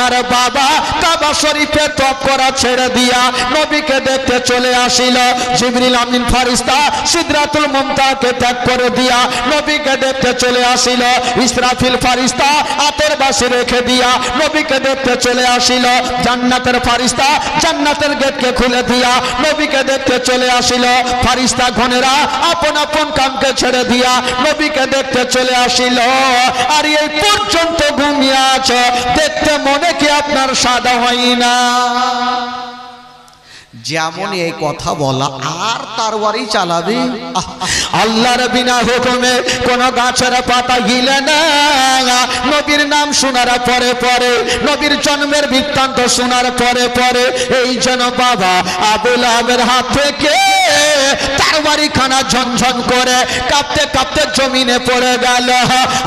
আপনার বাবা কাবা শরীফে তওয়াফ করা ছেড়ে দিয়া নবীকে দেখতে চলে আসিল। জিবরিল আমিন ফেরেশতা সিদরাতুল মুনতাহাকে ত্যাগ করে দিয়া নবীকে দেখতে চলে আসিল। ইসরাফিল ফেরেশতা আতর বাসি রেখে দিয়া নবীকে দেখতে চলে আসিল। জান্নাতের ফেরেশতা জান্নাতের গেটকে খুলে দিয়া নবীকে দেখতে চলে আসিল। ফেরেশতা গণেরা আপন আপন কামকে ছেড়ে দিয়া নবীকে দেখতে চলে আসিল। আর এই পর্যন্ত ঘুমিয়ে আছে, দেখতে মনে কি আপনার সাদা হয় না? যেমন এই কথা বলা আর তার বাড়ি চালাবে। আল্লাহর বিনা হুকুমে কোন গাছের পাতা গিলে না। নবীর নাম শোনার পরে পরে, নবীর জন্মের বৃত্তান্ত শোনার পরে পরে এই যেন বাবা আবু লাহাবের হাত থেকে তার বাড়িখানা ঝনঝন করে কাঁপতে কাঁপতে জমিনে পড়ে গেল।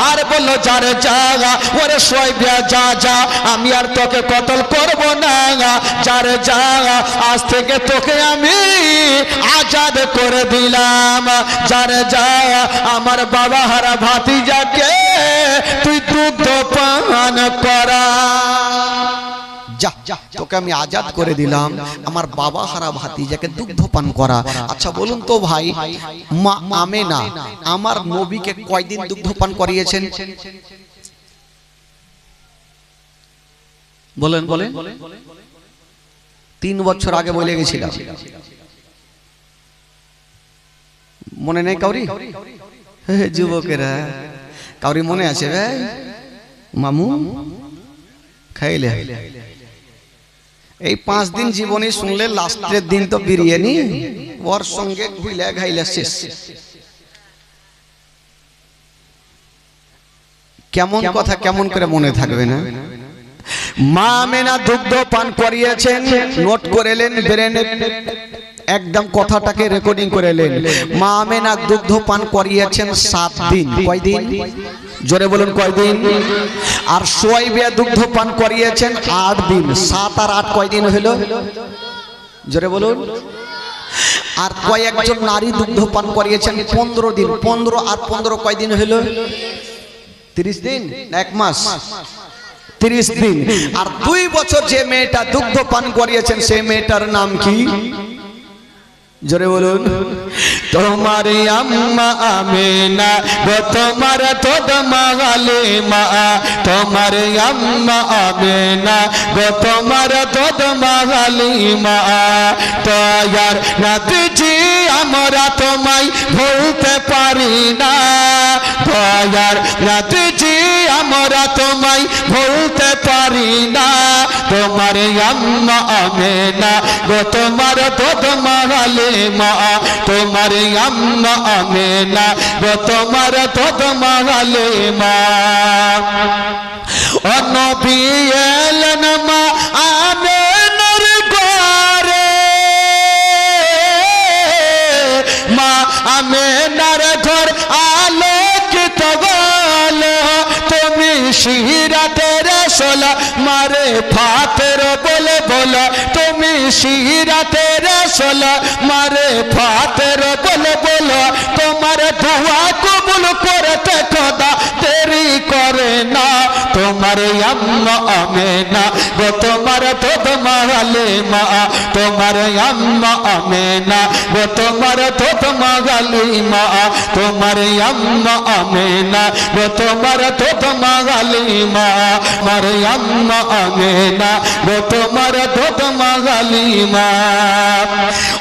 আর বলল, যারে যা ওরে সোয়াইবা যা যা, আমি আর তোকে কতল করব না। যারে যা, আজ থেকে তোকে আমি আজাদ করে দিলাম। যারে যা, আমার বাবা হারা ভাতিজাকে তুই দুধ পান করা। যা যা, তোকে আমি আজাদ করে দিলাম, আমার বাবা হারা ভাতিজাকে দুগ্ধ পান করা। আচ্ছা বলুন তো ভাই, মা আমেনা আমার নবীকে কয়দিন দুগ্ধ পান করিয়েছেন? বলেন বলেন। 3 বছর আগে বলে গেছিলাম, মনে নেই কাউরি? যুবকেরা কাউরি মনে আছে ভাই? মামু খাইলে এই 5 দিন জীবনে শুনলে লাস্টের দিন তো বিরিয়ানি, ওর সঙ্গে ঘুইলা ঘাইলা শেষ। কেমন কথা কেমন করে মনে থাকবে না? মা আমেনা দুগ্ধ পান করিয়েছেন, নোট করেলেন ব্রেনে, একদম কথাটাকে রেকর্ডিং করেলেন। মা আমেনা দুগ্ধ পান করিয়েছেন 7 দিন। কয়দিন? জোরে বলুন কয়দিন? আর সোয়াইবা দুগ্ধ পান করিয়েছেন 8 দিন। 7 আর 8 কয়দিন হলো? জোরে বলুন। আর কয়েকজন নারী দুগ্ধ পান করিয়েছেন 15 দিন। 15 আর 15 কয়দিন হলো? 30 দিন, 1 মাস, 30 দিন। আর 2 বছর যে মেয়েটা দুগ্ধ পান করিয়েছেন সেই মেয়েটার নাম কি? জোরে বলুন। তোমার আম্মা আমেনা গো, তোমার তোদ মাগালিমা। তোমার আম্মা আমেনা গো, তোমার তোদ মাগালিমা। তয়ার নাতিজি আমরা তোমায় ভুলতে পারি না। তয়ার নাতিজি আমরা তোমায় ভুলতে পারি না। তোমার আম্মা আমেনা গো, তোমার তোদ মাগালিমা। তোমার আম্মা আমেনা গো, তোমার তোদ মাগালিমা। ও নবী এলেন মা আমেনার ঘরে, মা আমেনার ঘর আলোকিত গেল। তুমি সিরাতের সোলা মারে ফাতের বলে বলো, তুমি সিরাতের সোলা মারে ফাতের বলে বলো। তোমার দোয়া কবুল করতে খোদা দেরি করে না। তোমার আম্মা আমেনা গো, তোমার তোদ মাগালিমা। তোমার আম্মা আমেনা গো, তোমার তোদ মাগালিমা। তোমার আম্মা আমেনা গো, তোমার তোদ মাগালিমা। আমার আম্মা আমেনা গো, তোমার তোদ মাগালিমা।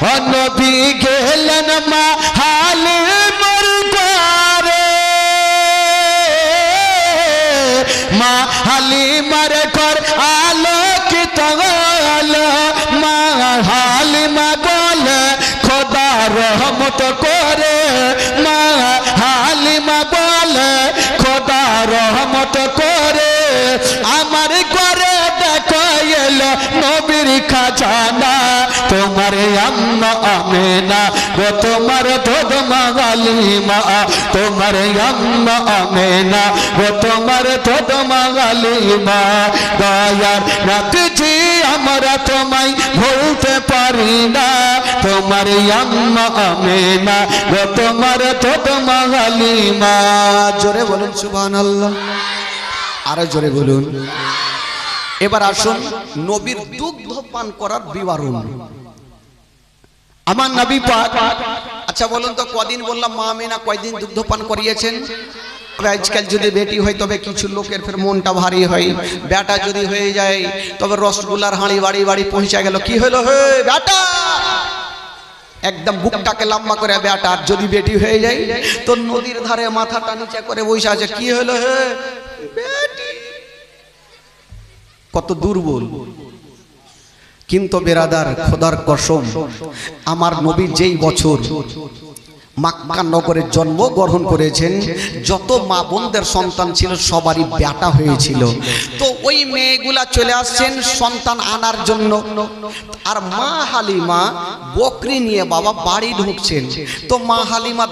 ও নবী গেলেন মা হালিমার ঘরে, মা হালিমার ঘর আলোকিত গেল। মা হালিমা বলে খোদা রহমত করে। মা হালিমা বলে খোদা রহমত করে। আমার ঘরে দেখো এলো নবীর খাজানা। তোমার আম্মা আমেনা গো, তোমার তোদ মাগালিমা। তোমার আম্মা আমেনা গো, তোমার তোদ মাগালিমা। দয়ার নাতিজি আমরা তোমায় ভুলতে পারি না। তোমার আম্মা আমেনা গো, তোমার তোদ মাগালিমা। জোরে বলুন সুবহানাল্লাহ, আরো জোরে বলুন। এবার আসুন নবীর দুগ্ধ পান করার বিবরণ। আমার নবী পাক, আচ্ছা বলুন তো কদিন বললাম মা আমিনা কয়দিন দুগ্ধ পান করিয়েছেন? আজকাল যদি বেটি হয় তবে কিছু লোকের ফের মনটা ভারী হয়, বেটা যদি হয়ে যায় তবে রসগোল্লার হাঁড়ি বাড়ি বাড়ি পৌঁছে গেল, কি হলো হে বেটা, একদম বুকটাকে লম্বা করে বেটা। আর যদি বেটি হয়ে যায় তো নদীর ধারে মাথাটা নিচে করে বসে আছে, কি হলো হে বেটি, কত দুর্বল। কিন্তু বেরাদার খোদার কসম, আমার নবী যেই বছর মক্কা নগরে জন্মগ্রহণ করেছেন যত মা বোনদের সন্তান ছিল সবারই বেটা হয়েছিল। তো ওই মেয়েগুলা চলে আসছেন সন্তান আনার জন্য, আর মা হালিমা বকরি নিয়ে বাবা বাড়ি ঢুকছেন। তো মা হালিমা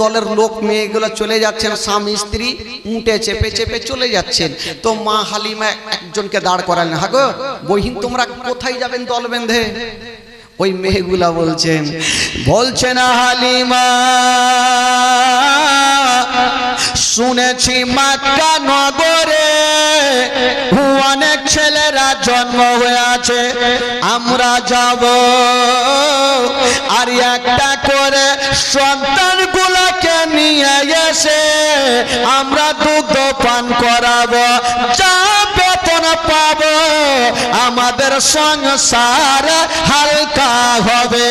দলের লোক মেয়েগুলা চলে যাচ্ছেন, স্বামী স্ত্রী উঠে চেপে চেপে চলে যাচ্ছেন। তো মা হালিমা একজনকে দাঁড় করালেন, হাগো বহিন তোমরা কোথায় যাবেন দল বেঁধে? ওই মেয়েগুলা বলছেন হালিমা শুনেছি মক্কা নগরে অনেক ছেলেরা জন্ম হয়ে আছে, আমরা যাব আর একটা করে সন্তানগুলোকে নিয়ে এসে আমরা দুধ পান করাবো, যা বেতন পাবো আমাদের সংসার হালকা হবে।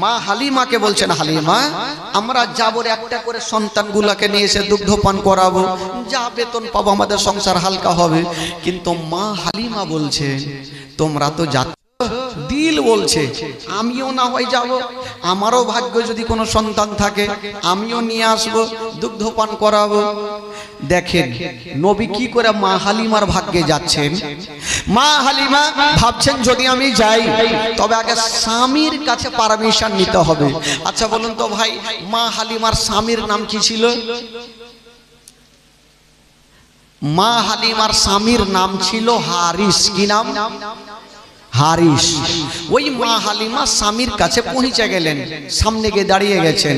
মা হালিমাকে বলছেন, হালিমা আমরা যাবর একটা করে সন্তানগুলোকে নিয়ে এসে দুগ্ধ পান করাবো, যা বেতন পাবো আমাদের সংসার হালকা হবে। কিন্তু মা হালিমা বলছে তোমরা তো যাচ্ছ, দিল বলছে আমিও না হয় যাব, আমারও ভাগ্য যদি কোনো সন্তান থাকে আমিও নিয়ে আসবো, দুগ্ধ পান করাবো। দেখেন নবী কি করে মা হালিমার ভাগ্যে যাচ্ছেন। মা হালিমা ভাবছেন যদি আমি যাই তবে আগে স্বামীর কাছে পারমিশন নিতে হবে। আচ্ছা বলুন তো ভাই, মা হালিমার স্বামীর নাম কি ছিল? মা হালিমার স্বামীর নাম ছিল হারিস। কি নাম? হারিস। ওই মা হালিমা স্বামীর কাছে পৌঁছে গেলেন, সামনে গিয়ে দাঁড়িয়ে গেছেন,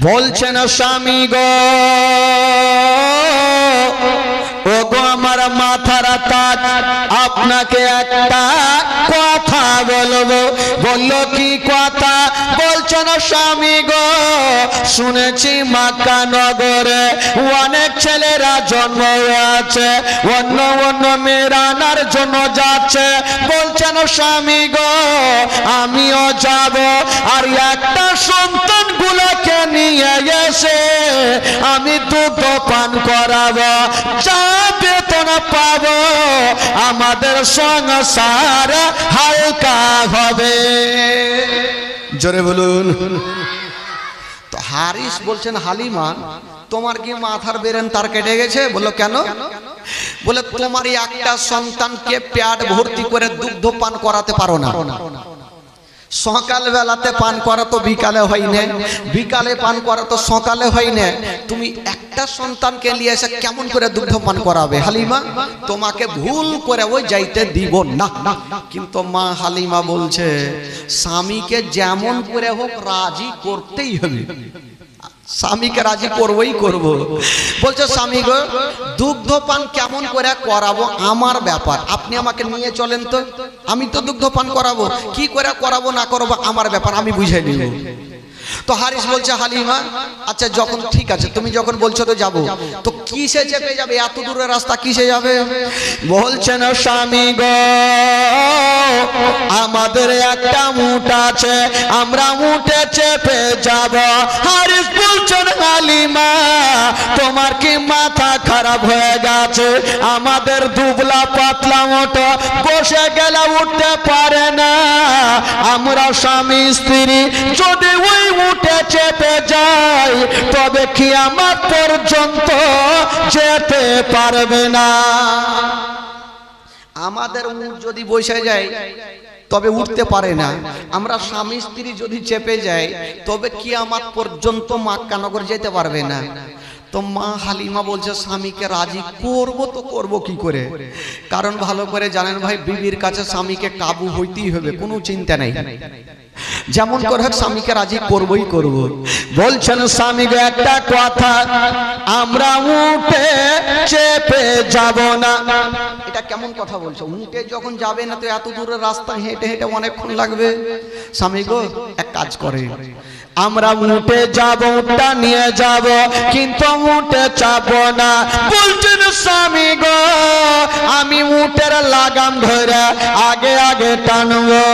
বলছেন স্বামী গো, ও গো আমার মাথার তাজ, আপনাকে একটা কথা বলবো। বললো কি কথা? বলছেন স্বামী গো শুনেছি মক্কা নগরে অনেক ছেলেরা জন্ম হয়েছে, অন্য অন্য মেয়েরা আনার জন্য যাচ্ছে। বলছেন স্বামী গো আমিও যাব, আর একটা সন্তান গুলোকে নিয়ে এসে আমি দুধ পান করাবো, যা বেতন পাবো আমাদের সংসার হালকা হবে। জোরে বলুন। তো হারিস বলছেন হালিমা তোমার কি মাথার বেরেন তার কেটে গেছে? বললো কেন? বলে তোমার একটা সন্তানকে পেট ভর্তি করে দুগ্ধ পান করাতে পারো না, সকাল বেলাতে পান করা তো বিকালে হয় না, বিকালে পান করা তো সকালে হয় না, তুমি একটা সন্তানকে নিয়ে এসে কেমন করে দুগ্ধ পান করাবে? হালিমা তোমাকে ভুল করে ওই যাইতে দিব না। কিন্তু মা হালিমা বলছে স্বামীকে যেমন করে হোক রাজি করতেই হবে, স্বামীকে রাজি করবই করব। বলছে স্বামী গো দুগ্ধ পান কেমন করে করাবো আমার ব্যাপার, আপনি আমাকে নিয়ে চলেন তো, আমি তো দুগ্ধ পান করাবো, কি করে করাবো না করবো আমার ব্যাপার, আমি বুঝে নিব। তো হারিস বলছে হালিমা আচ্ছা যখন ঠিক আছে তুমি যখন বলছো তো যাবো, তো কিসে চেপে যাবে? এত দূরের রাস্তা কিসে যাবে? বলছেন স্বামী গো আমাদের একটা উট আছে, আমরা উটে চেপে যাব। হারিস বলছেন হালিমা তোমার কি মাথা খারাপ হয়ে গেছে? আমাদের দুবলা পাতলা উট বসে গেলে উঠতে পারে না, আমরা স্বামী স্ত্রী যদি ওই উঠে চেপে যাই তবে কিয়ামত পর্যন্ত যেতে পারবে না। আমাদের উট যদি বসে যায় তবে উঠতে পারে না, আমরা স্বামী স্ত্রী যদি চেপে যাই তবে কিয়ামত পর্যন্ত মক্কা নগর যেতে পারবে না। তো মা হালিমা বলছে স্বামীকে রাজি করব তো করব কি করে? কারণ ভালো করে জানেন ভাই বিবির কাছে স্বামীকে কাবু হইতেই হবে, কোনো চিন্তা নেই। যেমন করে হোক স্বামীকে রাজি করবই করব। বলছেন স্বামী গো একটা কথা, আমরা উঠে চেপে যাব না। এটা কেমন কথা বলছো? উঠে যখন যাবে না তো এত দূরের রাস্তা হেঁটে হেঁটে অনেকক্ষণ লাগবে। স্বামী গো এক কাজ করে, আমরা উঠে যাব, উঠটা নিয়ে যাব, কিন্তু উঠে চাপবো না। বলছেন স্বামী গো আমি উঠের লাগাম ধরে আগে আগে টানবো,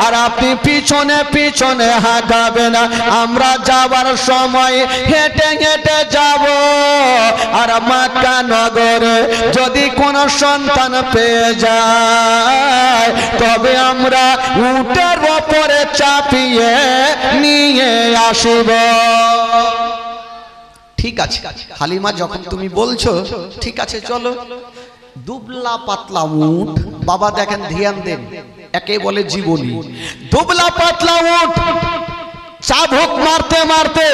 আর আপনি পিছনে পিছনে হাঁটাবেন। আমরা যাবার সময় হেঁটে হেঁটে যাব, আর মক্কা নগরে যদি কোনো সন্তান পেয়ে যায় তবে আমরা উটের ওপরে চাপিয়ে নিয়ে আসব। ঠিক আছে হালিমা, যখন তুমি বলছো ঠিক আছে চলো। দুবলা পাতলা উট, বাবা দেখেন ধ্যান দেন, একে বলে জীবনী। দুবলা পাতলা উট চাবুক মারতে মারতে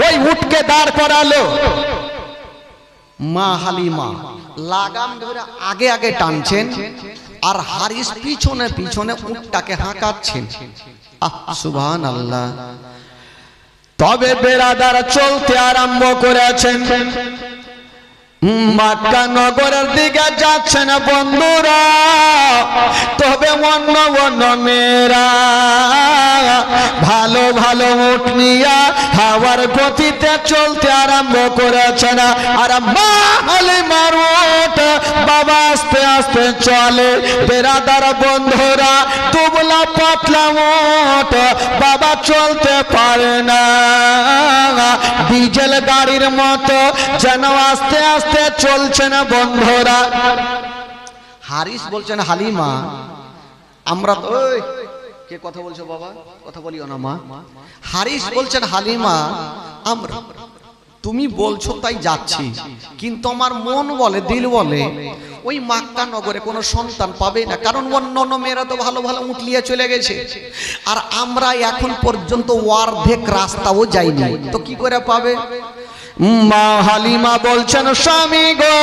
ওই উটকে দাঁড় করালো। মা হালিমা লাগাম ধরে আগে আগে টানছেন, আর হারিস পিছনে পিছনে উটটাকে হাঁকাচ্ছেন। সুবহানাল্লাহ। তবে বেরাদার চলতে আরম্ভ করেছেন, মক্কা নগরের দিকে যাচ্ছেন বন্ধুরা। তবে অন্য অন্য মেয়েরা ভালো ভালো উট নিয়া হাওয়ার গতিতে চলতে আরম্ভ করেছেন, আর মা হালিমার উট বাবা আস্তে আস্তে চলে। বেরাদার বন্ধুরা দুবলা পাতলা উট বাবা চলতে পারে না, ডিজেল গাড়ির মতো যেন আস্তে আস্তে চলছে না বন্ধুরা। হারিস বলছেন হালিমা আমরা তো কে কথা বলছো বাবা, কথা বলিও না মা। হারিস বলছেন হালিমা আমরা, তুমি বলছো তাই যাচ্ছি, কিন্তু আমার মন বলে দিল বলে ওই মক্কা নগরে কোনো সন্তান পাবে না, কারণ অন্য মেয়েরা তো ভালো ভালো উট নিয়ে চলে গেছে, আর আমরা এখন পর্যন্ত অর্ধেক রাস্তাও যাইনি, তো কি করে পাবে? মা হালিমা বলছেন স্বামী গো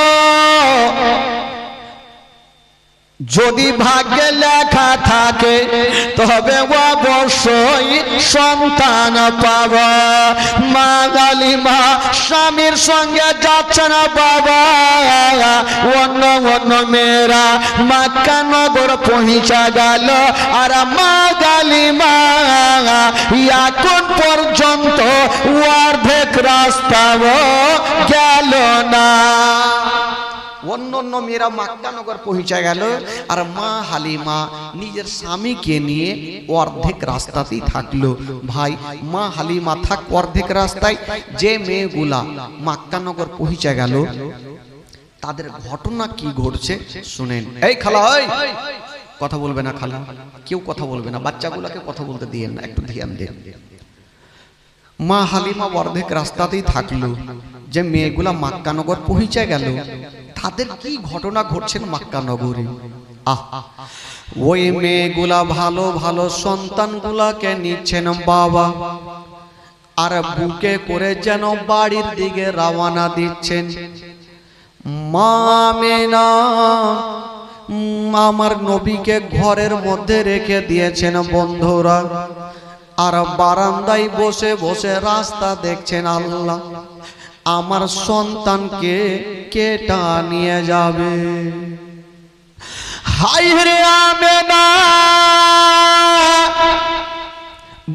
যদি ভাগ্যে লেখা থাকে তবে অবশ্যই সন্তান পাবা। মা হালিমা স্বামীর সঙ্গে যাচ্ছে না বাবা। অন্য অন্য মেয়েরা মক্কা নগর পৌঁছে গেল, আর মা হালিমা এখন পর্যন্ত অর্ধেক রাস্তাও গেল না। অন্য অন্য মেয়েরা মক্কা নগর পৌঁছে গেল, আর মা হালিমা নিজের স্বামীকে নিয়ে অর্ধেক রাস্তাতেই থাকলো। ভাই মা হালিমা থাক অর্ধেক রাস্তায়, যে মেয়েগুলা মক্কা নগর পৌঁছে গেল তাদের ঘটনা কি ঘটছে শুনেন। এই খালা ওই কথা বলবে না, খালা কেউ কথা বলবে না, বাচ্চাগুলাকে কথা বলতে দিয়েন না, একটু ধ্যান দেন। মা হালিমা অর্ধেক রাস্তাতেই থাকলো, যে মেয়েগুলা মক্কা নগর পৌঁছে গেল তাদের কি ঘটনা ঘটছেন মক্কা নগরে। ওই মেয়েগুলা ভালো ভালো সন্তানগুলাকে নিচ্ছেন বাবা, আর বুকে করে যেন বাড়ির দিকে রওনা দিচ্ছেন। মা আমেনা আমার নবীকে ঘরের মধ্যে রেখে দিয়েছেন বন্ধুরা, আর বারান্দায় বসে বসে রাস্তা দেখছেন। আল্লাহ আমার সন্তানকে কেটা নিয়ে যাবে। হাই রে আমেনা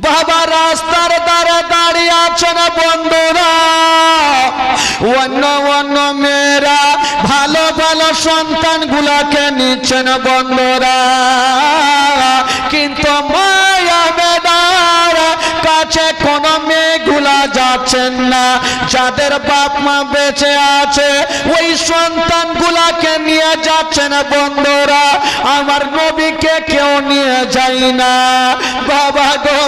বাবা রাস্তার ধারে দাঁড়িয়ে আছেন বন্ধুরা। অন্য অন্য মেয়েরা ভালো ভালো সন্তান গুলাকে নিচ্ছেন বন্ধুরা, কিন্তু মায়া মেয়েদার কাছে কোন মেয়েগুলা যাচ্ছেন না। যাদের বাপ মা বেঁচে আছে ওই সন্তান গুলাকে নিয়ে যাচ্ছেন বন্ধুরা, আমার নবীকে কেউ নিয়ে যায় না। বাবা গো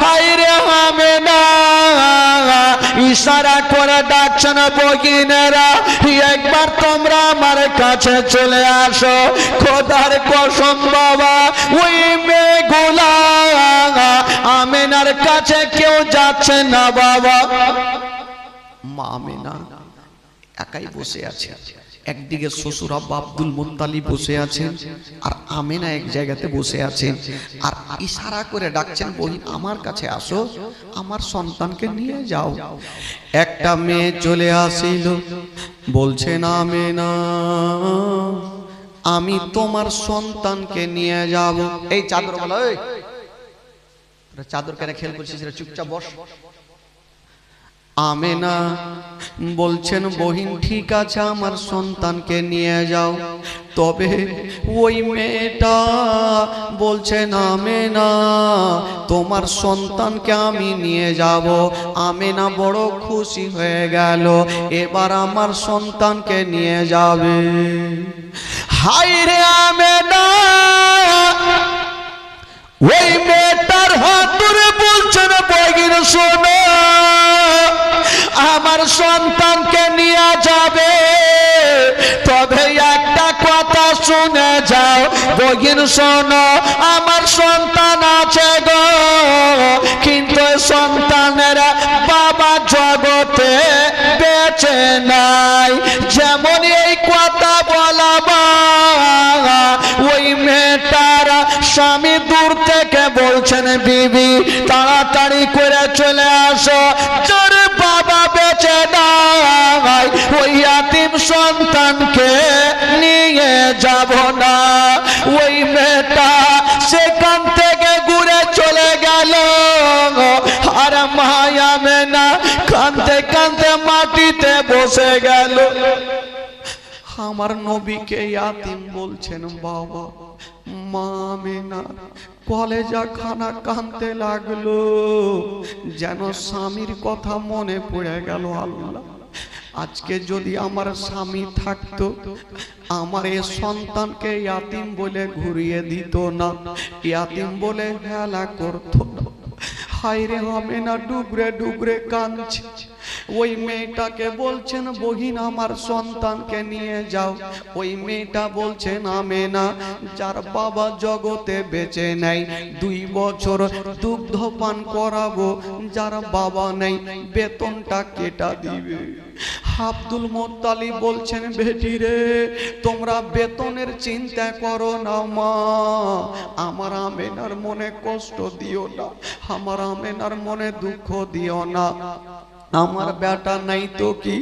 হায়রে আমেনা ইশারা করে ডাকছেন বগিনেরা, একবার তোমরা আমার কাছে চলে আসো। খোদার কসম বাবা ওই মেয়েগুলা আমেনার কাছে কেউ যাচ্ছে না বাবা। মা আমেনা একাই বসে আছে, একদিকে শ্বশুর আব্বা আব্দুল মুত্তালিব বসে আছেন, আর আমেনা এক জায়গাতে বসে আছেন, আর ইশারা করে ডাকছেন, বহিন আমার কাছে আসো, আমার সন্তানকে নিয়ে যাও। একটা মেয়ে চলে আসিল, বলছেন আমেনা আমি তোমার সন্তানকে নিয়ে যাব। এই চাদর বলো, চাদর কেন খেল করছিস, চুপচাপ বস। আমেনা বলছেন বহিন ঠিক আছে আমার সন্তানকে নিয়ে যাও, তবে ওই মেয়েটা বলছেন আমেনা তোমার সন্তানকে আমি নিয়ে যাব। আমেনা বড় খুশি হয়ে গেল, এবার আমার সন্তানকে নিয়ে যাবে। হায় রে আমেনা, ওই মেয়েটার হাত ধরে বলছেন বহিন শোনো, আমার সন্তানকে নিয়ে যাবে, তবে একটা কথা শুনে যাও বহিন শোনো, আমার সন্তান আছে গো, কিন্তু সন্তানের বাবা জগতে বেঁচে নাই। যেমন এই কথা বলা, ওই মেয়েটার স্বামী দূর থেকে বলছেন বিবি তাড়াতাড়ি করে চলে আসো, তোর বাবা বেঁচে নাই, ওই ইয়াতীম সন্তানকে নিয়ে যাব না। ওই মেয়েটা সেখান থেকে ঘুরে চলে গেল, আর মায়া মেনা কাঁদতে কাঁদতে মাটিতে বসে গেল। আমার নবীকে ইয়াতীম বলছেন বাবা। মা আমেনা কলেজা খানা কাঁদতে লাগলো, যেন স্বামীর কথা মনে পড়ে গেল। আল্লাহ, আজকে যদি আমার স্বামী থাকতো, আমার এই সন্তানকে ইয়াতীম বলে ঘুরিয়ে দিত না, ইয়াতীম বলে হেলা করতো না। হায় রে আমেনা ডুবরে ডুবরে কাঁদছে। ওই মেয়েটাকে বলছেন বহিন আমার সন্তানকে নিয়ে যাও। ওই মেয়েটা বলছেন আমেনা যার বাবা জগতে বেঁচে নাই, 2 বছর দুগ্ধ পান করাবো, যার বাবা নেই বেতনটা কেটা দিবে। আব্দুল মুত্তালিব বলছেন বেটি রে তোমরা বেতনের চিন্তা করো না মা, আমার আমেনার মনে কষ্ট দিও না, আমার আমেনার মনে দুঃখ দিও না। আমার বেটা নাই তো কি,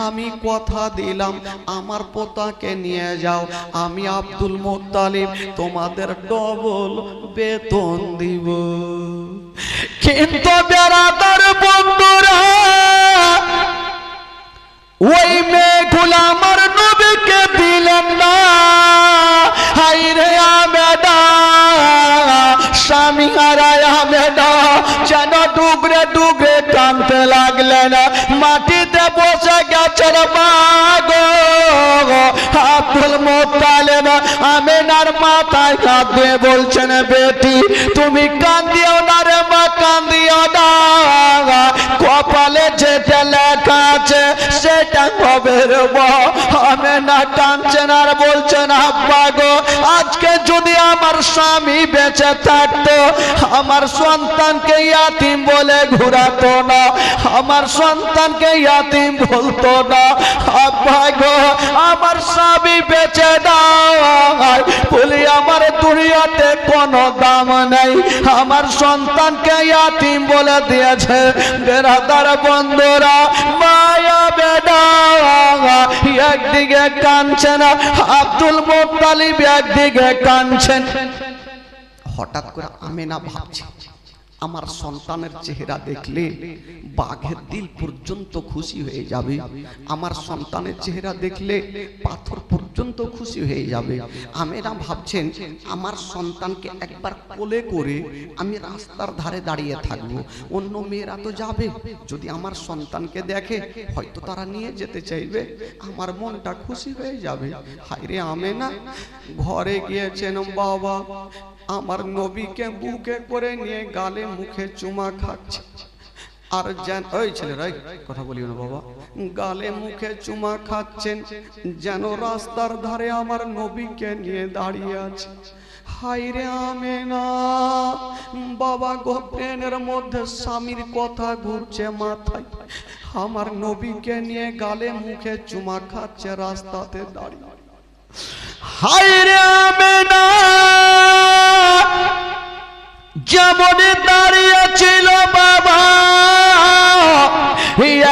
আমি কথা দিলাম আমার পোতাকে নিয়ে যাও, আমি আব্দুল মুত্তালিব তোমাদের ডবল বেতন দিব। কিন্তু বেরাদার বন্ধুরা, ওই মেয়েগুলো আমার নবীকে দিলেন না। হায় রে আমেনা, স্বামী হারায় আমেনা যেন ডুবরে ডুবরে কাঁদতে লাগলেন, মাটিতে বসে গেছেন মাগো। আব্দুল মুত্তালিব আমেনার মাথায় হাত দিয়ে বলছেন বেটি তুমি কাঁদিও না রে মা, কাঁদিও না, কপালে যেটা লেখা আছে সেটা হবে রে মা। আমেনা কাঁদছেন আর বলছেন আব্বা গো, আজকে যদি আমার স্বামী বেঁচে থাকতো, আমার সন্তানকে ইয়াতীম বলে ঘুরাতো না, আমার সন্তানকে ইয়াতীম বলতো না। আব্বা গো, আমার স্বামী বেঁচে নাই বলি আমার দুনিয়াতে কোনো দাম নেই, আমার সন্তানকে ইয়াতীম বলে দিয়েছে। বেরাদার বন্ধুরা, মায়া বেটা একদিকে কাঁদছেন, আব্দুল মুত্তালিব একদিকে কাঁদছেন। হঠাৎ করে আমেনা ভাবছে আমার সন্তানের চেহারা দেখলে বাঘের দিল পর্যন্ত খুশি হয়ে যাবে, আমার সন্তানের চেহারা দেখলে পাথর পর্যন্ত খুশি হয়ে যাবে। আমেনা ভাবছেন আমার সন্তানকে একবার কোলে করে আমি রাস্তার ধারে দাঁড়িয়ে থাকবো, অন্য মেয়েরা তো যাবে, যদি আমার সন্তানকে দেখে হয়তো তারা নিয়ে যেতে চাইবে, আমার মনটা খুশি হয়ে যাবে। হায় রে আমেনা ঘরে গিয়েছেন বাবা, আমার নবীকে বুকে করে নিয়ে গালে মুখে চুমা খাচ্ছে। আর যেন ওই ছেলেরা কথা বলিও না বাবা, গালে মুখে চুমা খাচ্ছেন যেন রাস্তার ধারে আমার নবীকে নিয়ে দাঁড়িয়ে আছে। হায়রে আমেনা বাবা গো, প্রেমের মধ্যে স্বামীর কথা ঘুরছে মাথায়, আমার নবীকে নিয়ে গালে মুখে চুমা খাচ্ছে রাস্তাতে দাঁড়িয়ে। হায়রে আমেনা যেমন দাঁড়িয়ে ছিল বাবা,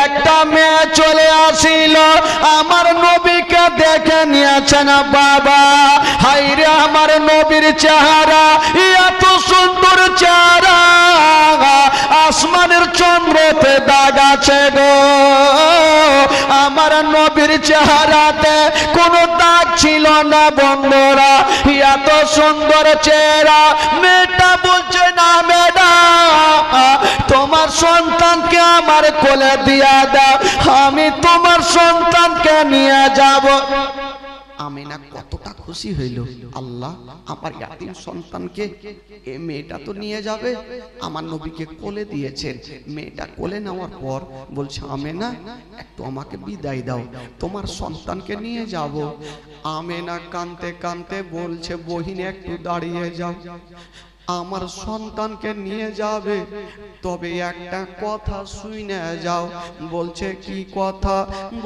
একটা মেয়ে চলে আসিল আমার নবীকে দেখে নিয়েছে না বাবা। হায়রে আমার নবীর চেহারা এত সুন্দর চেহারা, আসমানের চন্দ্রতে দাগ আছে গো, আমার নবীর চেহারাতে কোনো দাগ ছিল না বন্ধুরা। এত সুন্দর চেহারা, মেয়েটা বলছে না ম্যাডাম তোমার সন্তানকে আমার কোলে দিয়া দাও, আমি তোমার সন্তানকে নিয়ে যাব। আমিনা কতটা খুশি হইল, আল্লাহ আমার ইয়াতীম সন্তানকে এই মেয়েটা তো নিয়ে যাবে, আমার নবীকে কোলে দিয়েছেন। মেয়েটা কোলে নেওয়ার পর বলছে আমিনা একটু আমাকে বিদায় দাও, তোমার সন্তানকে নিয়ে যাব। আমিনা কাঁদতে কাঁদতে বলছে বহিন একটু দাঁড়িয়ে যাও, আমার সন্তানকে নিয়ে যাবে, তবে একটা কথা শুনে যাও। বলছে কি কথা?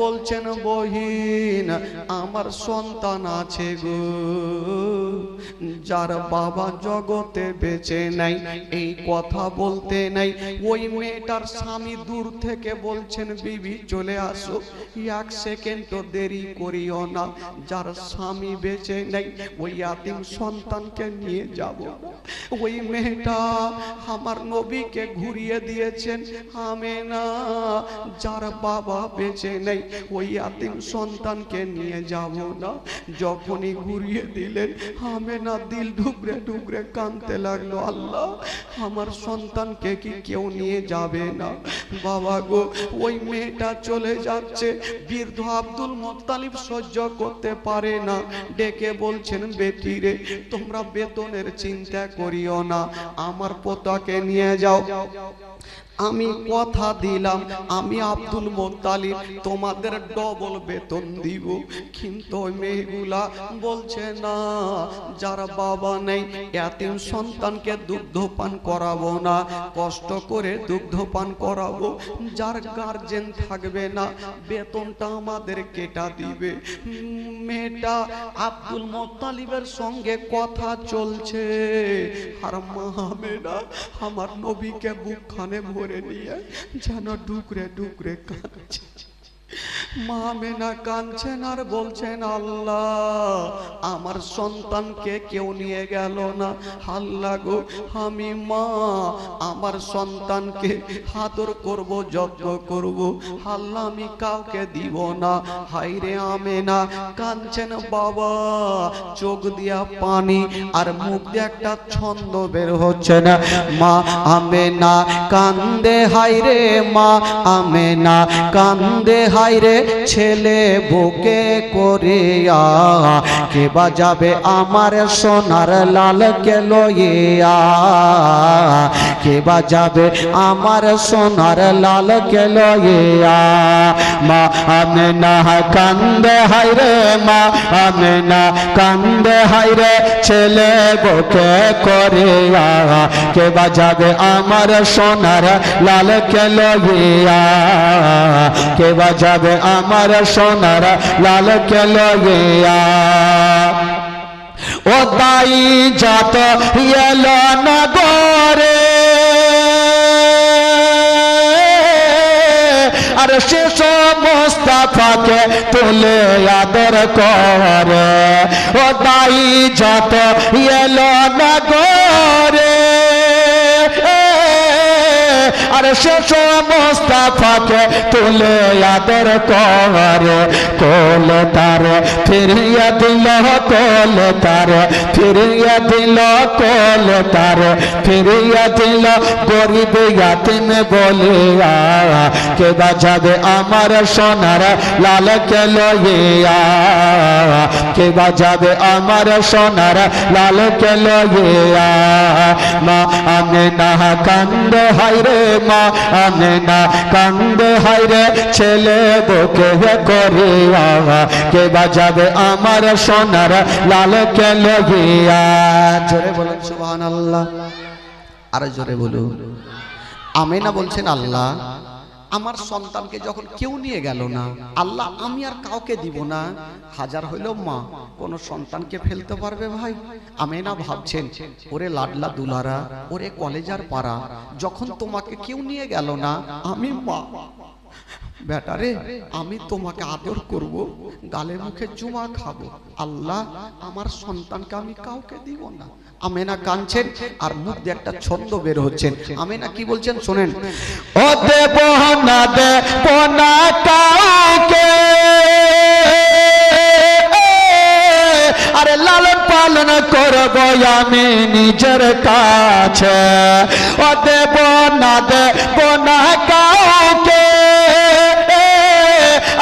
বলছেন বহিন আমার সন্তান আছে গো, যার বাবা জগতে বেঁচে নাই, এই কথা বলতে নাই। ওই মেয়েটার স্বামী দূর থেকে বলছেন বিবি চলে আসো, এক সেকেন্ডও দেরি করিও না, যার স্বামী বেঁচে নাই ওই ইয়াতীম সন্তানকে নিয়ে যাব। ওই মেয়েটা আমার নবীকে ঘুরিয়ে দিয়েছেন, আমেনা যার বাবা বেঁচে নেই ওই ইয়াতীম সন্তানকে নিয়ে যাব না। যখনই ঘুরিয়ে দিলেন আমেনা দিল ডুবরে ডুবরে কাঁদতে লাগলো, আল্লাহ আমার সন্তানকে কি কেউ নিয়ে যাবে না? বাবা গো, ওই মেয়েটা চলে যাচ্ছে, বৃদ্ধ আব্দুল মুত্তালিব সহ্য করতে পারে না, ডেকে বলছেন বেটি রে তোমরা বেতনের চিন্তা করিও না, আমার পোতাকে নিয়ে যাও। আমি কথা দিলাম আমি আব্দুল মুত্তালিব তোমাদের ডবল বেতন দিব। কিন্তু ওই মেয়েগুলা বলছে না, যার বাবা নেই ইয়াতীম সন্তানকে দুগ্ধ পান করাবো না, কষ্ট করে দুগ্ধ পান করাবো, যার গার্জেন থাকবে না বেতনটা আমাদের কেটা দিবে। মেয়েটা আব্দুল মুত্তালিবের সঙ্গে কথা চলছে, আর মা আমেনা আমার নবীকে বুকখানে ভরে নিয়ে যেন ডুকরে ডুকরে কাঁদছে। মা আমেনা কাঁদছেন আর বলছেন আল্লাহ আমার সন্তানকে কেউ নিয়ে গেল না, আল্লাহ গো আমি মা আমার সন্তানকে আদর করব যত্ন করব, আল্লাহ আমি কাউকে দিব না। হায়রে আমেনা কাঁদছেন বাবা, চোখ দিয়া পানি আর মুখ দিয়ে একটা ছন্দ বের হচ্ছে না। মা আমেনা কান্দে, হায়রে মা আমেনা কান্দে, হায়রে ছেলে বুকে করিয়া, কে বাজাবে আমার সোনার লালকে লইয়া, কে বাজাবে আমার সোনার লালকে লইয়া। মা আমেনা কান্দে, হায়রে মা আমেনা কান্দে, হায়রে ছেলে বুকে করিয়া, কে বাজাবে আমার সোনার লালকে লইয়া, কে বাজাবে আমার সোনার লালকে লইয়া। ও দাই যত এলো নগরে, আর সে মুস্তাফাকে তুলে আদর করে। ও দাই যত এলো নগরে, আর শেষ মুস্তাফাকে তুলে আদর করে। কোল তার ফিরিয়ে দিল, কোল তার ফিরিয়ে দিল, কোল তার ফিরিয়ে দিল, গরিব ইয়াতীম বলিয়া, কে বাজাবে আমার সোনার লালকে লইয়া, কে বাজাবে আমার সোনার লালকে লইয়া মা আমেনা কান্দে হায়রে মা আমেনা কান্দে হায়রে ছেলে বুকে করিয়া কে বাজাবে আমার সোনার লালকে লইয়া জোরে বলুন সুবহানাল্লাহ আর জোরে বলুন আমেনা বলছেন আল্লাহ আমার সন্তানকে যখন কেউ নিয়ে গেল না আল্লাহ আমি আর কাউকে দিব না হাজার হইলেও মা কোন সন্তানকে ফেলতে পারবে ভাই আমেনা ভাবছেন ওরে লাডলা দুলারা ওরে কলেজার পাড়া যখন তোমাকে কেউ নিয়ে গেল না আমি মা বেটারে আমি তোমাকে আদর করব গালে মুখে চুমা খাবো আল্লাহ আমার সন্তানকে আমি কাউকে দিব না আমেনা কাঁদছেন আর মুখ দিয়ে একটা ছন্দ বের হচ্ছেন আমেনা কি বলছেন শুনেন ও দেব না দেব না কাউকে আরে লালন পালন করব আমি নিজের কাছে ও দেব না দেব না কাউকে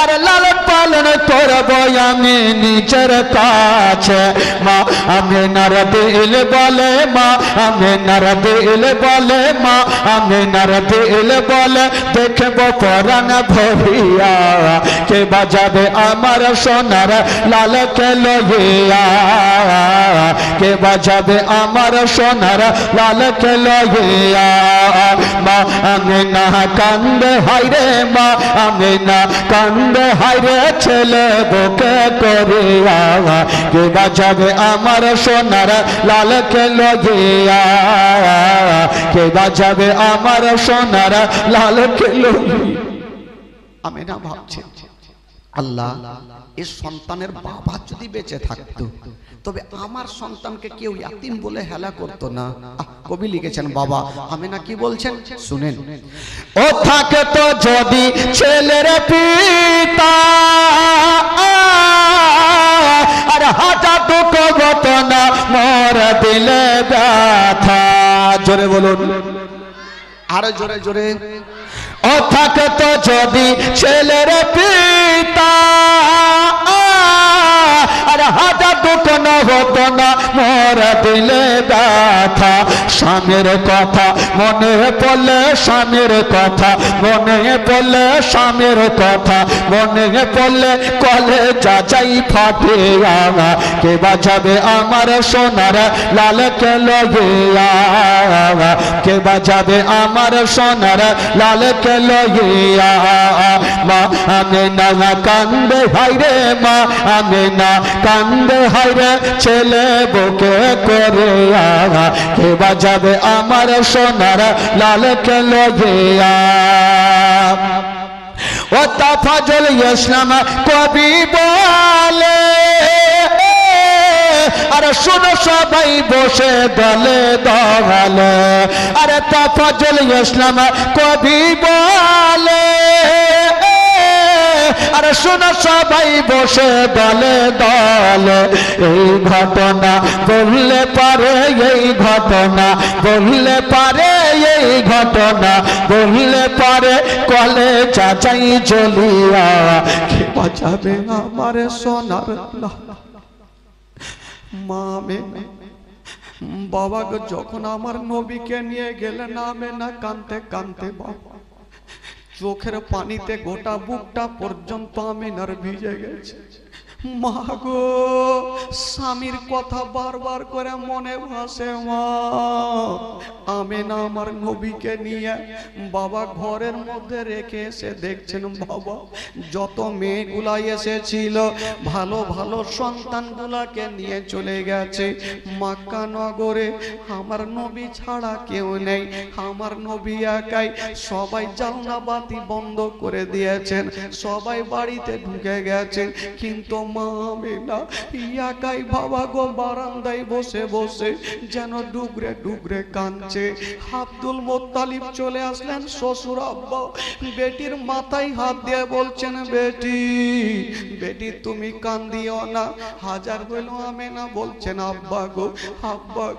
আরে লালন পালন করব আমি নিজের কাছে মা আমেনার দিল বলে মা আমেনার দিল বলে মা আমেনার দিল বলে দেখব পরাণ ভরিয়া কে বাজাবে আমার সোনার লালকে লইয়া কে বাজাবে আমার সোনার লালকে লইয়া মা আমেনা কান্দে হায়রে মা আমেনা কান্দে হায়রে ছেলে বুকে করিয়া কে বাজাবে আমার সোনার লালকে লইয়া কে বাজাবে আমার সোনার লালকে লইয়া আমেনা ভাবছেন আল্লাহ এই সন্তানের বাবা যদি বেঁচে থাকতো তবে আমার সন্তানকে কেউ ইয়াতিম বলে হেলা করতো না কবি লিখেছেন বাবা আমেনা কি বলছেন শুনেন ও থাকে তো যদি ছেলের পিতা আর হাজার দুঃখ ঘটনা মর দিলে ব্যথা জোরে বলুন আরো জোরে জোরে ও থাকে তো যদি ছেলের পিতা আর হাজার দুঃখ না হতো না মর দিলে ব্যথা স্বামীর কথা মনে পড়লে স্বামীর কথা মনে পড়লে স্বামীর কথা মনে পড়লে কলে যাই ফাটে কে বাজাবে আমার সোনার লালকে লইয়া কে বাজাবে আমার সোনার লালকে লইয়া মা আমেনা কান্দে হায়রে মা আমেনা কান্দে হায়রে ছেলে বুকে করিয়া কে বাজাবে আমার সোনার লালকে লইয়া ও তাফাজুল ইসলাম কবি বলে আরে শোনো সবাই বসে দলে দলে আরে তাফাজুল ইসলাম কবি বলে আরে শোনো সবাই বসে দলে দলে এই ঘটনা বললে পারে এই ঘটনা বললে পারে এই ঘটনা বললে পারে কলে চাচাই জ্বলিয়া কে বাঁচাবে আমার সোনার মা আমেনা বাবা গো যখন আমার নবীকে নিয়ে গেলেন আমেনা কাঁদতে কাঁদতে বাবা চোখের পানিতে গোটা বুকটা পর্যন্ত আমেনার ভিজে গেছে মা গো স্বামীর কথা বারবার করে মনে ভাসে মা আমেনা আমার নবীকে নিয়ে বাবা ঘরের মধ্যে রেখে এসে দেখছেন বাবা যত মেয়েগুলা এসেছিল ভালো ভালো সন্তানগুলাকে নিয়ে চলে গেছে মক্কা নগরে আমার নবী ছাড়া কেউ নেই আমার নবী একাই সবাই জানলা বাতি বন্ধ করে দিয়েছেন সবাই বাড়িতে ঢুকে গেছেন কিন্তু মা আমেনা একাই বাবা গো বারান্দায় বসে বসে যেন ডুগরে ডুগরে কাঁদছে আব্দুল মুত্তালিব চলে আসলেন শ্বশুর আব্বা বেটির মাথায় হাত দিয়ে বলছেন বেটি বেটি তুমি কান্দিও না হাজার হইল আমেনা বলছেন আব্বা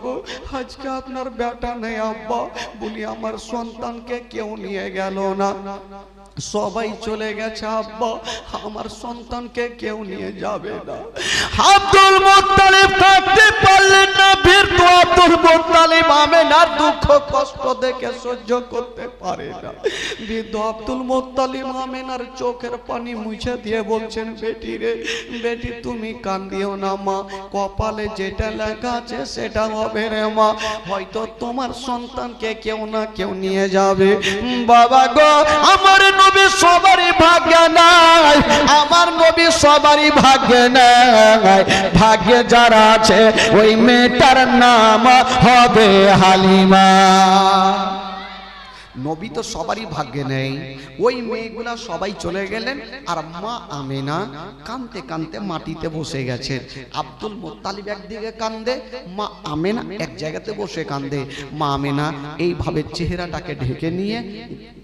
গো আজকে আপনার বেটা নেই আব্বা বলি আমার সন্তানকে কেউ নিয়ে গেল না সবাই চলে গেছে আব্বা, আমার সন্তানকে কেউ নিয়ে যাবে না। আব্দুল মুত্তালিব থাকতে পারলেন না, বীরত আব্দুল মুত্তালিব আমেনার দুঃখ কষ্ট দেখে সহ্য করতে পারে না। বৃদ্ধ আব্দুল মুত্তালিব আমেনার চোখের পানি মুছে দিয়ে বলছেন, বেটি রে বেটি তুমি কান্দিও না মা, কপালে যেটা লেখা আছে সেটা হবে রে মা, হয়তো তোমার সন্তানকে কেউ না কেউ নিয়ে যাবে। বাবা গো, আমার নবী সবারই ভাগ্যে নাই, আমার নবী সবারই ভাগ্যে নাই, ভাগ্যে যারা আছে ওই মেয়েটার নাম হবে হালিমা। নবী তো সবারই ভাগ্যে নেই, ওই মেয়েগুলা সবাই চলে গেলেন, আর মা আমেনা কাঁদতে কাঁদতে মাটিতে বসে গেছে। আব্দুল মুত্তালিব একদিকে কান্দে, মা আমেনা এক জায়গাতে বসে কান্দে। মা আমেনা এইভাবে চেহারাটাকে ঢেকে নিয়ে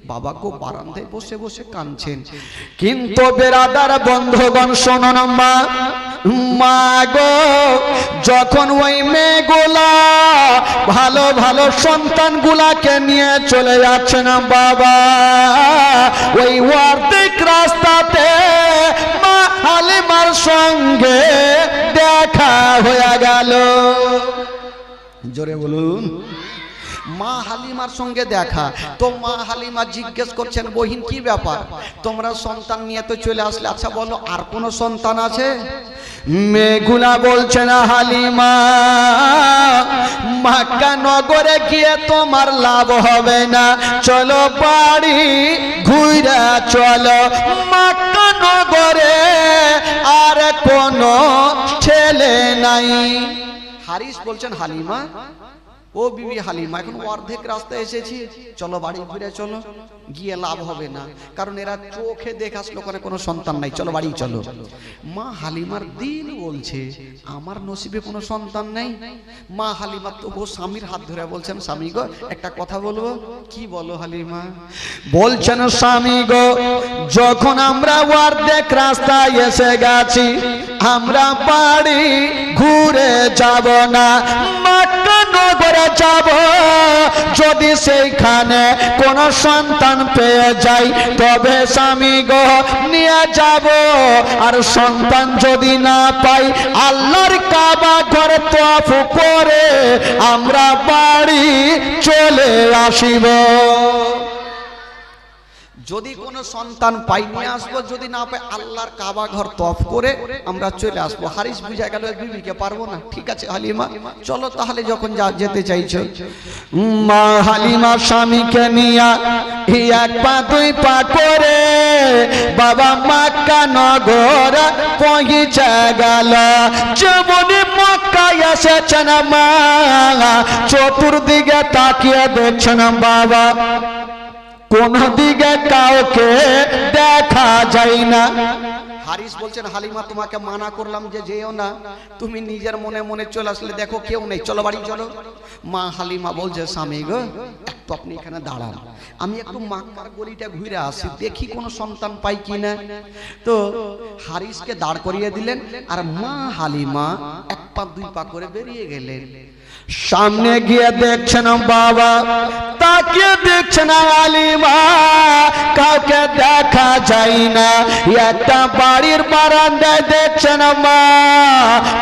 বাবাকে বারান্দায় বসে বসে কাঁদছেন। কিন্তু বেরাদার বন্ধুগণ শোনো না, মা গো, যখন ওই মেয়েগুলা ভালো ভালো সন্তানগুলাকে নিয়ে চলে যাচ্ছে না বাবা, ওই অর্ধেক রাস্তাতে মা হালিমার সঙ্গে দেখা হয়ে গেল। জোরে বলুন, মা হালিমার সঙ্গে দেখা। তো মা হালিমা জিজ্ঞেস করছেন, বহিন কি ব্যাপার, তোমরা সন্তান নিয়ে তো চলে আসলে, আচ্ছা বলো আর কোন সন্তান আছে? মেয়েগুলা বলছে না, হালিমা মক্কা নগরে গিয়ে তোমার লাভ হবে না, চলো বাড়ি ঘুরে চলো, মক্কা নগরে আর কোনো ছেলে নাই। হারিস বলছেন, হালিমা ও বিবি হালিমা, এখন অর্ধেক রাস্তায় এসেছি, চলো বাড়ি ঘুরে চলো, গিয়ে লাভ হবে না, কারণ এরা চোখে দেখে আসলো কোনো সন্তান নাই, চলো বাড়ি চলো। মা হালিমার দিল বলছে আমার নসিবে কোনো সন্তান নেই। মা হালিমা তো ও স্বামীর হাত ধরে বলছেন, স্বামী গো একটা কথা বলবো। কি বলো হালিমা? বলছেন, স্বামী গো, যখন আমরা অর্ধেক রাস্তায় এসে গেছি, আমরা বাড়ি ঘুরে যাব না, মক্কা নগরে যাব, যদি সেইখানে কোন সন্তান পেয়ে যাই তবে স্বামী গো নিয়ে যাব, আর সন্তান যদি না পাই আল্লাহর কাবা ঘর তওয়াফ করে আমরা বাড়ি চলে আসিব। যদি কোনো সন্তান পাই নিয়ে আসবো, যদি না পাই আল্লাহর কাবা ঘর তওয়াফ করে আমরা চলে আসবো। হারিস বুঝা গেল বিবিকে পারবো না, ঠিক আছে হালিমা চলো তাহলে, যখন যা যেতে চাইছো। মা হালিমা স্বামীকে নিয়া এক পা দুই পা করে বাবা মক্কা নগর পৌঁছে গেল। যেমনি মক্কায় এসেছেন মা, চতুর্দিকে তাকিয়ে দেখছেন বাবা, কোন দিকে কাউকে দেখা যায় না। হারিস বলছেন, হালিমা তোমাকে মানা করলাম যে যেও না, তুমি নিজের মনে মনে চলে আসলে, দেখো কেউ নেই, চলো বাড়ি চলো। মা হালিমা বলছে, স্বামী গো একটু আপনি এখানে দাঁড়ান, আমি একটু মক্কার গলিটা ঘুরে আসি, দেখি কোনো সন্তান পাই কিনা। তো হারিসকে দাঁড় করিয়ে দিলেন, আর মা হালিমা এক পা দুই পা করে বেরিয়ে গেলেন। সামনে গিয়ে দেখছেন বাবা, তাকিয়ে দেখছেন হালিমা, কাউকে দেখা যায় না। একটা বাড়ির বারান্দায় দেখছেন মা,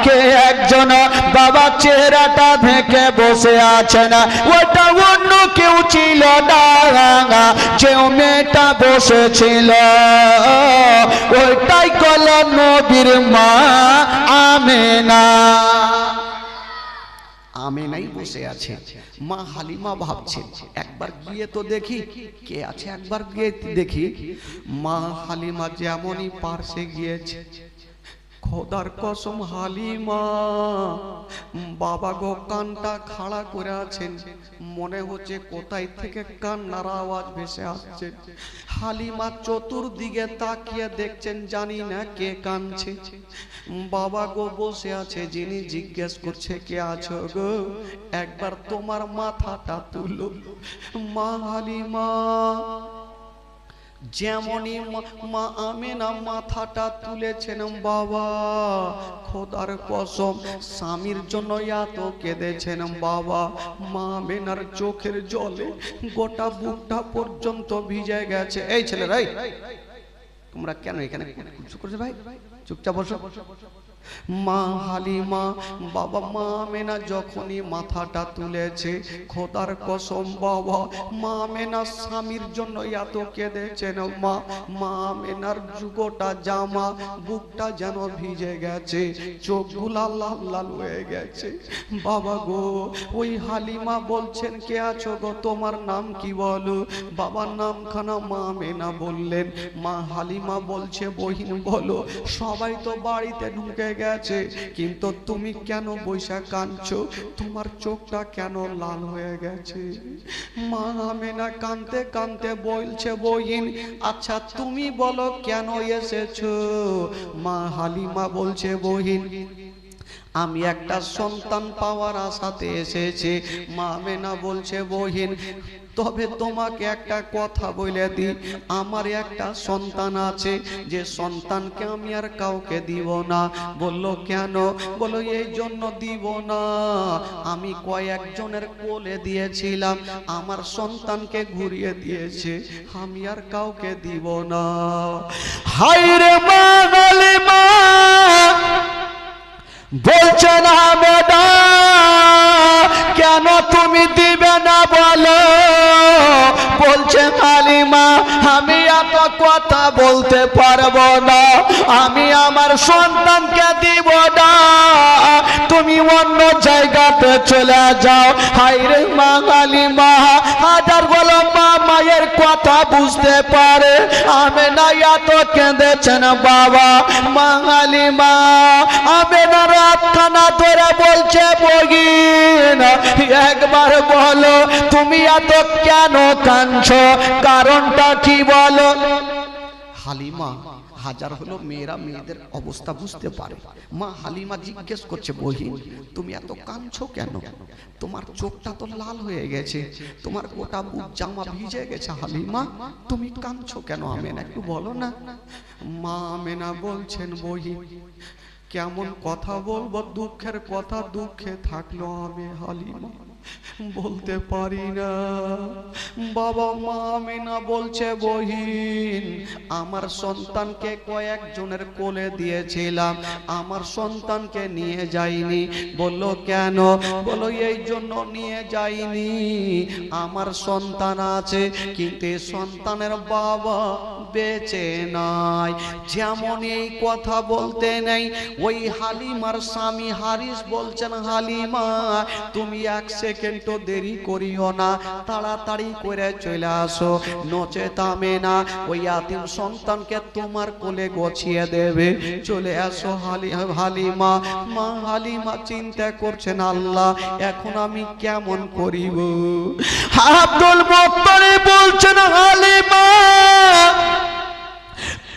কে একজন বাবা চেহারাটা ঢেকে বসে আছেন, ওটা অন্য কেউ ছিল না, যে মেয়েটা বসেছিল ওইটাই কল নবীর মা আমেনা। আমেনাই বসে আছে। মা হালিমা ভাবছেন একবার গিয়ে তো দেখি কে আছে, একবার গিয়ে দেখি। মা হালিমা যেমনই পার্শ্বে গিয়েছে, খোদার কসম হালিমা বাবা গো কানটা খাড়া করে আছেন, মনে হচ্ছে কোথায় থেকে কান্নার আওয়াজ ভেসে আসছে। হালিমা চতুর্দিকে তাকিয়ে দেখছেন, জানি না কে কাঁদছে। বাবা গো বসে আছে, যিনি জিজ্ঞেস করছে কে আছো গো, একবার তোমার মাথাটা তুলো। মা হালিমা যেমনই মা আমেনা মাথাটা তুলেছেন বাবা, খোদার কসম স্বামীর জন্য এত কেঁদেছেন বাবা। মা আমেনার চোখের জলে গোটা বুকটা পর্যন্ত ভিজে গেছে। এই ছেলেরাই তোমরা কেন এখানে চুপ করছো ভাই? চুপচাপ বসো। মা হালিমা বাবা মা আমেনা যখনই মাথাটা তুলেছে, খোদার কসম বাবা মা আমেনা স্বামীর জন্য এত কেঁদেছেন মা। মা আমেনার যুগটা জামা বুকটা যেন ভিজে গেছে, চোখগুলা লাল লাল হয়ে গেছে বাবা গো। ওই হালিমা বলছেন কে আছো গো, তোমার নাম কি বলো? বাবার নামখানা মা আমেনা বললেন। মা হালিমা বলছে বহিন বলো। সবাই তো বাড়িতে ঢুকে গেছে, কিন্তু তুমি কেন বৈশা কাঁদছো? তোমার চোখটা কেন লাল হয়ে গেছে? মা আমেনা কাঁদতে কাঁদতে বলছে বহিন আচ্ছা তুমি বলো কেন এসেছো? মা হালিমা বলছে বহিন আমি একটা সন্তান পাওয়ার আশাতে এসেছি। মা আমেনা বলছে বহিন তবে তোমাকে একটা কথা বলে দিই, আমার একটা সন্তান আছে, যে সন্তানকে আমি আর কাউকে দিব না। বললো কেন? বলো এই জন্য দিব না, আমি কয়েকজনের কোলে দিয়েছিলাম, আমার সন্তানকে ঘুরিয়ে দিয়েছে, আমি আর কাউকে দিব না। হায়রে মা হালিমা বলছে না বেটা, কেন তুমি দিবে না বলো? বলছে হালিমা আমি এত কথা বলতে পারবো না, আমি আমার সন্তানকে দিব না, তুমি অন্য জায়গাতে চলে যাও। হায়রে মা হালিমা হাজার বলো মা মায়ের কথা বুঝতে পারে, আমেনা এত কেঁদেছেন বাবা। মা হালিমা আমেনা রাতখানা ধরে বলছে বগিন একবার বলো তুমি এত কেন কাঁদছো, কারণটা কি বলো? হালিমা হাজার হলো মেয়েরা মেয়েদের অবস্থা বুঝতে পারে। মা হালিমা জিজ্ঞেস করছে বহিন তুমি এত কাঁদছো কেন? তোমার চোখটা তো লাল হয়ে গেছে, তোমার গোটা বুক জামা ভিজে গেছে, হালিমা তুমি কাঁদছো কেন? আমেনা একটু বলো না। মা আমেনা বলছেন বহিন কেমন কথা বলবো, দুঃখের কথা দুঃখে থাকলো আমি হালিমা বলতে পারি না। বাবা মা আমেনা বলছে বহিন আমার সন্তানকে কয়েকজনের কোলে দিয়েছিলাম, আমার সন্তানকে নিয়ে যাইনি। বললো কেন? বলো এই জন্য নিয়ে যাইনি, আমার সন্তান আছে কিন্তু এই সন্তানের বাবা বেঁচে নাই। যেমন এই কথা বলতে নেই ওই হালিমার স্বামী হারিস বলছেন হালিমা তুমি এক সেকেন্ড তো দেরি করিও না, তাড়াতাড়ি করে চলে আসো, নচেত আমেনা ওই ইয়াতীম সন্তানকে তোমার কোলে গছিয়ে দেবে। চলে আসো হালিমা। মা হালিমা চিন্তা করছেন আল্লাহ এখন আমি কেমন করিব। আব্দুল মুত্তালিব বলছেন হালিমা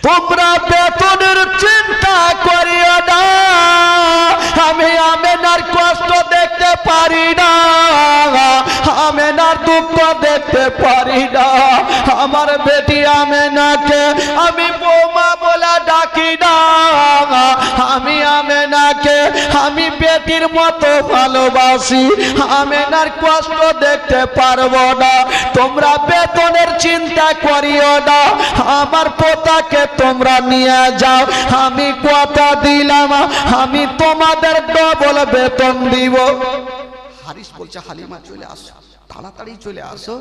তোমরা বেতনের চিন্তা করিও না, আমি আমেনার কষ্ট দেখতে পারি না, আমেনার দুঃখ দেখতে পারি না, আমার বেটি আমেনাকে আমি বৌমা বলে ডাকি না, আমি আমেনাকে আমি বেটির মতো ভালোবাসি, আমেনার কষ্ট দেখতে পারবো না, তোমরা বেতনের চিন্তা করিও না, আমার পোতাকে তোমরা নিয়ে যাও, আমি কথা দিলাম আমি তোমাদের ডবল বেতন দিব। হারিস বলছে হালিমা চলে আসো, তাড়াতাড়ি চলে আসো।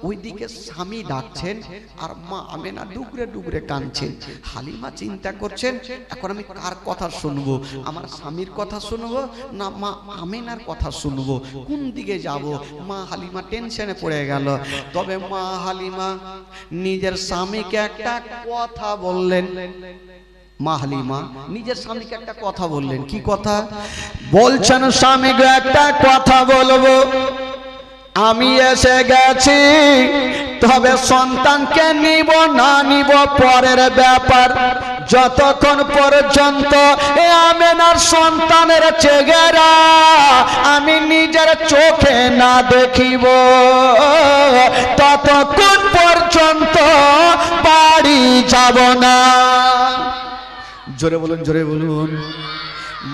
ওইদিকে স্বামী ডাকছেন আর মা আমেনা ডুগরে ডুগরে কাঁদছেন। হালিমা চিন্তা করছেন এখন আমি কার কথা শুনবো, আমার স্বামীর কথা শুনবো না মা আমেনার কথা শুনবো, কোন দিকে যাব? মা হালিমা টেনশনে পড়ে গেল। তবে মা হালিমা নিজের স্বামীকে একটা কথা বললেন। মা হালিমা নিজের স্বামীকে একটা কথা বললেন। কি কথা? বলছেন স্বামীকে একটা কথা বলবো, আমি এসে গেছি, তবে সন্তানকে নিব না নিব পরের ব্যাপার। যতক্ষণ পর্যন্ত এ আমেনার সন্তানের চেহারা আমি নিজের চোখে না দেখিব, ততক্ষণ পর্যন্ত বাড়ি যাব না। জোরে বলুন, জোরে বলুন।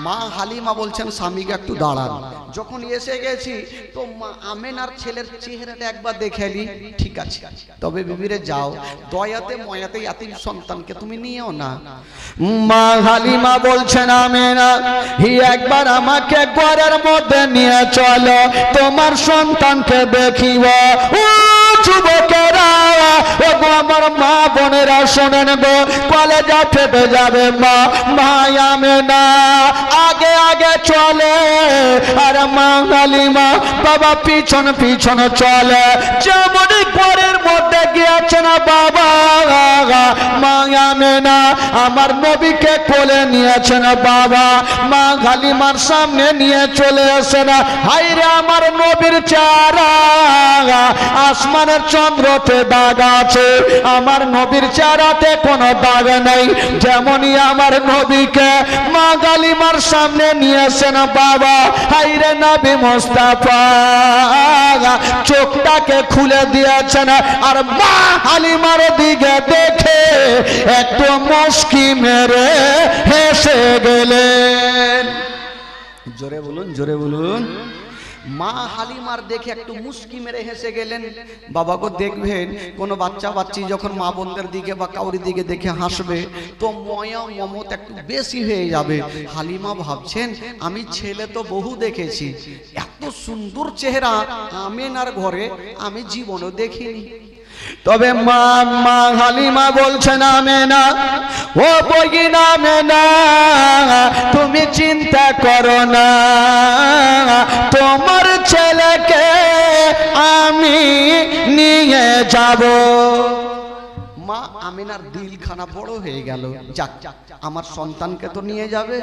মা হালিমা বলছেন স্বামীকে একটু দাঁড়ান। যখন এসে গেছি তো মা আমেনার ছেলের চেহারাটা একবার দেখে নি। ঠিক আছে, তবে বিবিরে যাও, দয়াতে ময়াতে ইয়াতিম সন্তানকে তুমি নিও না। মা হালিমা বলছেন আমেনা, একবার আমাকে ঘরের মধ্যে নিয়ে চলো, তোমার সন্তানকে দেখিব। ও যুবকেরা, ও গো আমার মা বোনেরা শোনেন গো, কলেজা ফেটে যাবে। মা আমেনা আগে আগে চলে, আর মা হালিমা বাবা পিছন পিছন চলে। যেমনই ঘরের মধ্যে গিয়েছেন বাবা, মা আমেনা আমার নবীকে কোলে নিয়েছেন বাবা। মা হালিমার সামনে নিয়ে চলে আসেন। হায়রে আমার নবীর চেহারা, আসমানের চন্দ্রতে দাগ আছে, আমার নবীর চেহারাতে কোনো দাগ নেই। যেমনই আমার নবীকে মা হালিমার সামনে নিয়েছেন বাবা, হায়রে নবী মুস্তাফা চোখটাকে খুলে দিয়েছেন, আর মা হালিমার দিকে দেখে একটু মুস্কি মেরে হেসে গেলেন। জোরে বলুন, জোরে বলুন। মা হালিমার দেখে একটু মুস্কি মেরে হেসে গেলেন। বাবাকে দেখবেন কোন বাচ্চা বাচ্চি যখন মা বোনদের দিকে বা কাউরি দিকে দেখে হাসবে তো ময়া মমতা একটু বেশি হয়ে যাবে। হালিমা ভাবছেন আমি ছেলে তো বহু দেখেছি, এত সুন্দর চেহারা আমেনার ঘরে আমি জীবনও দেখিনি। তবে মা হালিমা বলছেন আমেনা, ও বগিনা আমেনা, তুমি চিন্তা করো না, তোমার ছেলেকে আমি নিয়ে যাব। মা আমেনার দিলখানা বড় হয়ে গেল, যাক আমার সন্তানকে তো নিয়ে যাবে।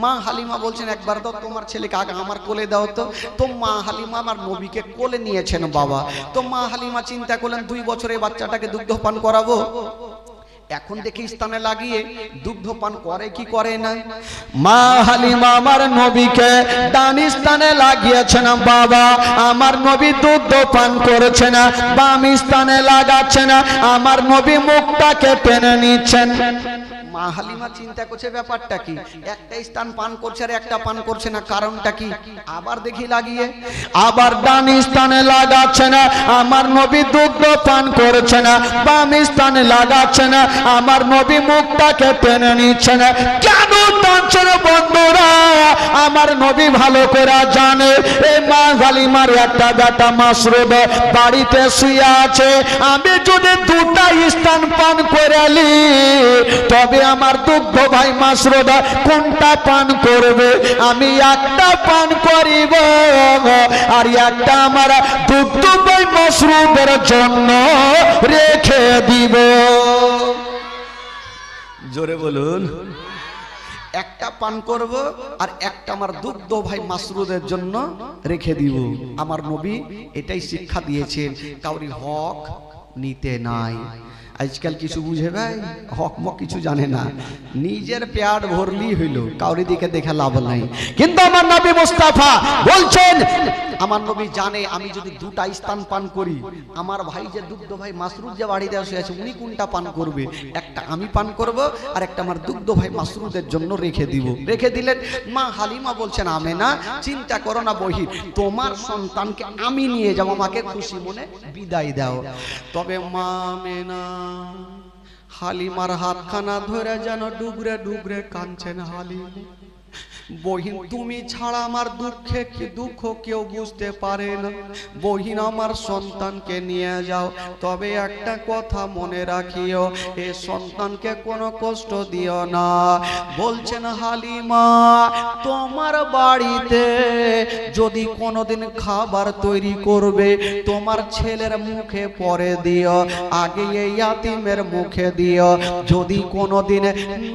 মা হালিমা বলছেন একবার তো তোমার ছেলেকে আগে আমার কোলে দাও তো। তো মা হালিমা আমার নবীকে কোলে নিয়েছেন বাবা। তো মা হালিমা চিন্তা করলেন 2 বছরের বাচ্চাটাকে দুগ্ধপান করাবো। এখন দেখি স্থানে লাগিয়ে দুগ্ধপান করে কি করে না। মা হালিমা আমার নবীকে ডান স্থানে লাগিয়েছেন বাবা, আমার নবী দুগ্ধপান করেছে না। বাম স্থানে লাগাচ্ছে না, আমার নবী মুখটাকে টেনে নিচ্ছেন। মা হালিমা চিন্তা করছে ব্যাপারটা কি, একটা স্থান পান করছে আর একটা পান করছে না, কারণটা কি। আবার দেখি লাগিয়ে, আবার ডান স্থানে লাগাচ্ছে না, আমার নবী দুগ্ধ পান করছে না। বাম স্থানে লাগাচ্ছে না, আমার নবী মুখটাকে টেনে নিচ্ছে না। কেন টানছে না বন্ধুরা? আমার নবী ভালো করে জানে এই মা হালিমার একটা বেটা মাসরুদ বাড়িতে শুয়ে আছে। আমি যদি 2টা স্থান পান করে নি তবে আমার দুগ্ধ ভাই মাসরুদ কোনটা পান করবে? আমি একটা পান করিব, আর একটা আমার দুগ্ধ ভাই মাসরুদের জন্য রেখে দিব। জোরে বলুন। একটা পান করব আর একটা আমার দুগ্ধ ভাই মাসরুদের জন্য রেখে দিব। আমার নবী এটাই শিক্ষা দিয়েছেন, কাউরি হক নিতে নাই। আজকাল কিছু বুঝে ভাই, হক মক কিছু জানে না, নিজের পেট ভরলি হইল, কাউরি দিকে দেখে লাভ নাই। কিন্তু আমার নবী মুস্তাফা বলছেন, আমার নবী জানে আমি যদি 2টা স্থান পান করি, আমার ভাই যে দুগ্ধ ভাই মাসরুদ যে বাড়িতে আসে আছে উনি কোনটা পান করবে? একটা আমি পান করব আর একটা আমার দুগ্ধ ভাই মাসরুদের জন্য রেখে দিব। রেখে দিলেন। মা হালিমা বলছেন আমেনা চিন্তা করো না বহি, তোমার সন্তানকে আমি নিয়ে যাব, আমাকে খুশি মনে বিদায় দাও। তবে মা আমেনা হালিমার হাতখানা ধরে যেন ডুগরে ডুগরে কাঁদছেন। হালিমা বহিন তুমি ছাড়া আমার দুঃখে কি দুঃখ কেউ বুঝতে পারে না। বহিন আমার সন্তানকে নিয়ে যাও, তবে একটা কথা মনে রাখিও, এ সন্তানকে কোনো কষ্ট দিও না। বলছেন হালিমা তোমার বাড়িতে যদি কোনোদিন খাবার তৈরি করবে তোমার ছেলের মুখে পরে দিও, আগে এই ইয়াতিমের মুখে দিও। যদি কোনোদিন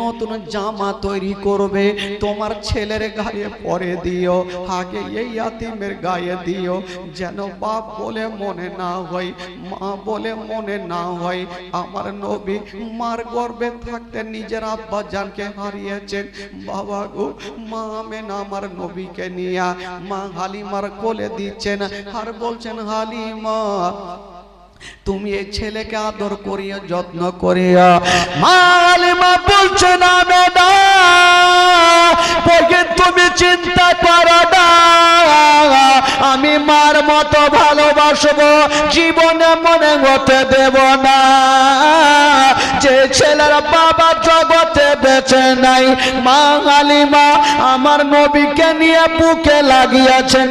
নতুন জামা তৈরি করবে তোমার ছেলে ছেলের গায়ে পরে দিও, আগে এই ইয়াতিমের গায়ে দিও, যেন বাপ বলে মনে না হয়, মা বলে মনে না হয়। আমার নবী মার গর্ভে থাকতে নিজের আব্বা জানকে হারিয়েছেন। বাবা গো, মা আমেনা আমার নবীকে নিয়ে মা হালিমার কোলে দিচ্ছেন আর বলছেন, হালিমা তুমি এই ছেলেকে আদর করিয়া যত্ন করিয়া। মা হালিমা বলছেন, আমেনা বলকে তুমি চিন্তা করো না, আমি মার মতো ভালোবাসবো, জীবনে মনে হতে দেব না। যে ছেলের বাবা জগতে বেঁচে নাই, মা হালিমা আমার নবীকে নিয়ে বুকে লাগিয়েছেন।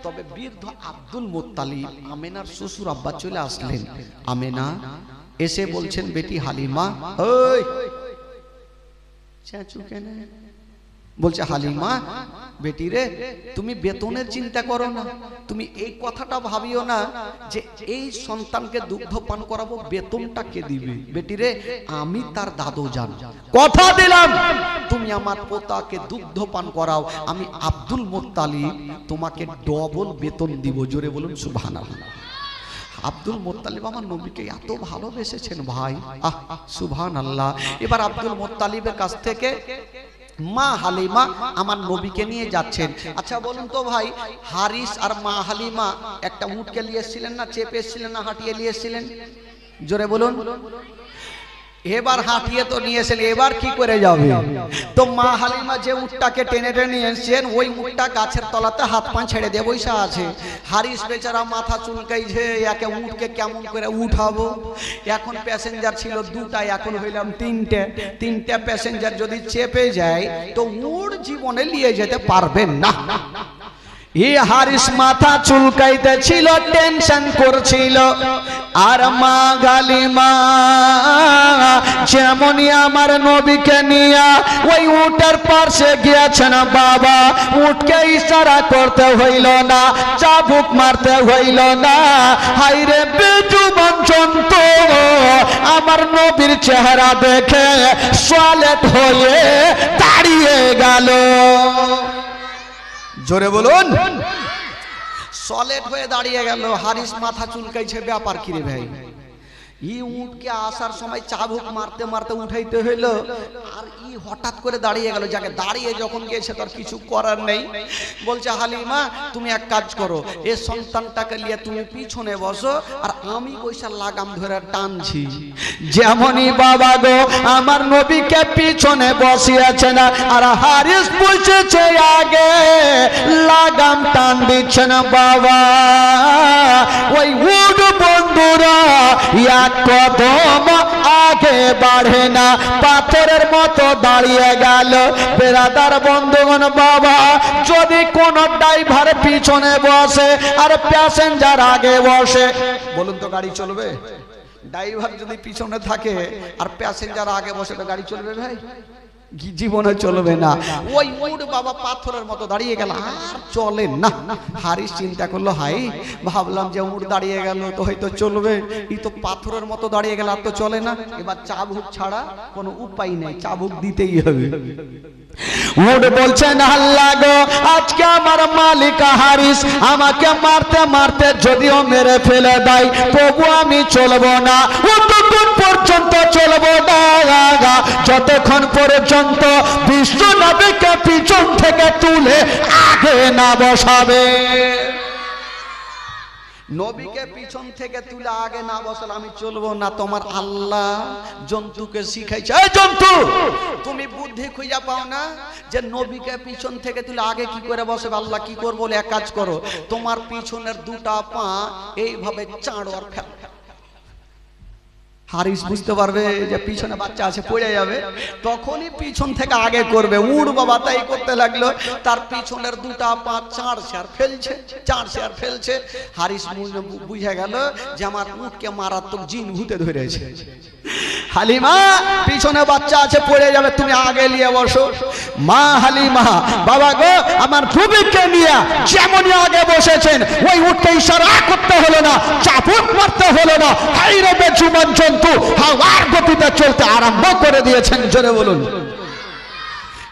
তবে বৃদ্ধ আব্দুল মুত্তালিব আমেনার শ্বশুর আব্বা চলে আসলেন। আমেনা এসে বলছেন, বেটি হালিমা, ওই চেঁচু কেন? বলছে, হালিমা বেটি রে, তুমি বেতনের চিন্তা করো না, তুমি এই কথাটা ভাবিও না যে এই সন্তানকে দুগ্ধ পান করাবো, বেতনটা কে দিবে? বেটি রে, আমি তার দাদু জান, কথা দিলাম তুমি আমার পোতাকে দুগ্ধ পান করাও, আমি আব্দুল মুত্তালিব তোমাকে ডবল বেতন দিব। জোরে বলুন সুবহানাল্লাহ। আব্দুল মুত্তালিব আমার নবীকে এত ভালোবেসেছেন ভাই, আহ সুবহানাল্লাহ। এবার আব্দুল মুত্তালিবের কাছ থেকে মা হালিমা আমার নবীকে নিয়ে যাচ্ছেন। আচ্ছা বলুন তো ভাই, হারিস আর মা হালিমা একটা উটকে নিয়েছিলেন না, চেপে এসেছিলেন না, হাঁটিয়ে নিয়েছিলেন? জোরে বলুন। এবার হাঁটিয়ে তো নিয়েছেন, এবার কি করে যাবে? তো মা হালিমা যে উটটাকে টেনে টেনে এসেছেন, ওই উটটা গাছের তলাতে হাত পা ছেড়ে দিয়ে বসে আছে। হারিস বেচারা মাথা চুলকাইছে, একে উটকে কেমন করে উঠাবো। এখন প্যাসেঞ্জার ছিল দুটা, এখন হইলাম তিনটে প্যাসেঞ্জার যদি চেপে যায় তো উট জীবনে নিয়ে যেতে পারবেন না। এই হারিস মাথা চুলকাইতে ছিল, টেনশন করছিল। আর মা হালিমা যেমনই আমার নবীকে নিয়ে ওই উটের পাশে গিয়েছেন, বাবা উটকে ইশারা করতে হইল না, চাবুক মারতে হইল না। হাইরে বেজুবান জন্তু আমার নবীর চেহারা দেখে সলেট হয়ে দাঁড়িয়ে গেল। জোরে বলুন। সলেট হয়ে দাঁড়িয়ে গেল। হারিস মাথা চুলকাইছে, ব্যাপার কি রে ভাই? ই উটকে আসার সময় চাবুক মারতে মারতে উঠাইতে হইলো, আর ই হঠাৎ করে দাঁড়িয়ে গেল। যাকে দাঁড়িয়ে যখন গেছে তার কিছু করার নেই। বলছে, হালিমা তুমি এক কাজ করো, এ সন্তানটাকে নিয়ে তুমি পিছনে বসো, আর আমি পয়সা লাগাম ধরে টানছি। যেমনই বাবা গো আমার নবীকে পিছনে বসিয়েছেন, আর হারিস বসেছে আগে, লাগাম টান দিচ্ছেন বাবা। ওই উট বন্ধুরা এক কদম আগে বাড়ে না, পাথরের মতো দাঁড়িয়ে গেল। বেরাদার বন্ধুগণ, বাবা যদি কোন ড্রাইভার পিছনে বসে আর প্যাসেঞ্জার আগে বসে, বলুন তো গাড়ি চলবে? ড্রাইভার যদি পিছনে থাকে আর প্যাসেঞ্জার আগে বসে তো গাড়ি চলবে ভাই? জীবনে চলবে না। ওই উট বাবা পাথরের মতো দাঁড়িয়ে গেল, আর চলে না। হারিস চিন্তা করলো, হাই ভাবলাম যে উট দাঁড়িয়ে গেল তো হয়তো চলবে, এই তো পাথরের মতো দাঁড়িয়ে গেল, আর তো চলে না। এবার চাবুক ছাড়া কোনো উপায় নেই, চাবুক দিতেই হবে। উট বলছেন, আল্লাহ গো আজকে আমার মালিক হারিস আমাকে মারতে মারতে যদিও মেরে ফেলে দেয়, তবু আমি চলবো না। ততক্ষণ পর্যন্ত চলবো না যতক্ষণ পর্যন্ত বিশ্ব নবীকে পিছন থেকে তুলে আগে না বসাবে। নবীকে পিছন থেকে তুলে আগে না বসালে আমি চলবো না। তোমার আল্লাহ জন্তুকে শিখাইছে, এই জন্তু তুমি বুদ্ধি খুঁজে পাও না যে নবীকে পিছন থেকে তুলে আগে কি করে বসাবে? আল্লাহ কি করবো বলে এক কাজ করো, তোমার পিছনের দুটা পা এইভাবে চাঁড়ো আর ফেলো। হারিস বুঝতে পারবে যে পিছনে বাচ্চা আছে, পড়ে যাবে, তখনই পিছন থেকে আগে করবে। উড় বাবা তাই করতে লাগলো, তার পিছনের দুটা পা চাঁড়ছে আর ফেলছে, চাঁড়ছে আর ফেলছে। হারিস বুঝে গেল যে আমার উটকে মারাত্মক জিন ভূতে ধরেছে। হালিমা পিছনে বাচ্চা আছে, পড়ে যাবে, তুমি আগে নিয়ে বসো। মা হালিমা বাবা গো আমার নবীকে নিয়ে যেমনই আগে বসেছেন, ওই উটকে ইশারা করতে হলো না, চাবুক মারতে হলো না। হাইরে বেজুবান জন্তু হাওয়ার গতিতে চলতে আরম্ভ করে দিয়েছেন। জোরে বলুন।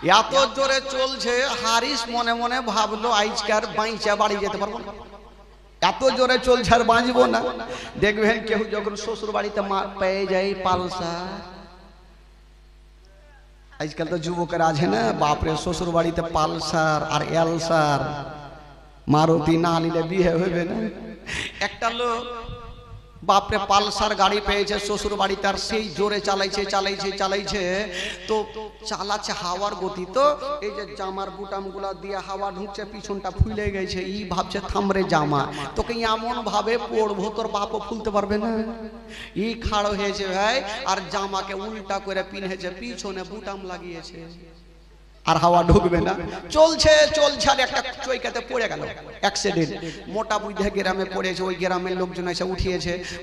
এত জোরে চলছে হারিস মনে মনে ভাবলো আজকার বাইচা বাড়ি যেতে পারবো না, এত জোরে চলছে আর বাঁচবো না। দেখবেন কেউ যখন শ্বশুর বাড়িতে পেয়ে যায় পালসার, আজকাল তো যুবকের আছে না, বাপরে শ্বশুর বাড়িতে পালসার আর এলসার, মারুতি না নিলে বিয়ে হবে না। একটা লোক বাপরে পালসার গাড়ি পেয়েছে শ্বশুর বাড়িতে, আর সেই জোরে চালাইছে তো চালাচ্ছে হাওয়ার গতি, তো এই যে জামার বুটাম গুলা দিয়ে হাওয়া ঢুকছে, পিছনটা ফুলে গেছে, ই ভাবছে থামরে জামা, তোকে এমন ভাবে পড়বো তোর বাপও ফুলতে পারবে না। ই খাড়ো হয়েছে ভাই, আর জামাকে উল্টা করে পিনেছে, পিছনে বুটাম লাগিয়েছে, আর হাওয়া ঢুকবে না। চলছে আর একটা চৈকাতে পড়ে গেল, অ্যাক্সিডেন্ট, মোটা বুঝে গ্রামে পড়েছে, ওই গ্রামের লোকজন এসে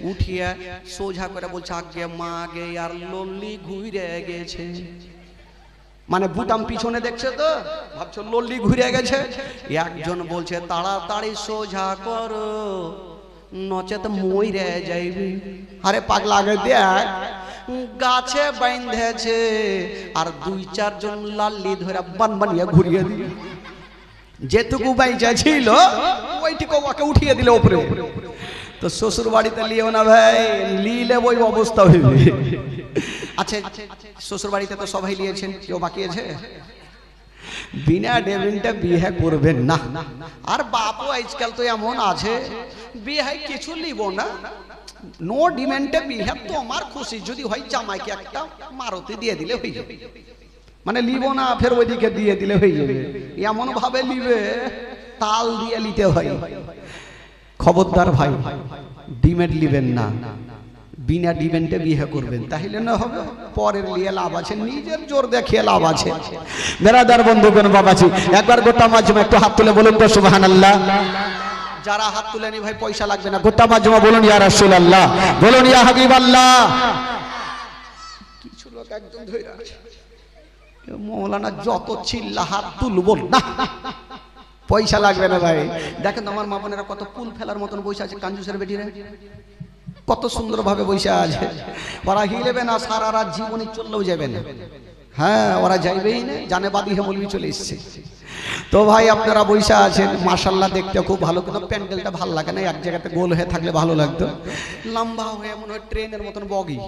উঠিয়ে সোজা করে বলছে আগে মা গে আর লল্লি ঘুরে গেছে, মানে বুটাম পিছনে দেখছে তো ভাবছো লল্লি ঘুরে গেছে। একজন বলছে তাড়াতাড়ি সোজা করো নচেত মইরে যাইবি। আরে পাগলা, আগে দেখ গাছে বাইন্ধেছে আর 2-4 জন লাল্লি ধরে বানিয়ে ঘুরিয়ে দিয়ে, যেটুকু বাইচা ছিল ওইটুকু ওকে উঠিয়ে দিলে উপরে। তো শ্বশুর বাড়িতে লিও না ভাই, লিলে ওই অবস্থা হইবে। আচ্ছা, শ্বশুর বাড়িতে তো সবাই লিয়েছেন, কেউ বাকি আছে? বিনা ডেভিনটা বিয়ে করবেন না। আর বাপও আজকাল তো এমন আছে, বিয়ে কিছু লিব না, নো ডিমান্ডে বিয়ে, তোমার খুশি, যদি হয় জামাইকে একটা মারুতি দিয়ে দিলে হয়ে যাবে, মানে লিব না ফের ওইদিকে দিয়ে দিলে হয়ে যাবে, এমন ভাবে লিবে তাল দিয়ে নিতে হয়। খবরদার ভাই, ডিমান্ড লিবেন না, বিনা ডিমান্ডে বিয়ে করবেন, তাহলে না হবে, পরের লিয়ে লাভ আছে, নিজের জোর দেখিয়ে লাভ আছে। বেরাদার বন্ধুগণ বাবাজি, একবার গোটা মাজমা একটু হাত তুলে বলুন তো সুবহানাল্লাহ। যারা হাত তুলেনি ভাই পয়সা লাগবে না, গোটা মাজমা বলুন ইয়া রাসূলুল্লাহ, বলুন ইয়া হাবিবাল্লাহ। কিছু লোক একদম ধরে আছে, মৌলানা যত চিল্লা হাত তুলবো না, পয়সা লাগবে না ভাই। দেখেন আমার মা বোনেরা কত পুল ফেলার মতন বসে আছে, কাঞ্জুসের বেটিরা কত সুন্দর ভাবে বসে আছে, ওরা হিলেবে না, সারা রাত জীবনে চললেও যাবে না। হ্যাঁ, ওরা যাইবেই না, জানে বাদি হে মৌলবি চলে এসছে। তো ভাই আপনারা বসে আছেন, মাশাআল্লাহ দেখতে খুব ভালো, কিন্তু প্যান্ডেলটা ভালো লাগে না, এক জায়গাতে গোল হয়ে থাকলে ভালো লাগতো, লম্বা হয়ে মনে হয় ট্রেনের মতন বগি।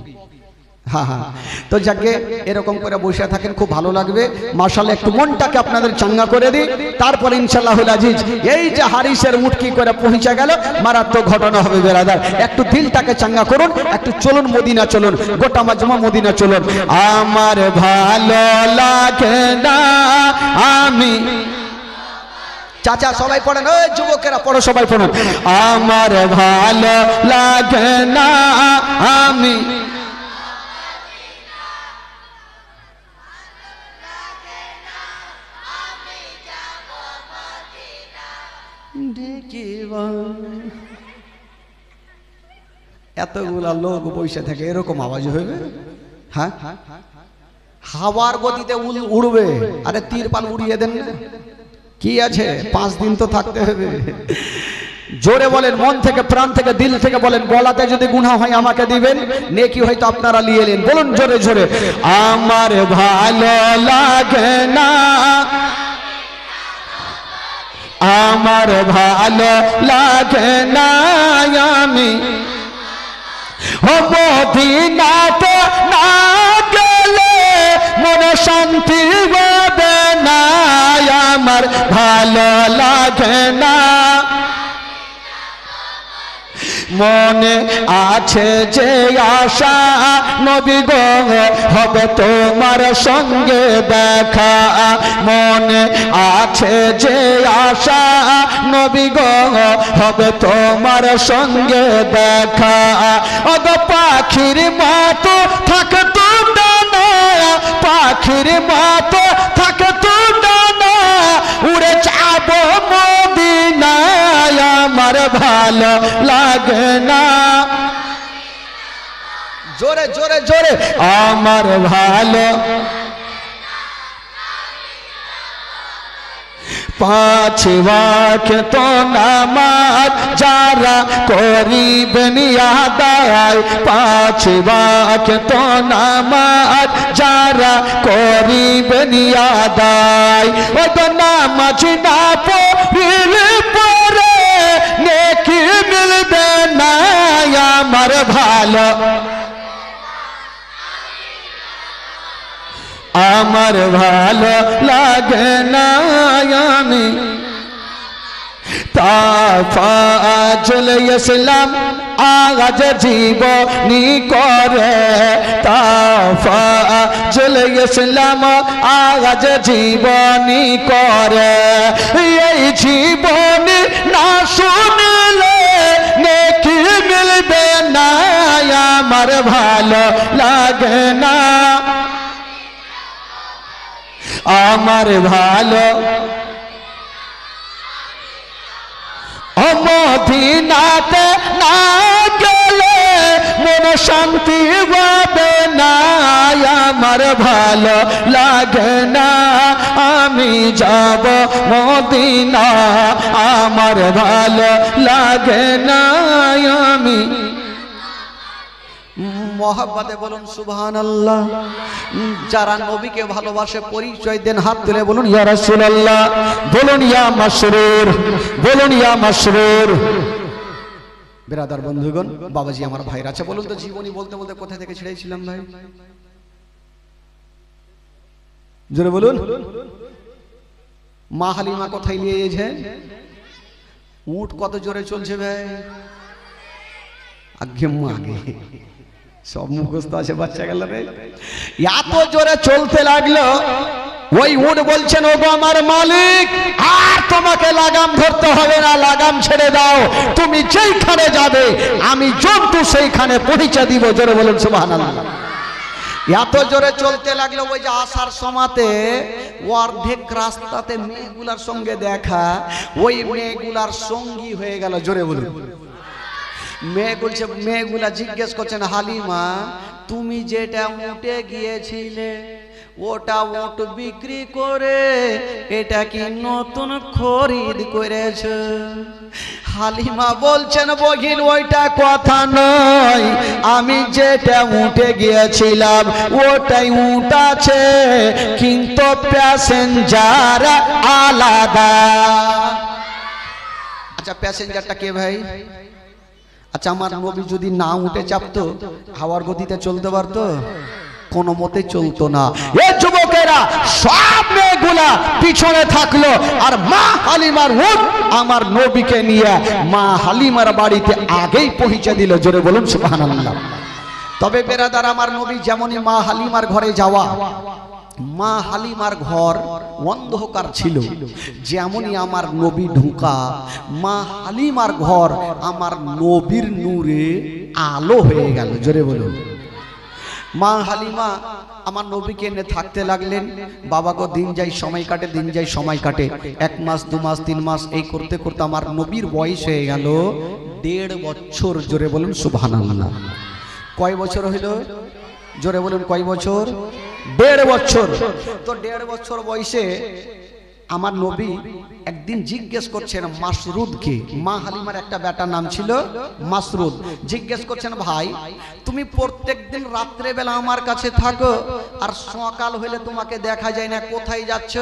হ্যাঁ, তো যাকে এরকম করে বসে থাকেন খুব ভালো লাগবে। মাশাআল্লাহ একটু মনটাকে আপনাদের চাঙ্গা করে দিই, তারপর ইনশাআল্লাহুল আজিজ এই যে হারিসের মুটকি করে পৌঁছে গেল, মারাত্মক ঘটনা হবে বেরাদার। একটু দিলটাকে চাঙ্গা করুন, একটু চলুন মদিনা চলুন, গোটা মাজমা মদিনা চলুন। আমার ভালো লাগে না আমি, চাচা সবাই পড়েন, ওই যুবকেরা পড়ো, সবাই পড়ুন। আমার ভালো লাগে না আমি এতগুলা লোক বসে থাকে, এরকম আওয়াজ হইবে? হ্যাঁ, হাওয়ার গতিতে উড়বে, আরে তিরপাল উড়িয়ে দেন না, কি আছে, 5 দিন তো থাকতে হবে। জোরে বলেন, মন থেকে, প্রাণ থেকে, দিল থেকে বলেন, গলাতে যদি গুনাহ হয় আমাকে দিবেন, নেকি হয়তো আপনারা নিয়ে এলেন, বলুন জোরে জোরে। আমার ভালো লাগে না, আমার ভালো লাগে না আমি মদিনাতে না গেলে মনে শান্তি হবে না, আমার ভালো লাগে না। মনে আছে যে আশা নবী গো হবে তোমার সঙ্গে দেখা, মনে আছে যে আশা নবী গো হবে তোমার সঙ্গে দেখা। অগ পাখির মতো থাকে তো ডানা, পাখির মতো থাকে তো ডানা, উড়ে যাবো মদিনায়, আমার ভালো লাগে না। জোরে জোরে জোরে, আমার ভালো পাঁচ ওয়াক্ত নামাজ যারা করিবেন আদায়, পাঁচ ওয়াক্ত নামাজ যারা করিবেন আদায়, ও তো নামাজ না পড়িলে পরে নেকি মিলবে না আমার ভালো, আমার ভালো লাগে না আমি তাফাজুল ইসলাম আজ জীবনী করে, তাফাজুল ইসলাম আজ জীবনী করে, এই জীবনী না শুনলে নেকি মিলবে না আমার ভালো লাগে না, আমার ভালো মদিনাতে না গেলে মন শান্তি পাবে না, আমার ভালো লাগে না আমি যাব মদিনা, আমার ভালো লাগে না আমি। মহব্বতে বলুন সুবহানাল্লাহ। যারা নবীকে ভালোবাসে পরিচয় দেন, হাত তুলে বলুন ইয়া রাসূলুল্লাহ, বলুন ইয়া মাসরুর, বলুন ইয়া মাসরুর। বিরাদার বন্ধুগণ, বাবাজি আমার ভাইরা আছে, বলুন তো জীবনী বলতে বলতে কোথা থেকে ছেড়েছিলাম ভাই? জোরে বলুন। মা হালিমা কোথায় নিয়ে গেছে? উট কত জোরে চলছে ভাই? আগে আগে সব মুখস্থ আছে বাচ্চা গেল রে, এত জোরে চলতে লাগলো, ওই উট বলছেন ওগো আমার মালিক, আর তোমাকে লাগাম ধরতে হবে না, লাগাম ছেড়ে দাও, তুমি যেইখানে যাবে আমি জন্তু সেইখানে পৌঁছে দিব। জোরে বলুন সুবহানাল্লাহ। এত জোরে চলতে লাগলো, ওই যে আসার সময়তে অর্ধেক রাস্তাতে মেয়েগুলার সঙ্গে দেখা, ওই মেয়েগুলার সঙ্গী হয়ে গেল। জোরে বলুন। মেয়েগুলা জিজ্ঞেস করছেন, হালিমা তুমি যেটা উঠে গিয়েছিলে ওটা উট বিক্রি করে এটা কি নতুন খরিদ করেছ? হালিমা বলছেন, বহিন ওইটা কথা নয়, আমি যেটা উঠে গিয়েছিলাম ওটাই উট আছে, কিন্তু প্যাসেঞ্জার আলাদা। আচ্ছা প্যাসেঞ্জারটা কে ভাই? আচ্ছা আমার নবী যদি না উঠে চাপতো হাওয়ার গতিতে চলতে পারতো? কোনো মতে চলতো না। এ যুবকেরা, সব মেয়েগুলা পিছনে থাকলো, আর মা হালিমার উট আমার নবীকে নিয়ে মা হালিমার বাড়িতে আগেই পৌঁছে দিল। জোরে বলুন সুবহানাল্লাহ। তবে বেরাদার আমার নবী যেমনই মা হালিমার ঘরে যাওয়া, মা হালিমার ঘর অন্ধকার ছিল, যেমনই আমার নবী ঢুকা মা হালিমার ঘর আমার নবীর নূরে আলো হয়ে গেল। জোরে বলুন। মা হালিমা আমার নবীকে এনে থাকতে লাগলেন। বাবা গো দিন যাই সময় কাটে, দিন যাই সময় কাটে, 1 মাস 2 মাস 3 মাস এই করতে করতে আমার নবীর বয়স হয়ে গেল 1.5 বছর। জোরে বলুন সুবহানাল্লাহ। কয় বছর হইল? জোরে বলুন কয় বছর? 1.5 বছর। তো 1.5 বছর বয়সে আমার নবী একদিন জিজ্ঞেস করছেন মাসরুদকে, মা হালিমার একটা বেটার নাম ছিল মাসরুদ, জিজ্ঞেস করছেন, ভাই তুমি প্রত্যেকদিন রাত্রে বেলা আমার কাছে থাকো আর সকাল হইলে তোমাকে দেখা যায় না, কোথায় যাচ্ছ?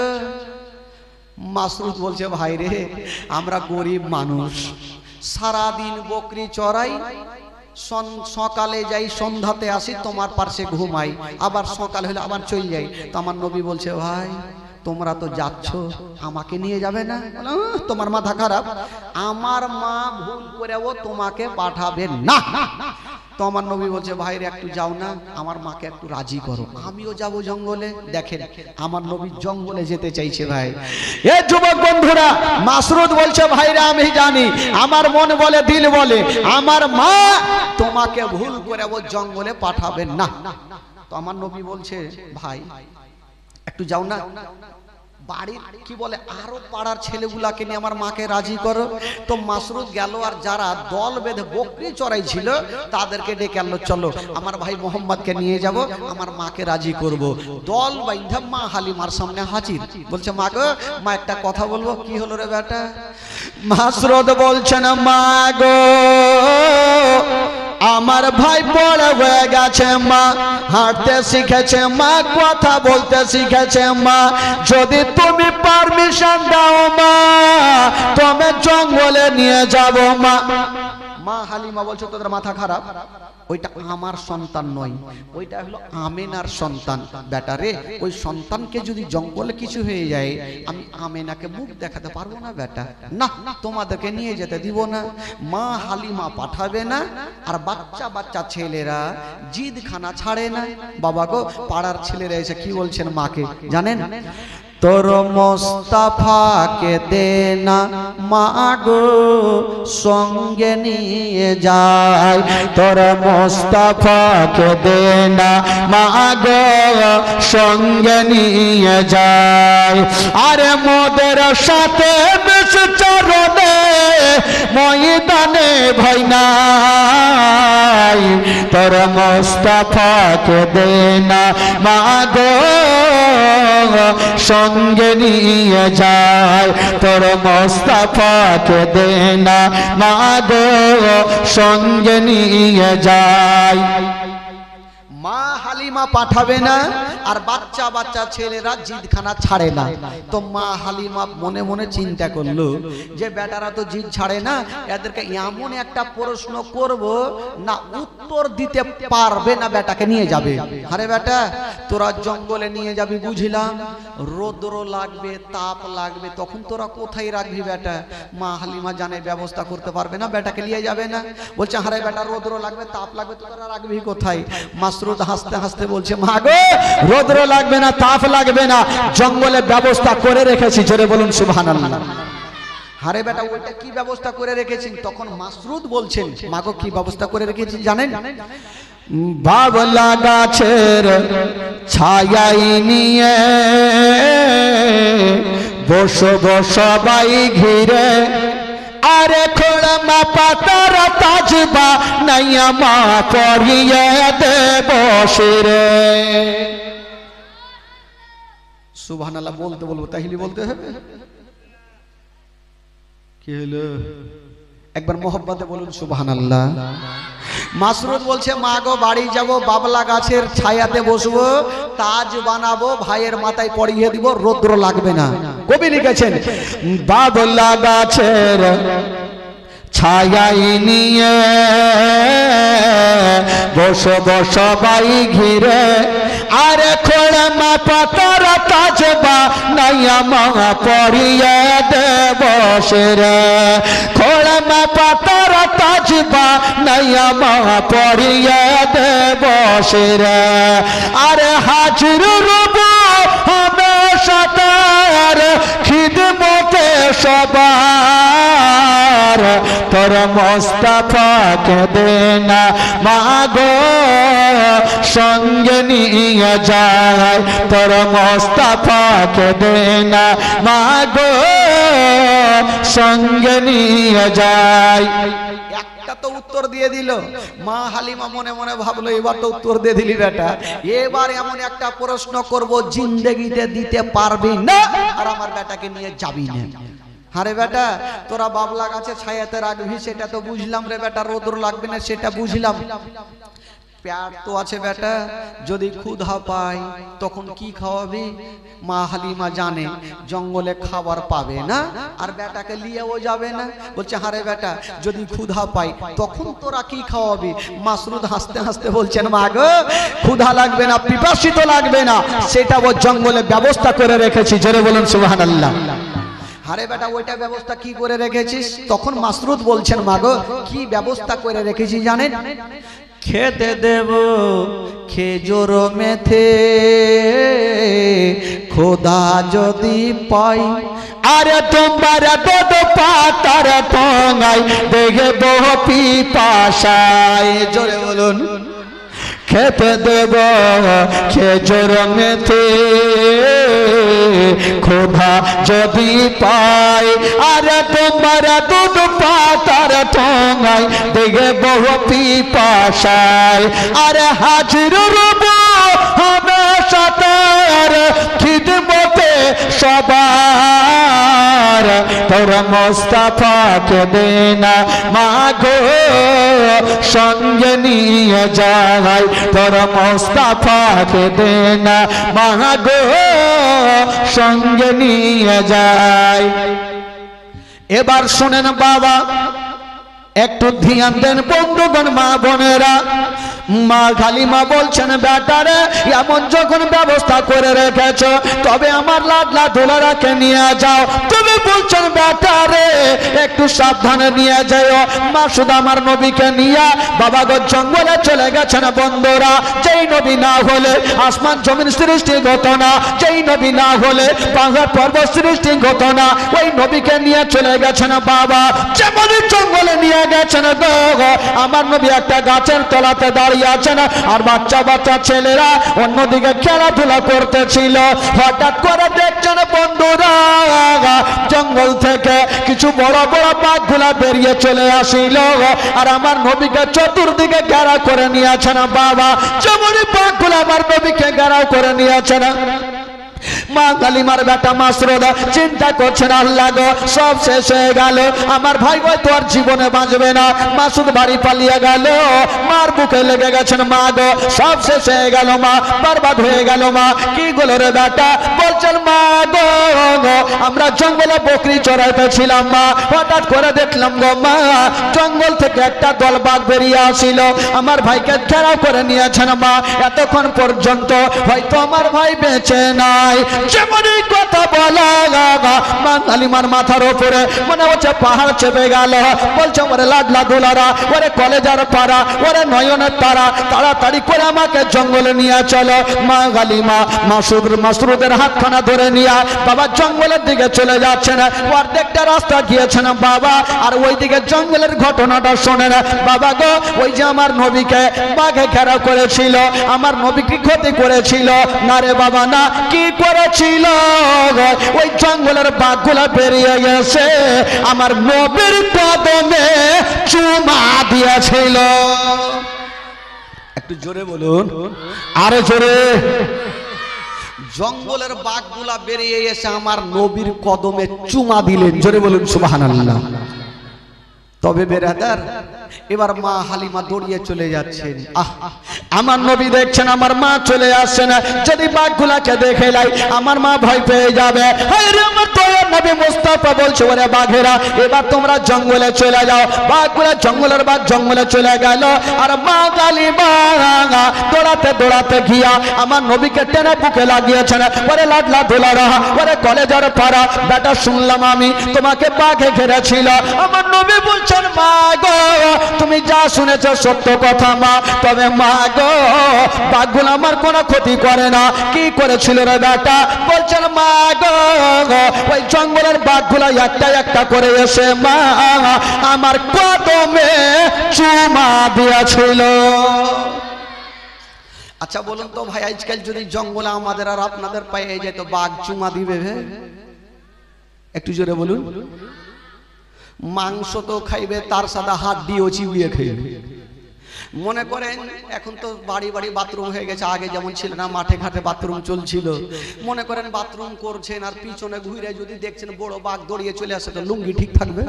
মাসরুদ বলছে, ভাই রে আমরা গরিব মানুষ, সারাদিন বকরি চড়াই, সকালে যাই সন্ধ্যাতে আসি, তোমার পাশে ঘুমাই, আবার সকাল হলে আবার চলে যাই। তো আমার নবী বলছে, ভাই তোমরা তো যাচ্ছ, আমাকে নিয়ে যাবে না? তোমার মাথা খারাপ, আমার মা ভুল করেও তোমাকে পাঠাবে না। তো আমার নবী বলছে, ভাইরে একটু যাও না, আমার মাকে একটু রাজি করো, আমিও যাব জঙ্গলে। দেখেন আমার নবী জঙ্গলে যেতে চাইছে। ভাই এ যুবক বন্ধুরা, মাসরুদ বলছে, ভাইরা আমি জানি, আমার মন বলে দিল বলে, আমার মা তোমাকে ভুল করে ও জঙ্গলে পাঠাবেন না। তো আমার নবী বলছে, ভাই একটু যাও না, বাড়ির কি বলে আরো পাড়ার ছেলেগুলাকে নিয়ে আমার মাকে রাজি করো। তো মাসরুদ গেল আর যারা দল বেঁধে বকরি চড়াই ছিল তাদেরকে ডেকে আনলো, চলো আমার ভাই মোহাম্মদকে নিয়ে যাব, আমার মাকে রাজি করব। দল বাইন্ধা মা হালিমার সামনে হাজির। বলছে মা গো, মা একটা কথা বলবো। কি হলো রে বেটা? মাসরুদ বলছেন মা গো, আমার ভাই বড় হয়ে গেছে মা, হাঁটতে শিখেছে মা, কথা বলতে শিখেছে মা, যদি তুমি পারমিশন দাও মা তুমি জঙ্গলে নিয়ে যাব মা। মা হালিমা বলছে তোদের মাথা খারাপ, ওইটা আমার সন্তান নয়, ওইটা হলো আমেনার সন্তান। বেটা রে, ওই সন্তানকে যদি জঙ্গলে কিছু হয়ে যায় আমি আমেনাকে মুখ দেখাতে পারবো না বেটা, না তোমাদেরকে নিয়ে যেতে দিব না। মা হালিমা পাঠাবে না, আর বাচ্চা বাচ্চা ছেলেরা জিদখানা ছাড়ে না। বাবা গো, পাড়ার ছেলেরা এসে কি বলছেন মাকে জানেন? তোর মোস্তাফাকে দে না মা গো সঙ্গে নিয়ে যায়, তোর মোস্তাফাকে দে না মা গো সঙ্গে নিয়ে যায়। আরে মোদের সাথে বেশ চরণে ময়দানে ভয় নাই, তোর মোস্তাফাকে দে না মা গো সঙ্গে নিয়ে যায়, তোর মোস্তাফাকে দে না মা গো সঙ্গে নিয়ে যায়। মা হালিমা পাঠাবে না, আর বাচ্চা বাচ্চা ছেলেরা জিদখানা ছাড়ে না। তো মা হালিমা মনে মনে চিন্তা করলো যে বেটারা তো জিদ ছাড়ে না, এদেরকে এমন একটা প্রশ্ন করব না উত্তর দিতে পারবে না, বেটাকে নিয়ে যাবে। আরে বেটা, তোরা জঙ্গলে নিয়ে যাবি বুঝলাম, রোদ্র লাগবে, তাপ লাগবে, তখন তোরা কোথায় রাখবি বেটা? মা হালিমা জানে ব্যবস্থা করতে পারবে না, বেটাকে নিয়ে যাবে না। বলছে আরে বেটা, রোদ্র লাগবে, তাপ লাগবে, তোরা রাখবি কোথায়? মাসরুদ হাসতে হাসতে বলছে মা গো, রোদ্র লাগবে না, তাপ লাগবে না, জঙ্গলে ব্যবস্থা করে রেখেছি। জোরে বলুন সুবহানাল্লাহ। আরে বেটা, ওইটা কি ব্যবস্থা করে রেখেছেন? তখন মাসরুদ বলছেন মা গো, কি ব্যবস্থা করে রেখেছি জানেন? বাবলা গাছের ছায়াই নিয়ে বসবো সবাই ঘিরে, আরে খোড়মা পাতার তাজবা নাইয়া মা পরিয়ে দেব শিরে। সুবহানাল্লাহ বলতে বলবো, তাইলে বলতে হবে। কি হলো? একবার মোহাব্বতে বলুন সুবহানাল্লাহ। মাসরুদ বলছে মা গো, বাড়ি যাব, বাবলা গাছের ছায়াতে বসবো, তাজ বানাবো, ভাইয়ের মাথায় পরিয়ে দিব, রৌদ্র লাগবে না। কবি লিখেছেন বাবলা গাছের ছায়াই নিয়ে বসবো সবাই ঘিরে, আরে খোড়মা পাতার তাজবা নাইয়া মা পরিয়ে দেব শিরে, খোড়মা পাতার তাজবা নাইয়া মা পরিয়ে দেব শিরে। আরে হাজির রব হামেশা তার খিদমতে সবার, তোর মোস্তাফাকে দে না মা গো সঙ্গে নিয়ে যায়, তোর মোস্তাফাকে দে না মা গো সঙ্গে নিয়ে যায়। একটা তো উত্তর দিয়ে দিল। মা হালিমা মনে মনে ভাবলো এবার তো উত্তর দিয়ে দিলি বেটা, এবার এমন একটা প্রশ্ন করব জিন্দেগিতে দিতে পারবি না, আর আমার বেটাকে নিয়ে যাবি না। আরে বেটা, তোরা বাবলা গাছে ছায়াতে রাখবি সেটা তো বুঝলাম রে বেটা, রোদ্র লাগবে না সেটা বুঝলাম, পেট তো আছে বেটা, যদি ক্ষুধা পাই তখন কি খাওয়াবি? মা হালিমা জানে জঙ্গলে খাবার পাবে না, আর বেটাকে নিয়েও যাবে না। বলছে হারে বেটা, যদি ক্ষুধা পাই তখন তোরা কি খাওয়াবি? মাসরুদ হাসতে হাসতে বলছেন মা গো, ক্ষুধা লাগবে না, পিপাসিত লাগবে না, সেটা ও জঙ্গলে ব্যবস্থা করে রেখেছি। জোরে বলুন সুবহানাল্লাহ। আরে বেটা, ওইটা ব্যবস্থা কি করে রেখেছিস? তখন মাসরুদ বলছেন মা গো, কি ব্যবস্থা করে রেখেছি জানেন? খেতে দেব খেজুর মেথে, খোদা যদি পাই, আরে তোমার দুধ পাতার ঠোঙায় দেখবো পিপাসায়। জোরে বলুন। খেতে দেব খেজুর মেথে ক্ষুধা যদি পাই আরে তোমার দুধ পাতার ঠোঙায় দেখে বহু পিপাসায় আরে হাজির রব হবে সাথে খিদমতে সবার তোর মোস্তফাকে দে না মাগো সঙ্গে নিয়ে যাই তোর মোস্তফাকে দে না মাগো সঙ্গে নিয়ে যাই। এবার শোনেন বাবা, একটু ধ্যান দেন বন্ধুগণ, মা বোনেরা। মা হালিমা বলছেন বেটারে এমন যখন ব্যবস্থা করে রেখেছ তবে আমার লাডলা দুলারাকে নিয়ে যাও। তুমি বলছেন বেটারে একটু সাবধানে নিয়ে যাও। মা শুধু আমার নবীকে নিয়ে বাবা গো জঙ্গলে চলে গেছেন। বন্ধুরা, যেই নবী না হলে আসমান জমিন সৃষ্টি হতো না, যেই নবী না হলে পাহাড় পর্বত সৃষ্টি হতো না, ওই নবীকে নিয়ে চলে গেছেন বাবা। যেমন জঙ্গলে নিয়ে গেছেন গো, আমার নবী একটা গাছের তলাতে দাঁড়িয়ে আছেন আর বাচ্চা বাচ্চা ছেলেরা অন্যদিকে খেলাধুলা করতেছিল। হঠাৎ করে দেখছেন বন্ধুরা জঙ্গল থেকে কিছু বড় বড় বাঘগুলা বেরিয়ে চলে আসিল আর আমার নবীকে চতুর্দিকে ঘেরা করে নিয়েছেন বাবা। যেমনই বাঘগুলা আমার নবীকে ঘেরাও করে নিয়েছেন, মা হালিমার বেটা মাসরুদ চিন্তা করছেন আল্লাহ গো সব শেষ হয়ে গেল, আমার ভাই হয়তো আর জীবনে বাঁচবে না। মাসুদ বাড়ি পালিয়ে গেল, মার বুকে লেগে গেছেন মা গো সব শেষ হয়ে গেল, মা বরবাদ হয়ে গেল। মা কি গেল রে বেটা? বলছেন মা গো আমরা জঙ্গলে বকরি চড়াইতেছিলাম মা, হঠাৎ করে দেখলাম গো মা জঙ্গল থেকে একটা দল বাঘ বেরিয়ে আসিল, আমার ভাইকে ঘেরাও করে নিয়েছেন মা। এতক্ষণ পর্যন্ত হয়তো আমার ভাই বেঁচে নাই। যেমনই কথা বলা মা হালিমার মাথার উপরে মনে হচ্ছে পাহাড় চেপে গেল। বলছে ওরে লাডলা দুলারা, ওরে কলেজার পাড়া, ওরে নয়নের তারা, তাড়াতাড়ি করে আমাকে জঙ্গলে নিয়ে চলো। মা হালিমা মাসরুদের হাতখানা ধরে নিয়ে বাবা জঙ্গলের দিকে চলে যাচ্ছেন। অর্ধেকটা রাস্তা গিয়েছেন বাবা, আর ওই দিকে জঙ্গলের ঘটনাটা শোনেন বাবা গো। ওই যে আমার নবীকে বাঘে ঘেরাও করেছিল, আমার নবীকে ক্ষতি করেছিল না রে বাবা না, কি করেছিল? ওই জঙ্গলের বাঘগুলা বেরিয়ে গেছে আমার নবীর কদমে চুমা দিয়েছিল। একটু জোরে বলুন, আরে জোরে। জঙ্গলের বাঘগুলা বেরিয়ে এসে আমার নবীর কদমে চুমা দিলেন, জোরে বলুন সুবহানাল্লাহ। তবে বেরাদার এবার মা হালিমা দৌড়িয়ে চলে যাচ্ছেন। আমার নবী দেখছেন আমার মা চলে আসছেন, যদি বাঘগুলাকে দেখে লাই আমার মা ভয় পেয়ে যাবে। আমার দয়ার নবী মুস্তাফা বলছে ওরে বাঘেরা এবার তোমরা জঙ্গলে চলে যাও। বাঘগুলা জঙ্গলের বাঘ জঙ্গলে চলে গেল আর মা হালিমা দৌড়াতে দৌড়াতে গিয়া আমার নবীকে টেনে বুকে লাগিয়েছেন। ওরে লাডলা দুলারা, ওরে কলেজার পাড়া বেটা শুনলাম আমি তোমাকে বাঘে ঘেরেছিল। আমার নবী বলছেন মা গো তুমি যা শুনেছ সত্য কথা মা, তবে মা গো বাঘগুলো আমার কোনো ক্ষতি করে না। কি করেছিল রে বেটা? বলছেন মা গো ওই জঙ্গলের বাঘগুলো একটা একটা করে এসে মা আমার কদমে চুমা দিয়েছিল। আচ্ছা বলুন তো ভাই, আজকাল যদি জঙ্গলে আমাদের আর আপনাদের পায়ে যেত বাঘ চুমা দিবে? একটু জোরে বলুন। মাংস তো খাইবে, তার সাথে হাড্ডিও চিবিয়ে খাইবে। মনে করেন এখন তো বাড়ি বাড়ি বাথরুম হয়ে গেছে, আগে যেমন ছিল না মাঠে ঘাটে বাথরুম চলছিল। মনে করেন বাথরুম করছেন আর পিছনে ঘুরে যদি দেখছেন বড় বাঘ দৌড়িয়ে চলে আসে, তো লুঙ্গি ঠিক থাকবে?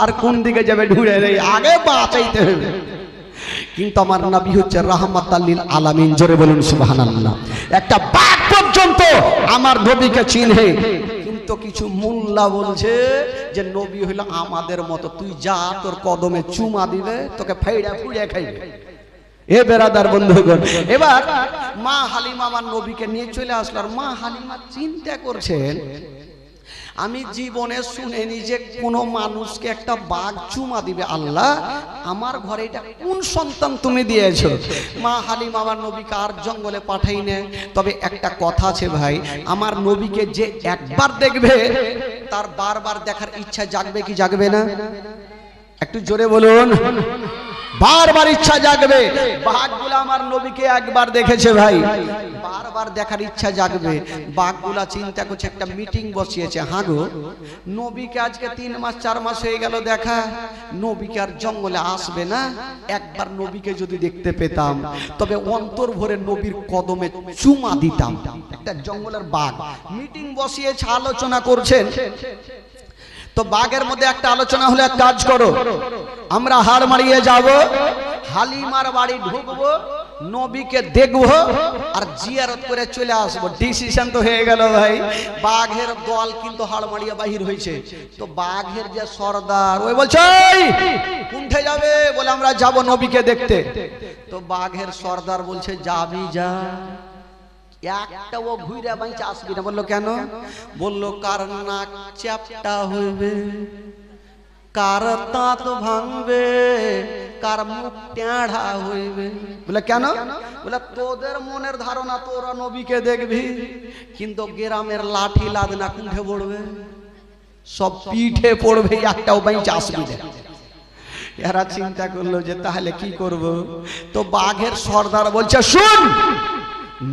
আর কোন দিকে যাবে ঢুড়ে রে, আগে বাঁচাইতে হবে। কিন্তু আমার নবী হচ্ছে রাহমাতাল লিল আলামিন, জোরে বলুন সুবহানাল্লাহ। একটা বাঘ পর্যন্ত আমার নবীকে চিনে। কিন্তু কিছু মোল্লা বলছে যে নবী হইল আমাদের মতো, তুই যা তোর কদমে চুমা দিবে তোকে ফাইড়া ফুড়িয়ে খাইবে। এ বেরাদার বন্ধুগণ, এবার মা হালিমা আমার নবীকে নিয়ে চলে আসলো। আর মা হালিমা চিন্তা করছেন আমি জীবনে শুনিনি যে কোনো মানুষকে একটা বাঘ চুমা দিবে। আল্লাহ আমার ঘরে এটা কোন সন্তান তুমি দিয়েছো? মা হালিমা আমার নবীকে আর জঙ্গলে পাঠাই না। তবে একটা কথা আছে ভাই, আমার নবীকে যে একবার দেখবে তার বারবার দেখার ইচ্ছা জাগবে কি জাগবে না? একটু জোরে বলুন। বারবার ইচ্ছা জাগবে। বাঘগুলা আমার নবীকে একবার দেখেছে ভাই, বারবার দেখার ইচ্ছা জাগবে। বাঘগুলা চিন্তা করছে, একটা মিটিং বসিয়েছে, হ্যাঁ গো নবীকে আজকে 3 মাস 4 মাস হয়ে গেল দেখা, নবীকে আর জঙ্গলে আসবে না, একবার নবীকে যদি দেখতে পেতাম তবে অন্তর ভরে নবীর কদমে চুমা দিতাম। একটা জঙ্গলের বাঘ মিটিং বসিয়েছে, আলোচনা করছেন। তো বাঘের মধ্যে একটা আলোচনা হলো, এক কাজ করো, আমরা হাড় মারিয়ে যাব, হালিমার বাড়ি ঢুকবো, নবীকে দেখবো আর জিয়ারত করে চলে আসবো। ডিসিশন তো হয়ে গেল ভাই। বাঘের দল কিন্তু হাড় মারিয়ে বাহির হয়েছে। তো বাঘের যে সর্দার, ওই বলছে কোনঠে যাবে, বলে আমরা যাব নবীকে দেখতে। তো বাঘের সর্দার বলছে যাবি যা, একটা ও ঘুরে বাইচে আসবি না। বললো কেন? বললো কার নাক চ্যাপটা হইবে, কার দাঁত ভাঙবে, কার মুখ টেঁড়া হইবে। বলে কেন? বলে তোদের মনের ধারণা তোরা নবীকে দেখবি, কিন্তু গ্রামের লাঠি লাদনা কুণ্ঠে পড়বে, সব পিঠে পড়বে, একটাও বাইচে আসবি না। এরা চিন্তা করলো যে তাহলে কি করব। তো বাঘের সর্দার বলছে শুন,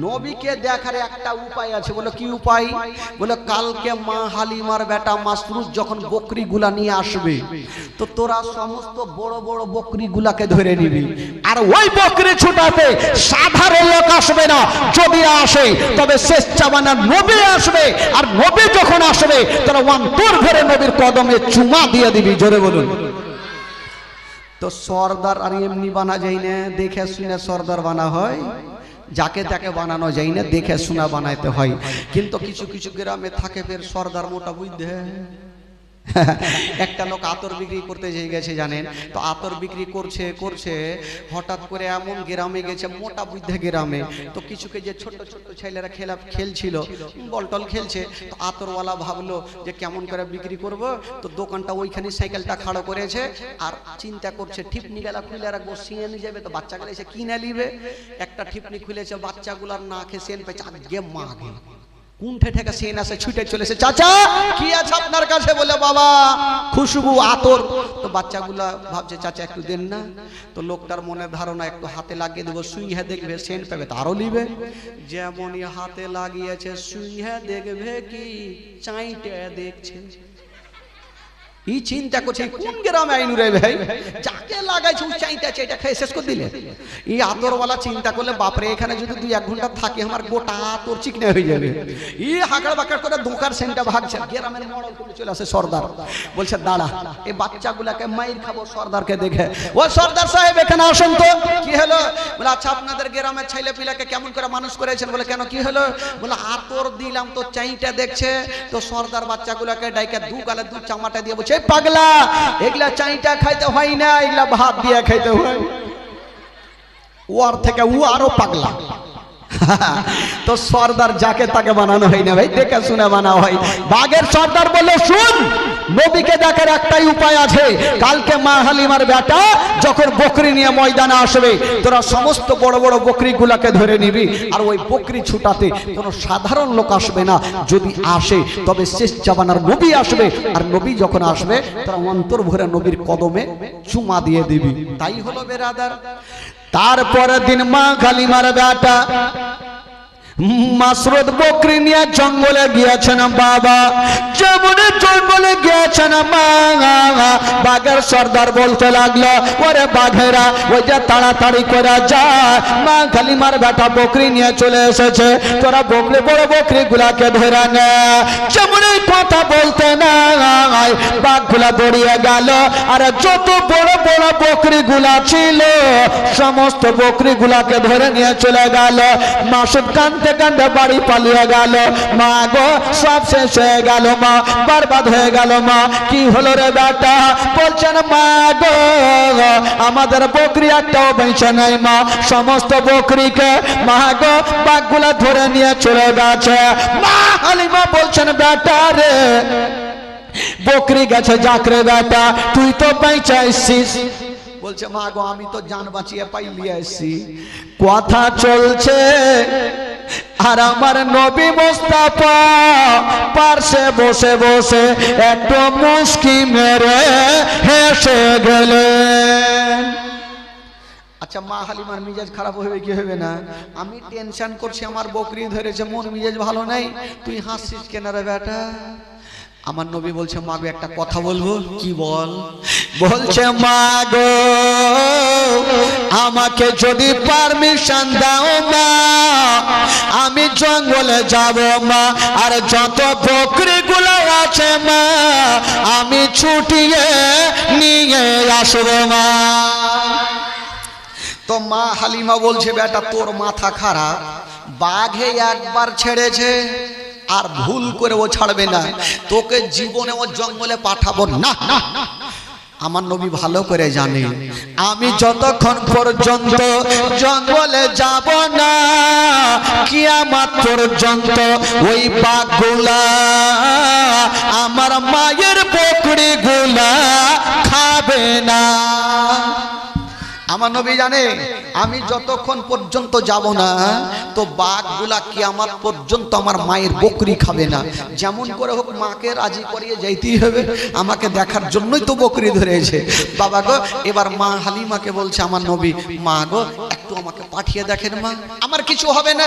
নবীকে দেখার একটা উপায় আছে। বলে কি উপায়? বলে কালকে মা হালিমার বেটা মাসরুদ যখন বকরি গুলা নিয়ে আসবে, তো তোরা সমস্ত বড় বড় বকরি গুলাকে ধরে নিবি, আর ওই বকরি ছুটাতে সাধারণ লোক আসবে না, যদি আসে তবে শেষ জামানা নবী আসবে, আর নবী যখন আসবে তোরা অন্তর ভরে নবীর কদমে চুমা দিয়ে দিবি। জোরে বলুন। তো সর্দার আর এমনি বানা যায় না, দেখে শুনে সর্দার বানা হয়, যাকে তাকে বানানো যায় না, দেখে শোনা বানাইতে হয়। কিন্তু কিছু কিছু গ্রামে থাকে ফের সর্দার মোটা বুঝতে। একটা লোক আতর বিক্রি করতে যেয়ে গেছে জানেন, তো আতর বিক্রি করছে করছে হঠাৎ করে এমন গ্রামে গেছে, মোটা বুদ্ধে গ্রামে, তো কিছুকে যে ছোট ছোট ছেলেরা খেলছিল, বলটল খেলছে, তো আতরওয়ালা ভাবলো যে কেমন করে বিক্রি করব, তো দোকানটা ওইখানে সাইকেলটা খাড়ো করেছে, আর চিন্তা করছে ঠিপনি গেলা খুলে রাখবো, সিঁয়ে নিয়ে যাবে, তো বাচ্চাগুলো এসে কিনে নিবে। একটা ঠিপনি খুলেছে, বাচ্চাগুলার না খেয়ে সেন পেয়েছে, আগে মাগে কুণ্ঠে থেকে সেন আসে, ছুটে চলেছে, চাচা কি আছে আপনার কাছে? বলে বাবা খুশবু আতর। তো বাচ্চাগুলা ভাবছে চাচা একটু দেন না। তো লোকটার মনের ধারণা একটু হাতে লাগিয়ে দেবো, সুইহে দেখবে সেন পাবে, তারও নিবে। যেমনই হাতে লাগিয়েছে, সুইহে দেখবে কি চাইটে দেখছে। এই চিন্তা করছে কোন গ্রামে আইনু রে ভাই, যাকে লাগাইছে ওই চাইতেছে, এটা খেয়ে শেষ করে দিলে। এই আতরওয়ালা চিন্তা করলে বাপরে এখানে যদি 2-1 ঘন্টা থাকি আমার গোটা আতর চিকনে হয়ে যাবে। এই হাঁকড় বাঁকড় করে দোকার সেন্টা ভাগছে। গ্রামের মডল করে চলে আসে সর্দার, বলছে দাঁড়া এই বাচ্চাগুলাকে মাইর খাবো সর্দারকে দেখে। ও সর্দার সাহেব এখানে আসুন তো। কি হলো? বলে আচ্ছা আপনাদের গ্রামের ছেলে পিলাকে কেমন করে মানুষ করেছেন? বলে কেন কি হলো? বলে আতর দিলাম তো চাইটা দেখছে। তো সর্দার বাচ্চাগুলাকে ডাইকা 2 গালে 2 চামাটা দিয়ে বলছে পাগলা এগুলা চাইটা খাইতে হয় না, এগুলা ভাত দিয়ে খাইতে হয়। ওর থেকে ও আরো পাগলা। তো সর্দার যাকে তাকে বানানো হয় না ভাই, দেখে শুনে বানা হয়। বাঘের সর্দার বলল শুন, নবীকে দেখার একটাই উপায় আছে। কালকে মা হালিমার বেটা যখন বকরি নিয়ে ময়দানে আসবে, তোরা সমস্ত বড় বড় বকরি গুলাকে ধরে নিবি, আর ওই বকরি ছুটাতে কোনো সাধারণ লোক আসবে না, যদি আসে তবে শেষ জামানার নবী আসবে, আর নবী যখন আসবে তোরা অন্তর ভরে নবীর কদমে চুমা দিয়ে দিবি। তাই হলো বেরাদার। তারপরের দিন মা হালিমার বেটা মাসরুদ বকরি নিয়ে জঙ্গলে গিয়েছেন। বাবা যেমন জঙ্গলে গিয়েছেন, মা বাঘের সর্দার বলতে লাগলো ওরে বাঘেরা ওই যে তাড়াতাড়ি করে যায়, মা হালিমার বেটা বকরি নিয়ে চলে এসেছে, তোরা বকরি বড় বকরি গুলাকে ধরে নে। যেমন কথা বলতে নাই বাঘগুলা দৌড়িয়ে গেল, আর যত বড় বড় বকরি গুলা ছিল সমস্ত বকরি গুলাকে ধরে নিয়ে চলে গেল। মাসুদ কানতে কান্দে বাড়ি পালিয়ে গেল। মা গো সব শেষ হয়ে গেল, মা বরবাদ হয়ে গেল। মা কি হলো রে বেটা? বলছেন মা গো আমাদের বকরি একটাও বেঁচে নাই, মা সমস্ত বকরিকে মা গো বাঘগুলা ধরে নিয়ে চলে গেছে। মা হালিমা বলছেন বেটা রে বকরি গেছে যাকরে বেটা, তুই তো বেঁচে আসছিস। বলছে মা গো আমি তো জান বাঁচিয়ে পাইলিয়ে আসছি। কথা চলছে আর আমার নবী মুস্তাফা পার্শ্বে বসে বসে একটু মুস্কি মেরে হেসে গেলেন। আচ্ছা মা হালিমার মিজাজ খারাপ হবে কি হবে না? আমি টেনশন করছি, আমার বকরি ধরেছে, মন মিজাজ ভালো নাই, তুই হাসছিস কেন রে বেটা? আমার নবী বলছে মা গো একটা কথা বলবো। কি বল? বলছে মা গো আমাকে যদি পারমিশন দাও মা, আমি জঙ্গলে যাব মা, আর যত বকরিগুলো আছে মা আমি ছুটিয়ে নিয়ে আসবো মা। তো মা হালিমা বলছে বেটা তোর মাথা খারাপ, বাঘে একবার ছেড়েছে আর ভুল করে ও ছাড়বে না, তোকে জীবনে ও জঙ্গলে পাঠাবো না। আমার নবী ভালো করে জানে আমি যতক্ষণ পর্যন্ত জঙ্গলে যাব না কিয়ামত পর্যন্ত ওই বাঘগুলা আমার মায়ের বকরিগুলা খাবে না। আমার নবী জানে আমি যতক্ষণ পর্যন্ত যাব না তো বাঘগুলা কিয়ামত পর্যন্ত আমার মায়ের বকরি খাবে না। যেমন করে হোক মাকে রাজি করিয়ে যাইতেই হবে, আমাকে দেখার জন্যই তো বকরি ধরেছে। বাবা গো এবার মা হালিমাকে বলছে আমার নবী, মা গো একটু আমাকে পাঠিয়ে দেখেন মা, আমার কিছু হবে না।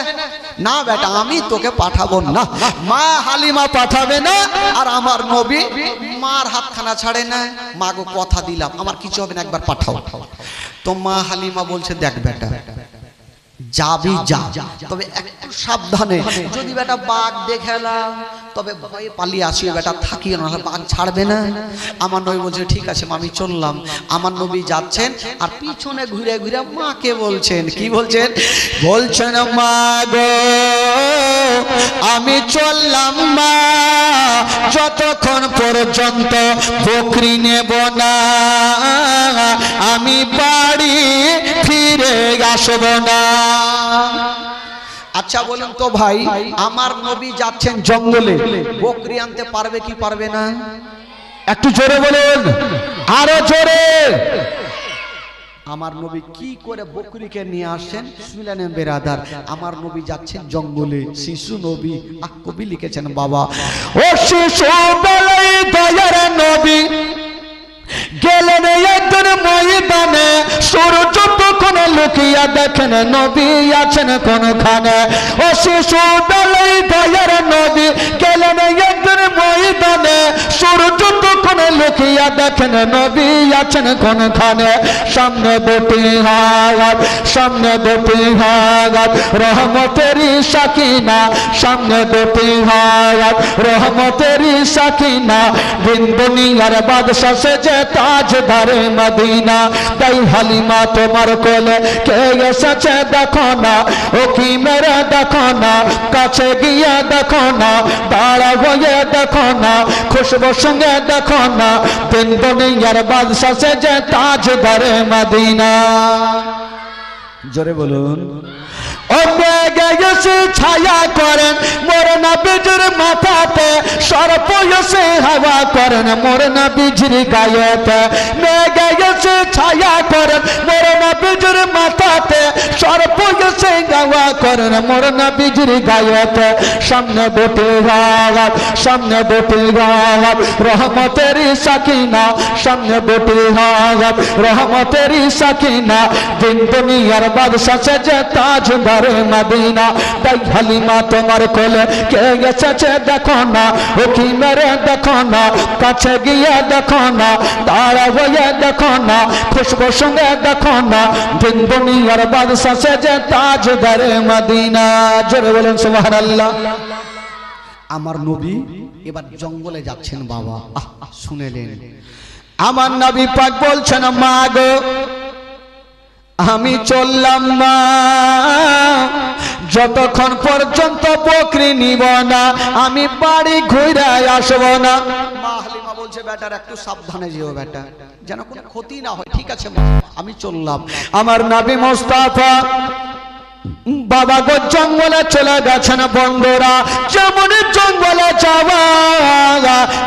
না বেটা আমি তোকে পাঠাবো না। মা হালিমা পাঠাবে না আর আমার নবী মার হাতখানা ছাড়ে না। মা গো কথা দিলাম আমার কিছু হবে না, একবার পাঠাও। তো মা হালিমা বলছে দেখ বেটা যাবি যা, তবে একটু সাবধানে, যদি বেটা বাঘ দেখেলাম তবে ভয়ে পালিয়ে আসি বেটা, থাকিও না, বাঘ ছাড়বে না। আমার নবী বলছে ঠিক আছে আমি চললাম। আমার নবী যাচ্ছেন আর পিছনে ঘুরে ঘুরে মাকে বলছেন, কি বলছেন? বলছেন মা গো আমি চললাম মা, যতক্ষণ পর্যন্ত বকরি নেব না আমি বাড়ি ফিরে আসব না। আচ্ছা বলুন তো ভাই, আমার নবী যাচ্ছেন জঙ্গলে, বকরি আনতে পারবে কি পারবে না? একটু জোরে বলুন, আরো জোরে। আমার নবী কি করে বকরিকে নিয়ে আসেন শুনলেন বেরাদার? আমার নবী যাচ্ছেন জঙ্গলে, শিশু নবী, কবি লিখেছেন বাবা ও শিশু বেলায় দয়ার নবী গেলেন একদিন ময়দানে, সূর্য তখন লুকিয়া দেখেন নবী আছেন কোনখানে। ও শিশু বেলায় দয়ার নবী গেলেন একদিন ময়দানে, সূর্য তখন লুকিয়া দেখেন নবী আছেন কোনখানে। সামনে দুটি হাত, সামনে দুটি হাত রহমতেরই সাকিনা, সামনে দুটি হাত রহমতেরই সাকিনা, দিন দুনিয়ার বাদশা সেজে তাজদারে মদিনা। তাই হালিমা তোমার কোলে কে এসেছে দেখো না, ও কি মেরে দেখো না, কাছে গিয়ে দেখো না, দাঁড়া হয়ে দেখো না, খুশবুর সঙ্গে দেখো না, দিন দুনিয়ার বাদশা সেজে তাজদারে মদিনা। জোরে বলুন। ও মেঘে এসে ছায়া করেন মোর নবীজির মাথাতে, সর্প এসে হাওয়া করেন মোর নবীজির গায়েতে। মেঘে এসে ছায়া করেন মোর নবীজির মাথাতে, সর্প এসে হাওয়া করেন মোর নবীজির গায়েতে। সামনে দুটি হাত, সামনে দুটি হাত রহমতেরই সাকিনা, সামনে দুটি হাত রহমতেরই সাকিনা, দিন দুনিয়ার বাদশা সেজে তাজদারে মদিনা। তাই হালিমা তোমার কোলে কে এসেছে দেখো না, ও কি মেরে দেখো না, কাছে গিয়ে দেখো না, দাঁড়া হয়ে দেখো না, খুশবুর সঙ্গে দেখো না, দিন দুনিয়ার বাদশা সেজে তাজদারে মদিনা। জোরে বলেন সুবহানাল্লাহ। আমার নবী এবার জঙ্গলে যাচ্ছেন বাবা, শুনেলেন আমার নবী পাক বলছেন মা গো আমি চললাম মা, যতক্ষণ পর্যন্ত বকরি নিব না আমি বাড়ি ঘুরে আসব না। মা হালিমা বলছে বেটার একটু সাবধানে যেও বেটা, যেন কোনো ক্ষতি না হয়। ঠিক আছে মা আমি চললাম। আমার নবী মুস্তাফা বাবা গো জঙ্গলে চলে গেছেন বন্ধুরা। যেমন জঙ্গলে যাওয়া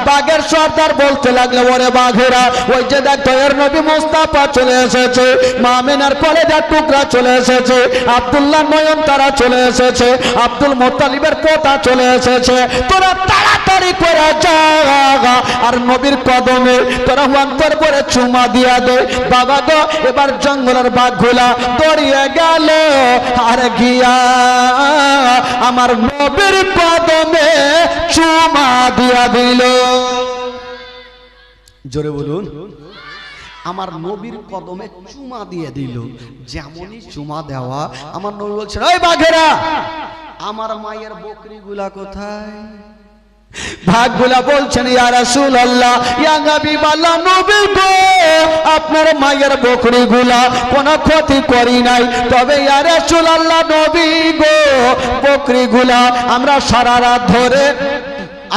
বাঘের সর্দার বলতে লাগলো ওরে বাঘেরা ওই যে দেখ দয়ার নবী মুস্তাফা চলে এসেছে, মা আমিনার কলেজার টুকরা চলে এসেছে, আব্দুল্লাহ নয়ন তারা চলে এসেছে, আব্দুল মুত্তালিবের পোতা চলে এসেছে, তোরা তাড়াতাড়ি করে যা আর নবীর কদমে তোরা অন্তর করে চুমা দিয়া দে। বাবা গো এবার জঙ্গলের বাঘগুলা দৌড়িয়ে গেল আর গিয়া আমার নবীর কদমে চুমা দিয়া দিল। জোরে বলুন, আমার নবীর কদমে চুমা দিয়ে দিল। যেমনই চুমা দেওয়া, আমার নবী বলছেন, ওই বাঘেরা আমার মায়ের বকরিগুলা কোথায়? ভাগগুলা বলছেন, ইয়া রাসূলুল্লাহ, ইয়া হাবিবাল্লাহ, নবী গো আপনার মায়ের বকরিগুলা কোনো ক্ষতি করি নাই, তবে ইয়া রাসূলুল্লাহ নবী গো বকরিগুলা আমরা সারা রাত ধরে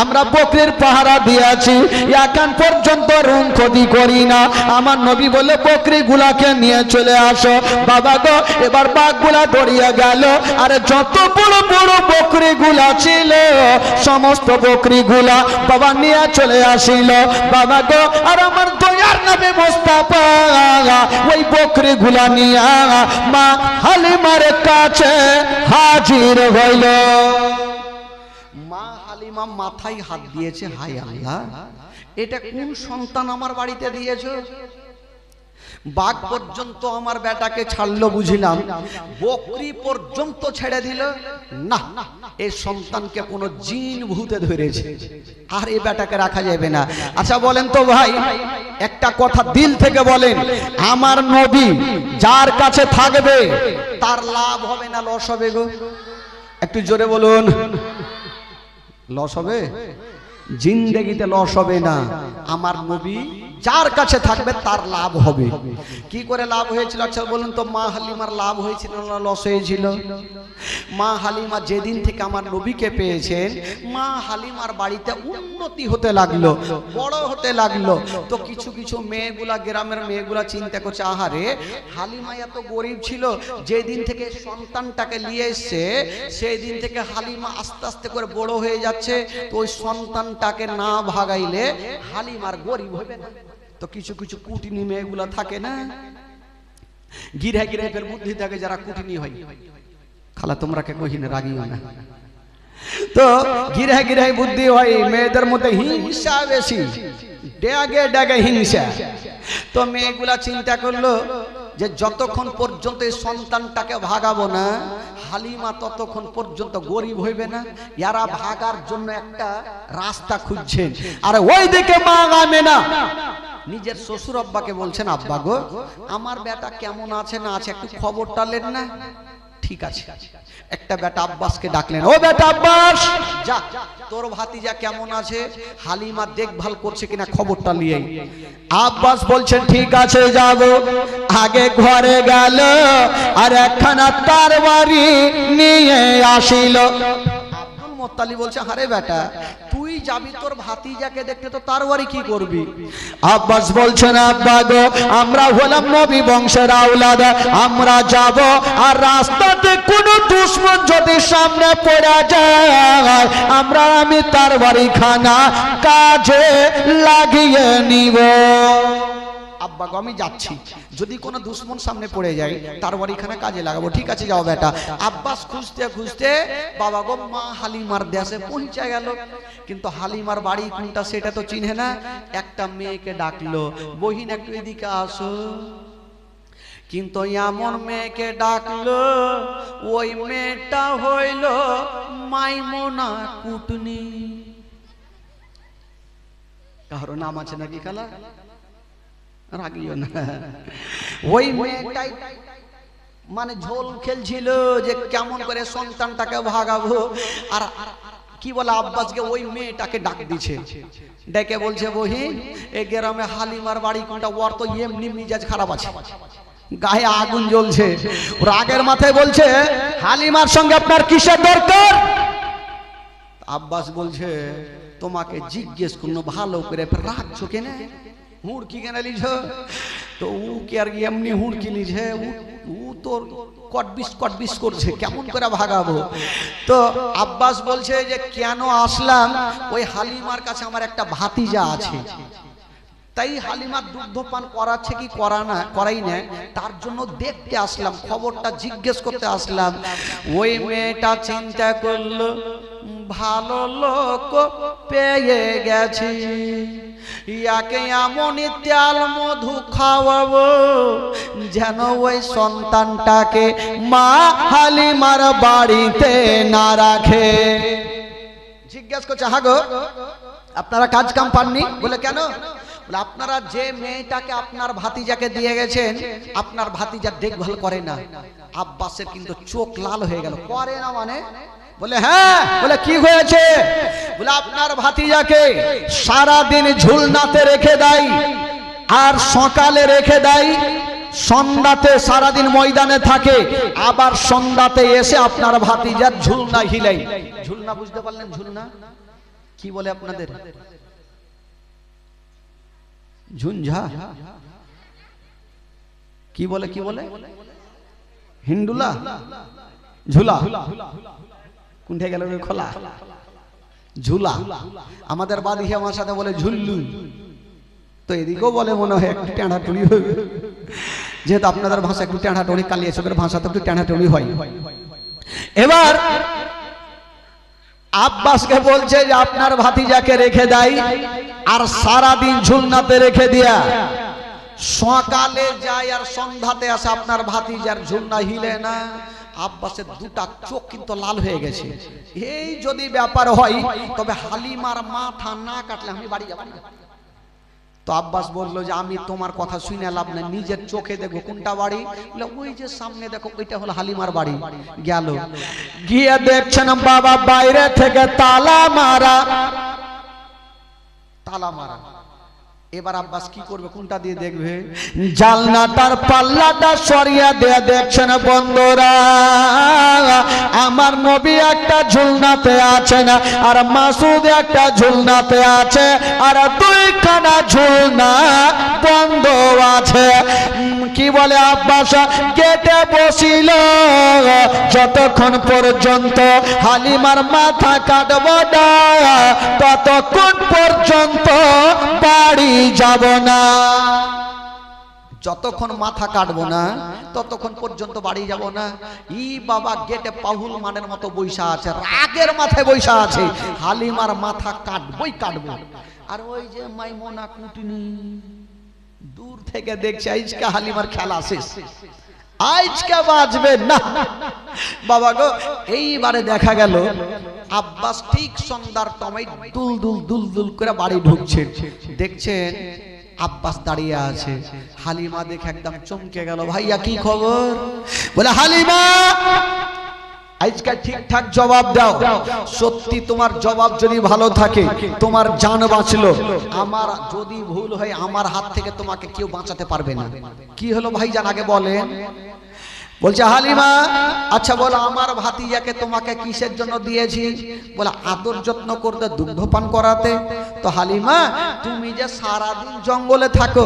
আমরা বকরির পাহারা দিয়েছি, এখন পর্যন্ত রুম ক্ষতি করি না। আমার নবী বলে বকরিগুলাকে নিয়ে চলে আসো। বাবা গো এবার বাঘগুলা দৌড়িয়ে গেল, আর যত বড় বড় বকরিগুলা ছিল সমস্ত বকরিগুলা বাবা নিয়ে চলে আসিল। বাবা গো আর আমার দয়ার নবী মুস্তাফা ওই বকরিগুলা নিয়ে মা হালিমার কাছে হাজির হইল। মা হালিমা মাথায় হাত দিয়েছে, হায় আল্লাহ, এটা কোন সন্তান আমার বাড়িতে দিয়েছো? বাঘ পর্যন্ত আমার বেটাকে ছাড়লো বুঝিলাম, বকরি পর্যন্ত ছেড়ে দিল না, এই সন্তানকে কোনো জিন ভূতে ধরেছে, আর এই বেটাকে রাখা যাবে না। আচ্ছা বলেন তো ভাই, একটা কথা দিল থেকে বলেন, আমার নবী যার কাছে থাকবে তার লাভ হবে না লস হবে গো? একটু জোরে বলুন। লস হবে? জিন্দেগিতে লস হবে না। আমার নবী যার কাছে থাকবে তার লাভ হবে। কি করে লাভ হয়েছিল আচ্ছা বলুন তো? মা হালিমার লাভ হয়েছিল না লস হয়েছিল? মা হালিমা যেদিন থেকে আমার নবীকে পেয়েছেন, মা হালিমার বাড়িতে উন্নতি হতে লাগলো, বড় হতে লাগলো। তো কিছু কিছু মেয়েগুলা, গ্রামের মেয়েগুলা চিন্তা করছে, আহারে হালিমা এত গরিব ছিল, যেদিন থেকে সন্তানটাকে নিয়ে এসছে সেই দিন থেকে হালিমা আস্তে আস্তে করে বড় হয়ে যাচ্ছে, তো ওই সন্তানটাকে না ভাগাইলে হালিমার গরিব হবে না। তো কিছু কিছু কুটিনি মেয়েগুলা থাকে না, গিরে গিরেপের বুদ্ধি থাকে, যারা কুটিনি হয়, খালা তোমরা কে কহিনে রাগিও না, তো গিরে গিরে বুদ্ধি হয়, মেয়েদের মধ্যে হিংসা বেশি, ডেগে ডেগে হিংসা। তো মেয়েগুলা চিন্তা করলো যে যতক্ষণ পর্যন্ত এই সন্তানটাকে ভাগাবো না হালিমা ততক্ষণ পর্যন্ত গরিব হইবে না। ইয়ারা ভাগার জন্য একটা রাস্তা খুঁজছেন। আর ওইদিকে মা আমেনা নিজের শ্বশুর আব্বাকে বলছেন, আব্বা গো আমার বেটা কেমন আছে না আছে একটু খবরটা নেন না। ঠিক আছে, একটা বেটা আব্বাসকে ডাকলেন, ও বেটা আব্বাস, যা তোর ভাতিজা কেমন আছে, হালিমা দেখভাল করছে কিনা খবরটা নিয়ে। আব্বাস বলছেন ঠিক আছে যাব। আগে ঘরে গেল আর একখানা তরবারি নিয়ে আসিল। আব্দুল মুত্তালিব বলছে, আরে বেটা তুই যাবি তোর ভাতিজাকে দেখতে, তো তরবারি কি করবি? আব্বাস বলছেন, আব্বা গো আমরা হলাম নবী বংশের আওলাদ, আমরা যাব, আর রাস্তাতে কোনো দুশমন যদি সামনে পড়ে যায় আমি তরবারি খানা কাজে লাগিয়ে নিব। আব্বা গো আমি যাচ্ছি, যদি কোনো দুশ্মন সামনে পড়ে যায় তার বাড়িখানে কাজে লাগাবো। ঠিক আছে যাও বেটা। আব্বাস খুঁজতে খুঁজতে বাবা গো মা হালিমার দেশে পৌঁছে গেল, কিন্তু হালিমার বাড়ি কোনটা সেটা তো চিনে না। একটা মেয়েকে ডাকলো, বহিন একটু এদিকে আসো। কিন্তু এমন মেয়েকে ডাকলো, ওই মেয়েটা হইল মাইমুনা কুটনি। কারো নাম আছে নাকি খালা? রাগিও না। ওই মেয়েটাই মানে ঝোল খেলছিল যে কেমন করে সন্তানটাকে ভাগাবো। আর কি বলে আব্বাসকে ওই মেয়েটাকে ডাক দিছে, ডেকে বলছে, বহিন এই গ্রামে হালিমার বাড়ি কোনটা? ওর তো এমনি মিজাজ খারাপ আছে, গায়ে আগুন জ্বলছে। রাগের মাথায় বলছে, হালিমার সঙ্গে আপনার কিসের দরকার? আব্বাস বলছে, তোমাকে জিজ্ঞেস করলো ভালো করে, রাখছো কেন? হুড়কি কেন লিছ? তো ও কি আর এমনি হুড়কি লিছে, ও তোর কটবিস করছে, কেমন করে ভাগাবো? তো আব্বাস বলছে যে কেন আসলাম, ওই হালিমার কাছে আমার একটা ভাতিজা আছে, তাই হালিমার দুগ্ধপান করাচ্ছে কি করাই না, তার জন্য দেখতে আসলাম, খবরটা জিজ্ঞেস করতে আসলাম। ওই মেয়েটা চিন্তা করলো, ভালো লোক পেয়ে গেছি, ইয়াকে এমনই তেল মধু খাওয়াবো যেন ওই সন্তানটাকে মা হালিমার বাড়িতে না রাখে। জিজ্ঞেস করছে, হ্যাঁ গো আপনারা কাজ কাম পাননি? বলে কেন? বলে আপনারা যে মেয়েটাকে আপনার ভাতিজাকে দিয়ে গেছেন, আপনার ভাতিজা দেখভাল করে না। আব্বাসের কিন্তু চোখ লাল হয়ে গেল। করে না মানে? বলে হ্যাঁ। বলে কি হয়েছে? বলে আপনার ভাতিজাকে সারা দিন ঝুলনাতে রেখে দেয়, আর সকালে রেখে দেয়, সন্ধ্যাতে সারাদিন ময়দানে থাকে, আবার সন্ধ্যাতে এসে আপনার ভাতিজার ঝুলনা হিলাই। ঝুলনা বুঝতে পারলেন? ঝুলনা কি বলে আপনাদের? ঝুনঝা কি বলে? কি বলে? হিন্ডুলা, ঝুলা কোনটা গেল? খোলা ঝুলা। আমাদের বাদিহি আমার সাথে বলে ঝুল্লু, তো এদিকেও বলে মনে হয় একটু টেঁড়াটুড়ি হবে, যেহেতু আপনাদের ভাষা একটু টেঁড়াটুড়ি, কালিয়াচকের ভাষা তো একটু টেঁড়াটুড়ি হয়। এবার আব্বাসকে বলছে যে আপনার ভাতিজাকে রেখে দেয় আর সারাদিন ঝুলনাতে রেখে দিয়া সকালে যায় আর সন্ধ্যাতে আসে, আপনার ভাতিজার ঝুলনা হিলে না। আব্বাসের দুটা চোখ কিন্তু লাল হয়ে গেছে। এই যদি ব্যাপার হয় তবে হালিমার মাথা না কাটলে আমি বাড়ি যাব না। তো আব্বাস বললো যে আমি তোমার কথা শুনে লাভ নাই, নিজের চোখে দেখো কোনটা বাড়ি। ওই যে সামনে দেখো, ওইটা হলো হালিমার বাড়ি। গেল, গিয়ে দেখছেন বাবা বাইরে থেকে তালা মারা, তালা মারা। এবার আব্বাস কি করবে? কোনটা দিয়ে দেখবে? জালনাটার পাল্লাটা সরিয়ে দিয়ে দেখছেন বন্ধুরা আমার নবী একটা ঝুলনাতে আছে না, আর মাসুদ একটা ঝুলনাতে আছে, আর দুইখানা ঝুলনা বন্ধ আছে। কি বলে আব্বাস? গেটে বসিল যতক্ষণ পর্যন্ত হালিমার মাথা কাটবো না ততক্ষণ পর্যন্ত বাড়ি যাব না। যতক্ষণ মাথা কাটবো না ততক্ষণ পর্যন্ত বাড়ি যাব না। ই বাবা গেটে পাহুল মানের মতো বৈশা আছে, রাগের মাথায় বৈশা আছে, হালিমার মাথা কাটবই কাটবো। আর ওই যে মাইমোনা কুটিনি দূর থেকে দেখছে আজকে হালিমার খেলা শেষ, আজকে বাজবে না বাবা গো। এইবারে দেখা গেল আব্বাস ঠিক সন্ধ্যার সময় দুল দুল দুল দুল করে বাড়ি ঢুকছে। দেখছেন আব্বাস দাঁড়িয়ে আছে, হালিমা দেখে একদম চমকে গেল। ভাইয়া কি খবর? বলে হালিমা আজকে ঠিকঠাক জবাব দাও, সত্যি তোমার জবাব যদি ভালো থাকে তোমার জান বাঁচলো, আমার যদি ভুল হয় আমার হাত থেকে তোমাকে কেউ বাঁচাতে পারবে না। কি হলো ভাইজান আগে বলেন? বলছে হালিমা আচ্ছা বলো আমার ভাতিজাকে তোমাকে কিসের জন্য দিয়েছি? বলে আদর যত্ন করতে, দুগ্ধ পান করাতে। তো হালিমা তুমি যে সারাদিন জঙ্গলে থাকো,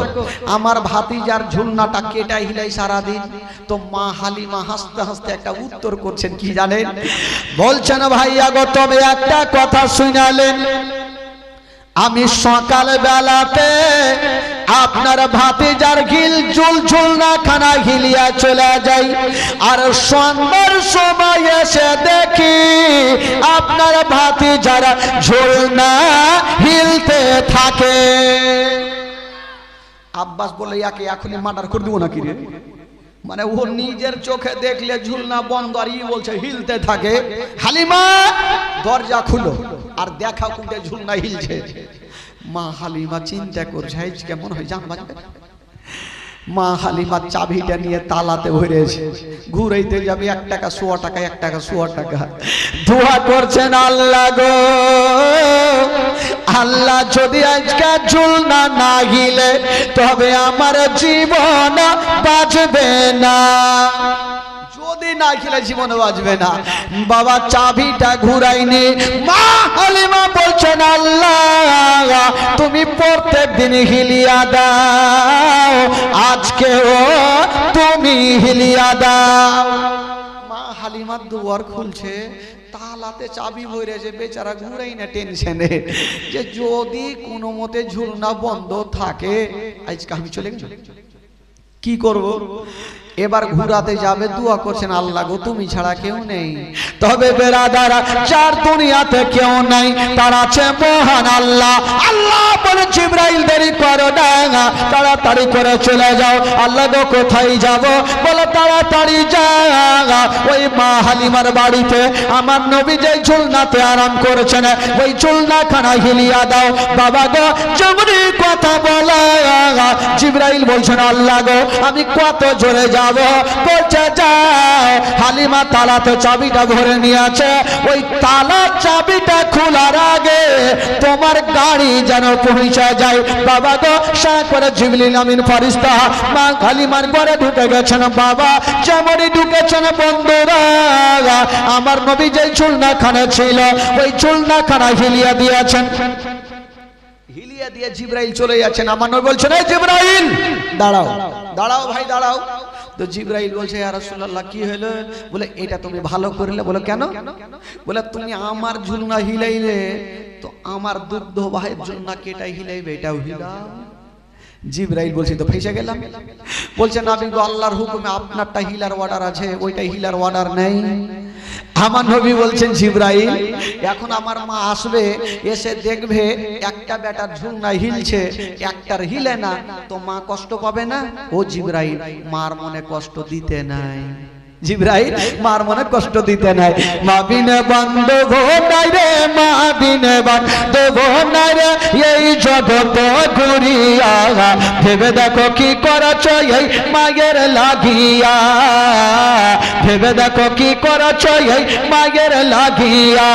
আমার ভাতিজার ঝুলনাটা কেটাই হিলাই সারাদিন। তো মা হালিমা হাসতে হাসতে একটা উত্তর করছেন, কি জানেন? বলছেন ভাইয়া গো তবে একটা কথা শুনালেন, আমি সকাল বেলাতে আপনার ভাতিজার গিল ঝুল ঝুলনা খানা হিলিয়া চলে যাই, আর সন্ধ্যার সময় এসে দেখি আপনার ভাতিজার ঝুলনা হিলতে থাকে। আব্বাস বলে ইয়াকে এখনই মার্ডার করে দেবো নাকি রে? মানে ও নিজের চোখে দেখলে ঝুলনা বন্ধ, আর ই বলছে হিলতে থাকে। হালিমা দরজা খুলো আর দেখা কোনটা ঝুলনা হিলছে। মা হালিমা চিন্তা করছে কেমন হয় জান বাজবে। মা হালিমা চাবিটা নিয়ে তালাতে ভরেছে, ঘুরাইতে যাবে 1 টাকা 100 টাকা, 1 টাকা 100 টাকা। দোয়া করছেন আল্লাহ গো, আল্লাহ যদি আজকে ঝুলনা না হিলে তবে আমার জীবন বাঁচবে না, যদি না খেলে জীবনে বাঁচবে না। বাবা চাবিটা ঘুরাইনি, মা হালিমা বলছেন আল্লাহ তুমি প্রত্যেক দিন হিলিয়া দাও, আজকেও তুমি হিলিয়া দাও। মা হালিমার দুয়ার খুলছে, তালাতে চাবি ভরেছে, বেচারা ঘুরাই না টেনশনে যে যদি কোনো মতে ঝুলনা বন্ধ থাকে আজকে আমি চলে গেছি। কি করব? এবার ঘুরাতে যাবে, দোয়া করছেন আল্লাহ গো তুমি ছাড়া কেউ নেই। তবে বেরাদারা, যার দুনিয়াতে কেউ নাই তার আছে মহান আল্লাহ। আল্লাহ বলে জিবরাইল দেরি করো না, তাড়াতাড়ি করে চলে যাও। আল্লাহ গো কোথায় যাব? বলে তাড়াতাড়ি যাও ওই মা হালিমার বাড়িতে আমার নবী যে ঝুলনাতে আরাম করেছেন ওই ঝুলনাখানা হিলিয়া দাও। বাবা গো যেমনি কথা বলে জিবরাইল বলছেন আল্লাহ গো আমি কত জোরে যাব? বলছে যাও। হালিমা তালাতে চাবিটা ভরে নিয়েছে, ওই তালা চাবিটা খোলার আগে তোমার গাড়ি যেন পৌঁছে যায়। বাবা গো সা করে জিবরিল আমিন ফেরেশতা মা হালিমার ঘরে ঢুকে গেছেন। বাবা যেমনই ঢুকেছেন বন্ধুরা আমার নবী যে ঝুলনাখানা ছিল ওই ঝুলনাখানা হিলিয়ে দিয়েছেন। হিলিয়া দিয়ে জিবরাইল চলে যাচ্ছেন। আমার নবী বলছেন এই জিবরাইল দাঁড়াও, দাঁড়াও ভাই দাঁড়াও। তো জিবরাইল বলছে ইয়া রাসূলুল্লাহ কি হলো? বলে এটা তুমি ভালো করলে। বলে কেন? বলে তুমি আমার ঝুলনা হিলাইলে তো আমার দুগ্ধ ভাইয়ের ঝুলনা কেটাই হিলাইবে, এটাও হিলাও। জিবরাইল বলছে তো ফেসে গেলাম। বলছে নবী গো আল্লাহর হুকুমে আপনারটা হিলার অর্ডার আছে, ওইটা হিলার অর্ডার নেই। আমার নবী বলছেন জিবরাইল এখন আমার মা আসবে, এসে দেখবে একটা বেটার ঝুলনা হিলছে একটার হিলে না, তো মা কষ্ট পাবে না? ও জিবরাইল মার মনে কষ্ট দিতে নাই। জিবরাইল মার মনে কষ্ট দিতে নাই। মা বিনে বান্ধব নাই রে, মা বিনে বান্ধব নাই রে এই জগৎ ঘুরিয়া। ভেবে দেখো কি করছ এই মায়ের লাগিয়া, ভেবে দেখো কি করছ এই মায়ের লাগিয়া।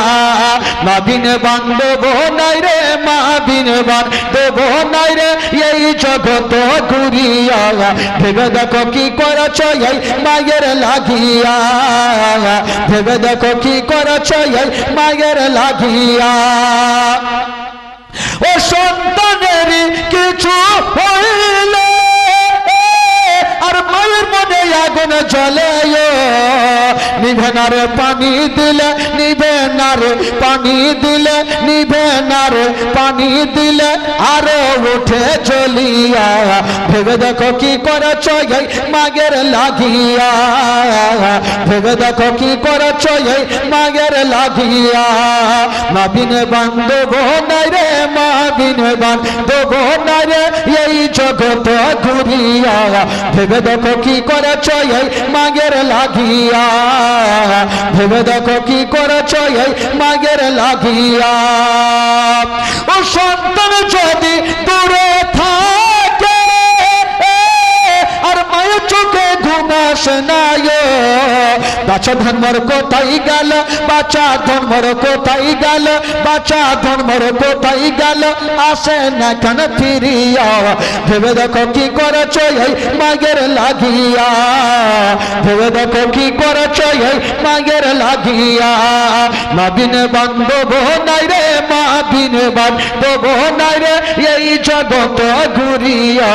মা বিনে বান্ধব নাই রে, মা বিনে বান্ধব নাই রে এই জগৎ ঘুরিয়া। ভেবে দেখো কি করছ এই মায়ের লাগিয়া, ভেবে দেখো কি করছ এই মায়ের লাগিয়া। ও সন্তানের কিছু হইলে আর মায়ের মনে আগুন জ্বলে, নিভে না রে পানি দিলে, নিভে না রে পানি দিলে, নিভে না রে পানি দিলে আরো উঠে জ্বলিয়া। ভেবে দেখো কি করছ এই মায়ের লাগিয়া, ভেবে দেখো কি করছ এই মায়ের লাগিয়া। মা বিনে বান্ধব নাই রে, মা বিনে বান্ধব নাই রে এই জগৎ ঘুরিয়া। ভেবে দেখো কি করছ এই মায়ের লাগিয়া, ভেবে দেখো কি করছ এই মায়ের লাগিয়া। ও সন্তান যদি দূরে থাকে আর মায়ের চোখে ঘুম আসে না, বাচ্চা ধর্মর কোথায় গেল, বাচ্চা ধর্মর কোথায় গেল, বাচ্চা ধর্মর কোথায় গেল আসে না কেন ফিরিয়া। ভেবে দেখো কি করছ এই মায়ের লাগিয়া, ভেবে দেখো কি করছ এই মায়ের লাগিয়া। মা বিনে বান্ধব নাই রে, মা বিনে বান্ধব নাই রে এই জগৎ ঘুরিয়া।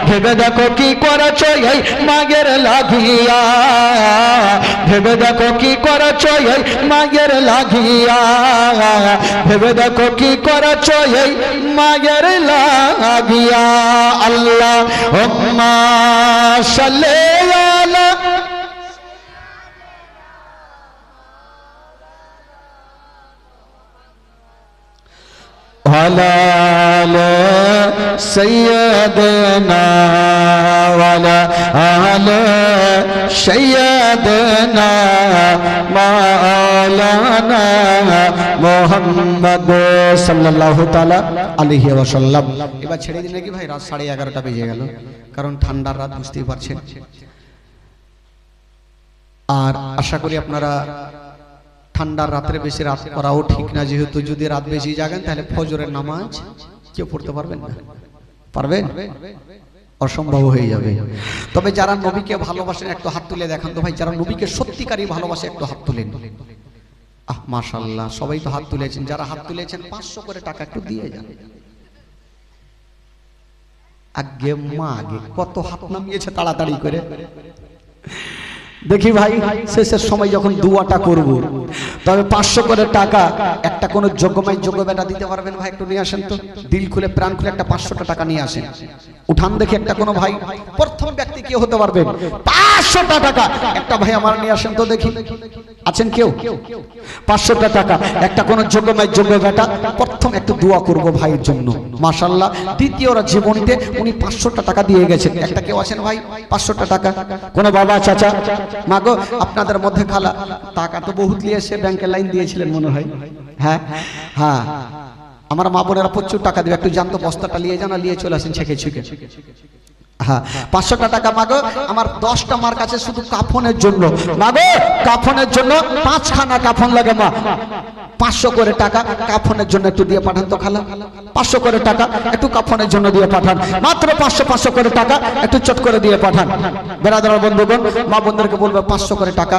ভেবে দেখো কি করছ এই মায়ের লাগিয়া, ভেবে দেখো কি করছ এই মায়ের লাগিয়া, ভেবে দেখো কি করছ এই মায়ের লাগিয়া। আল্লাহ হুম্মা সাল্লি আলা আলা সাইয়্যিদিনা ওয়ালা আলা সাইয়্যিদিনা মাওলানা মুহাম্মদ সাল্লাল্লাহু তাআলা আলাইহি ওয়াসাল্লাম। এবার ছেড়ে দিন নাকি ভাই? রাত 11:30 বেজে গেল, কারণ ঠান্ডার রাত বুঝতেই পারছেন। আর আশা করি আপনারা ঠান্ডার রাত্রে বেশি রাত করাও ঠিক না, যেহেতু যদি রাত বেশি জাগেন তাহলে ফজরের নামাজ কেউ পড়তে পারবেন না। পারবেন? অসম্ভব হয়ে যাবে। তবে যারা নবীকে ভালোবাসেন একটু হাত তুলে দেখান তো ভাই, যারা নবীকে সত্যিকারই ভালোবাসে একটু হাত তুলেন। আহ মাশাআল্লাহ, সবাই তো হাত তুলেছেন। যারা হাত তুলেছেন 500 করে টাকা একটু দিয়ে যান। আগে মা আগে কত হাত নামিয়েছে তাড়াতাড়ি করে দেখি ভাই। শেষের সময় যখন দুয়াটা করব, তবে 500 করে টাকা একটা কোন যোগ্যময় যোগ্য বেটা দিতে পারবেন ভাই? একটু নিয়ে আসেন তো, দিল খুলে প্রাণ খুলে একটা 500টা টাকা নিয়ে আসেন। উঠান দেখে একটা কোনো ভাই, প্রথম ব্যক্তি কে হতে পারবেন? 500 টাকা একটা ভাই আমার নিয়ে আসেন তো দেখি, আছেন কেউ? 500 টাকা একটা কোন যোগ্যময় যোগ্য বেটা, প্রথম একটু দোয়া করব ভাইয়ের জন্য। মাশাআল্লাহ, দ্বিতীয় জীবনীতে উনি 500 টাকা দিয়ে গেছেন। একটা কেউ আছেন ভাই 500 টাকা? কোন বাবা চাচা মাগো আপনাদের মধ্যে খালা টাকা তো বহুত নিয়ে এসে ব্যাংকে লাইন দিয়েছিলেন মনে হয়। হ্যাঁ হ্যাঁ, আমার মা বোনেরা প্রচুর টাকা দেবে, একটু জানতো বস্তাটা নিয়ে যান, নিয়ে চলে আসেন ছেঁকে ছেঁকে। হ্যাঁ 500 টাকা মাগো আমার 10টা মার কাছে শুধু কাফনের জন্য, মাগো কাফনের জন্য 5খানা কাফন লাগে মা, 500 করে টাকা কাফনের জন্য একটু দিয়ে পাঠান তো খালা। 500 করে টাকা একটু কাফনের জন্য দিয়ে পাঠান, মাত্র 500 করে টাকা একটু চট করে দিয়ে পাঠান। বেরাদার বন্ধুগণ, মা বোনদেরকে বলবে 500 করে টাকা,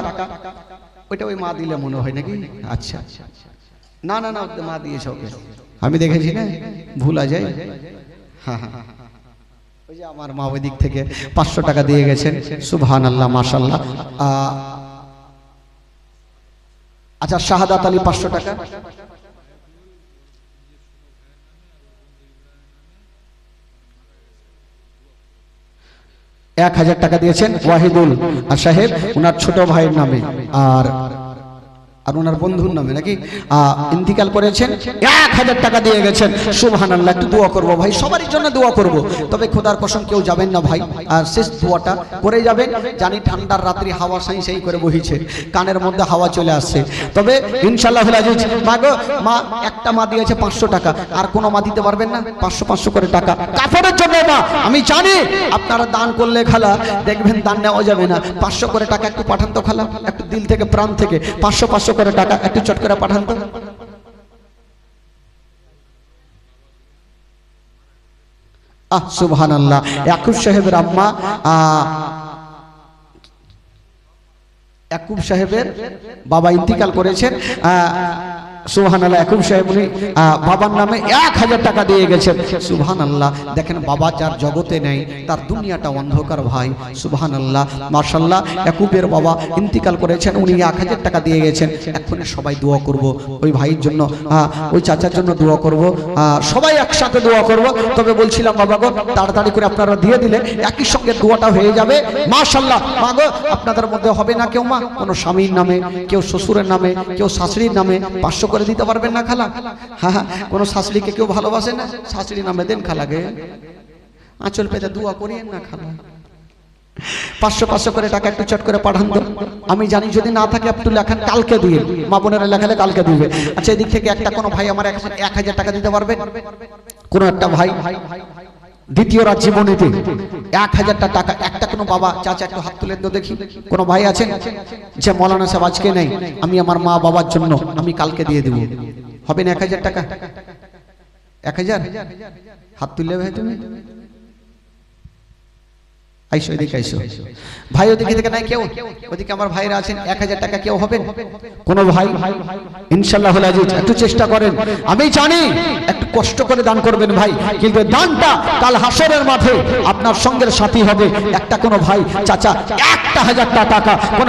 ওইটা ওই মা দিলে মনে হয় নাকি? আচ্ছা না না না, মা দিয়েছে ওকে, আমি দেখেছি না, ভুলা যায়। হ্যাঁ হ্যাঁ, ওই যে আমার মা ওই দিক থেকে 500 টাকা দিয়ে গেছেন। সুবহানাল্লাহ, মাশাআল্লাহ। আচ্ছা শাহাদাত আলী 500 টাকা। এক 1000 টাকা দিয়েছেন ওয়াহিদুল সাহেব, ওনার ছোট ভাইয়ের নামে আর ওনার বন্ধুর নামে নাকি ইন্তিকাল করেছেন। 1000 টাকা দিয়ে গেছেন। সুবহানাল্লাহ, একটু দোয়া করব ভাই, সবারই জন্য দোয়া করব, তবে খোদার কসম কেউ যাবেন না ভাই, আর শেষ দোয়াটা করে যাবেন। জানি ঠান্ডার রাত্রি হাওয়া সাই সাই করে বহিছে, কানের মধ্যে হাওয়া চলে আসছে, তবে ইনশাআল্লাহুল আজিজ মাগো মা একটা মা দিয়েছে 500 টাকা, আর কোনো মা দিতে পারবেন না 500 করে টাকা কাফনের জন্য মা। আমি জানি আপনারা দান করলে খালা দেখবেন দান নেওয়া যাবে না, 500 করে টাকা একটু পাঠান তো খালা, একটু দিল থেকে প্রাণ থেকে 500 করে টাকা একটু চট করে পাঠান তো। সুবহানাল্লাহ, ইয়াকুব সাহেবের আম্মা, ইয়াকুব সাহেবের বাবা ইন্তিকাল করেছেন। সুবহানাল্লাহ, ইয়াকুব সাহেব উনি বাবার নামে 1000 টাকা দিয়ে গেছেন। সুবহানাল্লাহ, দেখেন বাবা যার জগতে নেই তার দুনিয়াটা অন্ধকার ভাই। সুবহানাল্লাহ, মাশাআল্লাহ, ইয়াকুবের বাবা ইন্তিকাল করেছেন, উনি 1000 টাকা দিয়ে গেছেন। এখন সবাই দোয়া করব ওই ভাইয়ের জন্য, ওই চাচার জন্য দোয়া করব, সবাই একসাথে দোয়া করব। তবে বলছিলাম বাবা গো তাড়াতাড়ি করে আপনারা দিয়ে দিলে একই সঙ্গে দোয়াটা হয়ে যাবে। মাশাআল্লাহ, মা গো আপনাদের মধ্যে হবে না কেউ মা কোনো স্বামীর নামে, কেউ শ্বশুরের নামে, কেউ শাশুড়ির নামে 500 করে দিতে পারবেন না খালা? হ্যাঁ, কোন শাশুড়িকে কেউ ভালোবাসে না, শাশুড়ি নামে দেন খালাকে, আঁচল পেতে দোয়া করিয়েন না খালা। 500 করে টাকা একটু চট করে পাঠান তো। আমি জানি যদি না থাকে একটু লেখান, কালকে দিয়ে মা বোনেরা লেখালে কালকে দিবে। আচ্ছা এদিক থেকে একটা কোনো ভাই আমার 1000 টাকা দিতে পারবেন? কোন একটা ভাই দ্বিতীয় জীবনীতে 1000 টাকা একটা কোনো বাবা চাচা একটু হাত তুলেন তো দেখি, কোন ভাই আছেন যে মৌলানা সাহেব আজকে নেই, আমি আমার মা বাবার জন্য আমি কালকে দিয়ে দেব, হবে না 1000 টাকা? 1000 হাত তুললে ভাই, তুমি আইসো এদিকে আইসো ভাই, ওদিকে থেকে নাই কেউ, ওদিকে আমার ভাইরা আছেন, 1000 টাকা কেউ হবেন? কোন ভাই? ইনশাআল্লাহুল আজিজ একটু চেষ্টা করেন, আমি জানি একটু কষ্ট করে দান করবেন ভাই, কিন্তু দানটা কাল হাসরের মাঠে আপনার সঙ্গের সাথী হবে। একটা কোন ভাই চাচা 1000 টাকা কোন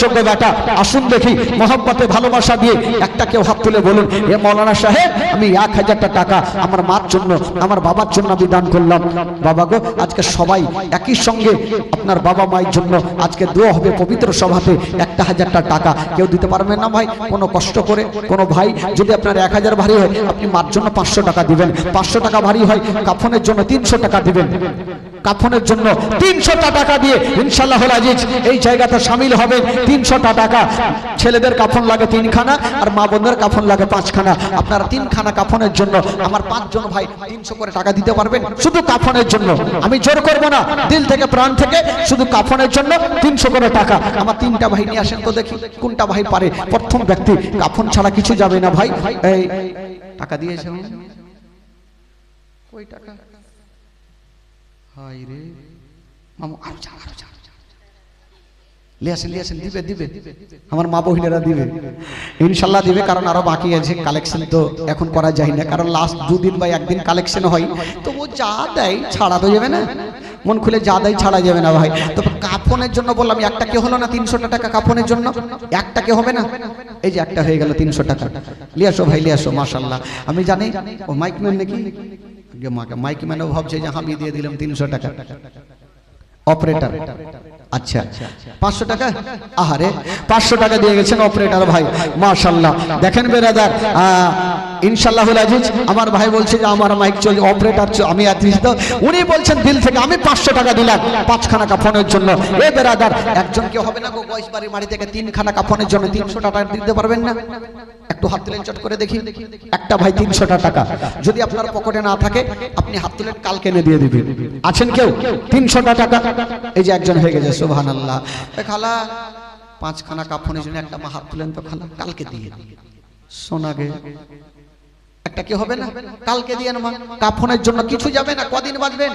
যোগ্য বেটা আসুন দেখি মহব্বতে ভালোবাসা দিয়ে একটা কেউ হাত তুলে বলুন, এ মাওলানা সাহেব আমি 1000 টাকা আমার মার জন্য আমার বাবার জন্য আমি দান করলাম। বাবা গো আজকে সবাই একই সঙ্গে আপনার বাবা মায়ের জন্য আজকে দোয়া হবে পবিত্র সভাতে। 1000 টাকা কেউ দিতে পারবেন না ভাই? কোনো কষ্ট করে কোনো ভাই যদি আপনার 1000 ভারী হয় আপনি মার জন্য 500 টাকা দিবেন, 500 টাকা ভারী হয় কাফনের জন্য 300 টাকা দিবেন, কাফনের জন্য 300 টাকা দিয়ে ইনশাআল্লাহুল আজিজ এই জায়গাতে শামিল হবে। 300 টাকা, ছেলেদের কাফন লাগে 3খানা আর মা বোনদের কাফন লাগে 5খানা। আপনারা 3খানা কাফনের জন্য আমার 5 জন ভাই 300 করে টাকা দিতে পারবেন শুধু কাফনের জন্য। আমি জোর করব না, দিল থেকে প্রাণ থেকে শুধু কাফনের জন্য 300 করে টাকা। আমার 3টা ভাই নিয়ে আসেন তো দেখি কোনটা ভাই পারে। প্রথম ব্যক্তি, কাফন ছাড়া কিছু যাবে না ভাই। এই টাকা দিয়েছে কই টাকা? হাই রে মামু, আরো যা লিয়াছেন দিবে আমার মা বহিনেরা দিবে ইনশাআল্লাহ দিবে, কারণ আরো বাকি আছে। কালেকশন তো এখন করা যায় না, কারণ লাস্ট 2 দিন বা 1 দিন কালেকশন হয়, তো ও যা দেয় ছাড়া তো যাবে না, মন খুলে যা দেয় ছাড়া যাবে না ভাই। তবে কাফনের জন্য বললাম একটা কে হলো না 300 টাকা কাফনের জন্য, একটা কে হবে না? এই যে একটা হয়ে গেল 300 টাকা। লিয়াসো ভাই লিয়াসো, মাশাআল্লাহ। আমি জানি ও মাইকম্যান নাকি মাইক ম্যান ভাবছে যে আমি দিয়ে দিলাম 300 টাকা অপারেটর। আচ্ছা 500 টাকা, আহারে 500 টাকা দিয়ে গেছেন অপারেটর ভাই, মাশাআল্লাহ। দেখেন বেরাদার, ইনশাআল্লাহুল আজিজ আমার ভাই বলছে যে আমার মাইক চলে, অপারেটর আমি আত্মীয়, উনি বলছেন দিল থেকে আমি 500 টাকা দিলাম 5খানা কাফনের জন্য। এ বেরাদার, একজন কি হবে না গো গয়সবাড়ির বাড়ি থেকে 3খানা কাফনের জন্য 300 টাকা দিতে পারবেন না? একটু হাত তুলেন চট করে দেখি। একটা ভাই 300 টাকা, যদি আপনার পকেটে না থাকে আপনি হাত তুলেন, কালকে এনে দিয়ে দিবেন। আছেন কেউ 300 টাকা? এই যে একজন হয়ে গেছে, সুবহানাল্লাহ। এ খালা 5খানা কাফনের জন্য একটা মা হাত তুলেন তো খালা, কালকে দিয়ে সোনাগে একটা কি হবে না, কালকে দিয়ে মা কাফনের জন্য কিছু যাবে না, কদিন বাঁচবেন।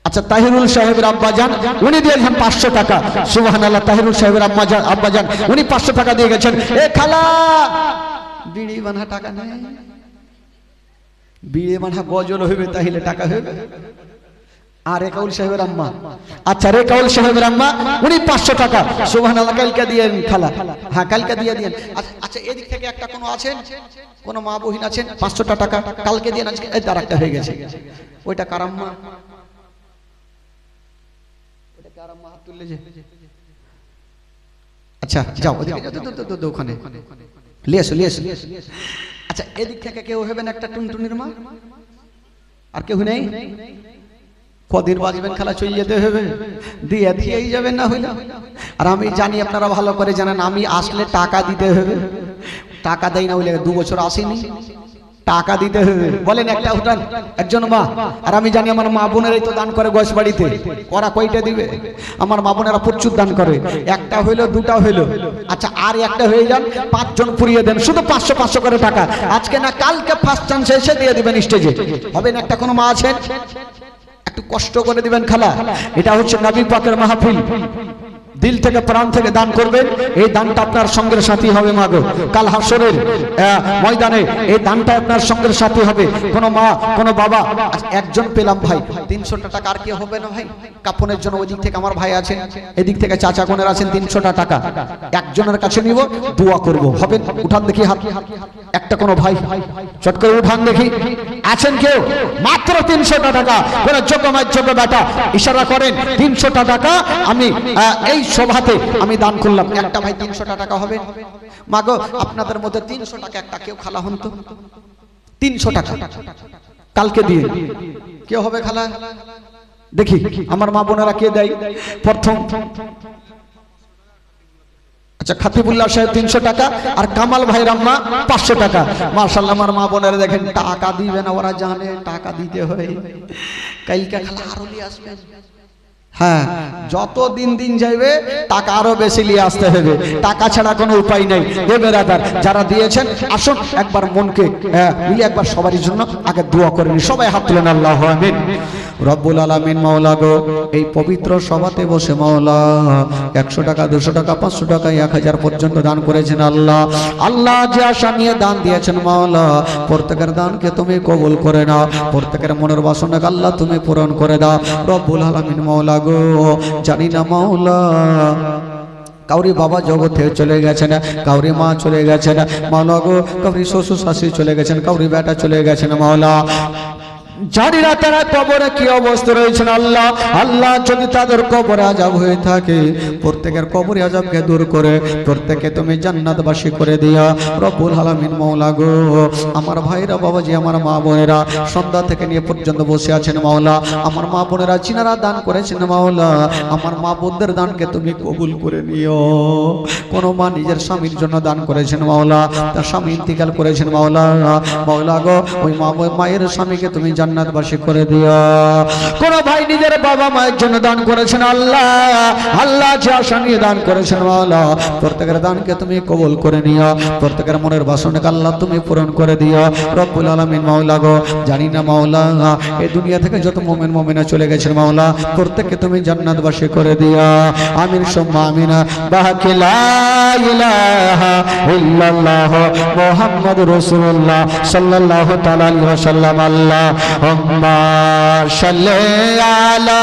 আচ্ছা তাহিরুল সাহেবের আব্বাজান উনি দিয়েছেন 500 টাকা, সুবহানাল্লাহ। তাহিরুল সাহেবের আব্বাজান উনি 500 টাকা দিয়ে গেছেন। এ খালা বিড়ি বাঁধা টাকা নেই, বিড়ি বাঁধা গজল হইবে তাহলে টাকা হইবে। আর রেকাউল সাহেবের আম্মা, আচ্ছা রেকাউল সাহেবের আম্মা উনি 500 টাকা, সুবহানাল্লাহ। কালকে দিয়েন খালা, হ্যাঁ কালকে দিয়ে দিয়েন। আচ্ছা এদিক থেকে একটা কোনো আছেন, কোন মা বহিন আছেন 500 টাকা কালকে দিয়েন। আজকে এই তার একটা হয়ে গেছে, ওইটা কার আম্মা? আচ্ছা যাও ওদিকে, ওখানে লিয়ে আসো। আচ্ছা এদিক থেকে কেউ হবেন একটা টুনটুনির মা? আর কেউ নেই? কদিন বাঁচবেন খালা, চলে যেতে হবে, দিয়েই যাবেন না হইলে। আর আমি জানি আপনারা ভালো করে জানেন, আমি আসলে টাকা দিতে হবে, টাকা দেয় না হইলে 2 বছর আসেনি, টাকা দিতে হবে। বলেন একটা উঠান একজন মা। আর আমি জানি আমার মা বোনেরাই তো দান করে গোশ বাড়িতে, ওরা কয়টা দিবে? আমার মা বোনেরা প্রচুর দান করে, একটা হইলো দুটা হইলো, আচ্ছা আর একটা হয়ে যান, 5 জন পুড়িয়ে দেন, শুধু 500 করে টাকা। আজকে না কালকে ফার্স্ট চান্স এসে দিয়ে দিবেন স্টেজে, হবে না? একটা কোনো মা আছেন একটু কষ্ট করে দিবেন খালা। এটা হচ্ছে নবী পাকের মাহফিল, দিল থেকে প্রাণ থেকে দান করবেন, এই দানটা আপনার সঙ্গের সাথী হবে মাগো। কাল হাসরের ময়দানে এই দানটা আপনার সঙ্গের সাথী হবে। কোন মা কোন বাবা, একজন পেলাম ভাই 300 টাকা, আর কি হবে না ভাই কাপনের জন্য? ওই দিক থেকে আমার ভাই আছে, এদিক থেকে চাচা কোনের আছেন, 300 টাকা একজনের কাছে নিব, দোয়া করব। হবে? উঠান দেখি হাত, একটা কোনো ভাই চট করে উঠান দেখি, আছেন কেউ? মাত্র 300 টাকা করে যোগ্য বেটা ইশারা করেন, 300 টাকা আমি এই সভাতে আমি দান করলাম। একটা ভাই 300 টাকা হবে মাগো, আপনাদের মধ্যে 300 টাকা একটা কেউ খালা হন তো? 300 টাকা কালকে দিয়ে কেউ হবে খালা? দেখি আমার মা বোনেরা কে দেয় প্রথম। আচ্ছা খাতিবুল্লাহ সাহেব 300 টাকা, আর কামাল ভাই রাম্মা 500 টাকা। মাশাআল্লাহ আমার মা বোনেরা দেখেন টাকা দিবে না, ওরা জানে টাকা দিতে হয়। কালকে খালা আরো নিয়ে আসবেন, হ্যাঁ যত দিন যাইবে টাকা আরো বেশি নিয়ে আসতে হবে, টাকা ছাড়া কোনো উপায় নেই। এ বেরাদার যারা দিয়েছেন আসুন একবার মনকে মিলে একবার সবারই জন্য আগে দোয়া করে নি, সবাই হাত তুলেন আল্লাহু আমিন। রব্বুল আলামিন মাওলা গো, এই পবিত্র সভাতে বসে মাওলা 100 টাকা 200 টাকা 500 টাকা 1000 পর্যন্ত দান করেছেন আল্লাহ। আল্লাহ যে আশা নিয়ে দান দিয়েছেন মাওলা, প্রত্যেকের দানকে তুমি কবুল করে নাও, প্রত্যেকের মনের বাসনাকে আল্লাহ তুমি পূরণ করে দাও রব্বুল আলামিন মাওলা গো। জানি না মাওলা কাউরি বাবা জগতে চলে গেছেন, কাউরি মা চলে গেছেন মাওলা গো, কাউরি শ্বশুর শাশুড়ি চলে গেছেন, কাউরি বেটা চলে গেছেন মাওলা। জানি না তারা কবরে কি অবস্থা রয়েছেন আল্লাহ। আল্লাহ যদি তাদের কবরে আযাব হয়ে থাকে, প্রত্যেকের কবরে আযাবকে দূর করে প্রত্যেককে তুমি জান্নাতবাসী করে দিও রব্বুল আলামিন মাওলা গো। আমার ভাইরা বাবাজি আমার মা বোনেরা সন্ধ্যা থেকে নিয়ে পর্যন্ত বসে আছেন মাওলা, আমার মা বোনেরা যিনারা দান করেছেন মাওলা, আমার মা বোনদের দানকে তুমি কবুল করে নিও। কোন মা নিজের স্বামীর জন্য দান করেছেন মাওলা, তার স্বামী ইন্তিকাল করেছেন মাওলা, মাওলা গো ওই মায়ের স্বামীকে তুমি জান্নাতবাসী করে দিও। কোন ভাই নিজের বাবা মায়ের জন্য দান করেছেন আল্লাহ, আল্লাহ যে আশা নিয়ে দান করেছেন মাওলা, প্রত্যেকের দানকে তুমি কবুল করে নিও, প্রত্যেকের মনের বাসনাকে আল্লাহ তুমি পূরণ করে দিও রব্বুল আলামিন মাওলা গো। জানি না মাওলা এই দুনিয়া থেকে যত মুমিন মুমিনা চলে গেছেন মাওলা, প্রত্যেককে তুমি জান্নাতবাসী করে দিও আমিন সুম্মা আমিন। বাকি লা ইলাহা ইল্লাল্লাহ মুহাম্মাদুর রাসূলুল্লাহ সাল্লাল্লাহু তাআলা আলাইহি ওয়াসাল্লাম। আল্লাহুম্মা সাল্লি আলা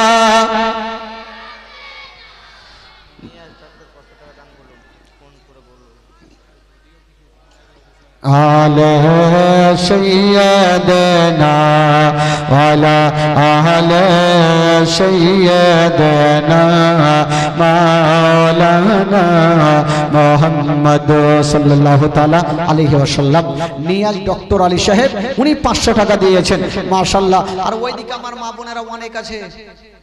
আলে সৈয়দনা ওয়ালা আলে সৈয়দনা মাওলানা মুহাম্মদ সাল্লাল্লাহু তাআলা আলাইহি ওয়াসাল্লাম। নিয়াজ ডক্টর আলী সাহেব উনি 500 টাকা দিয়েছেন, মাশাআল্লাহ। আর ওইদিকে আমার মা বোনেরা অনেক আছে,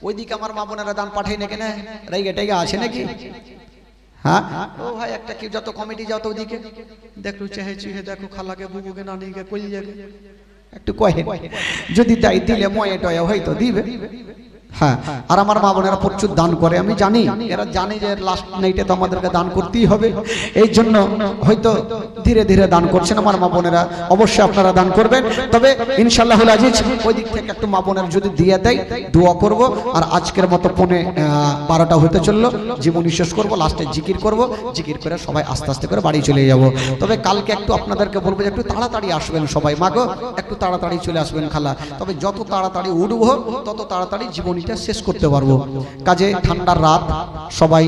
ওইদিকে আমার মা বোনেরা দান পাঠাই নাকি না, রাইগেটাইগা আছে নাকি? হ্যাঁ ও ভাই একটা কি যত কমিটি যাও তো ওদিকে দেখো চেহে চুহে দেখো খালাকে বুবুকে নানিকে কই যাবে একটু কহে, যদি তাই দিলে ময়ে টয়ে হয়তো দিবে। হ্যাঁ আর আমার মা বোনেরা প্রচুর দান করে, আমি জানি এরা জানে যে লাস্ট নাইটে তো আমাদেরকে দান করতেই হবে, এই জন্য হয়তো ধীরে ধীরে দান করছেন আমার মা বোনেরা। অবশ্যই আপনারা দান করবেন, তবে ইনশাআল্লাহুল আজিজ ওই দিক থেকে একটু মা বোনেরা যদি দিয়ে দেয় দোয়া করব। আর আজকের মতো 12টা হতে চললো, জীবনী শেষ করবো, লাস্টে জিকির করব, জিকির করে সবাই আস্তে আস্তে করে বাড়ি চলে যাব। তবে কালকে একটু আপনাদেরকে বলবো যে একটু তাড়াতাড়ি আসবেন সবাই, মাগো একটু তাড়াতাড়ি চলে আসবেন খালা, তবে যত তাড়াতাড়ি উঠবো তত তাড়াতাড়ি জীবনী শেষ করতে পারবো। কাজে ঠান্ডার রাত, সবাই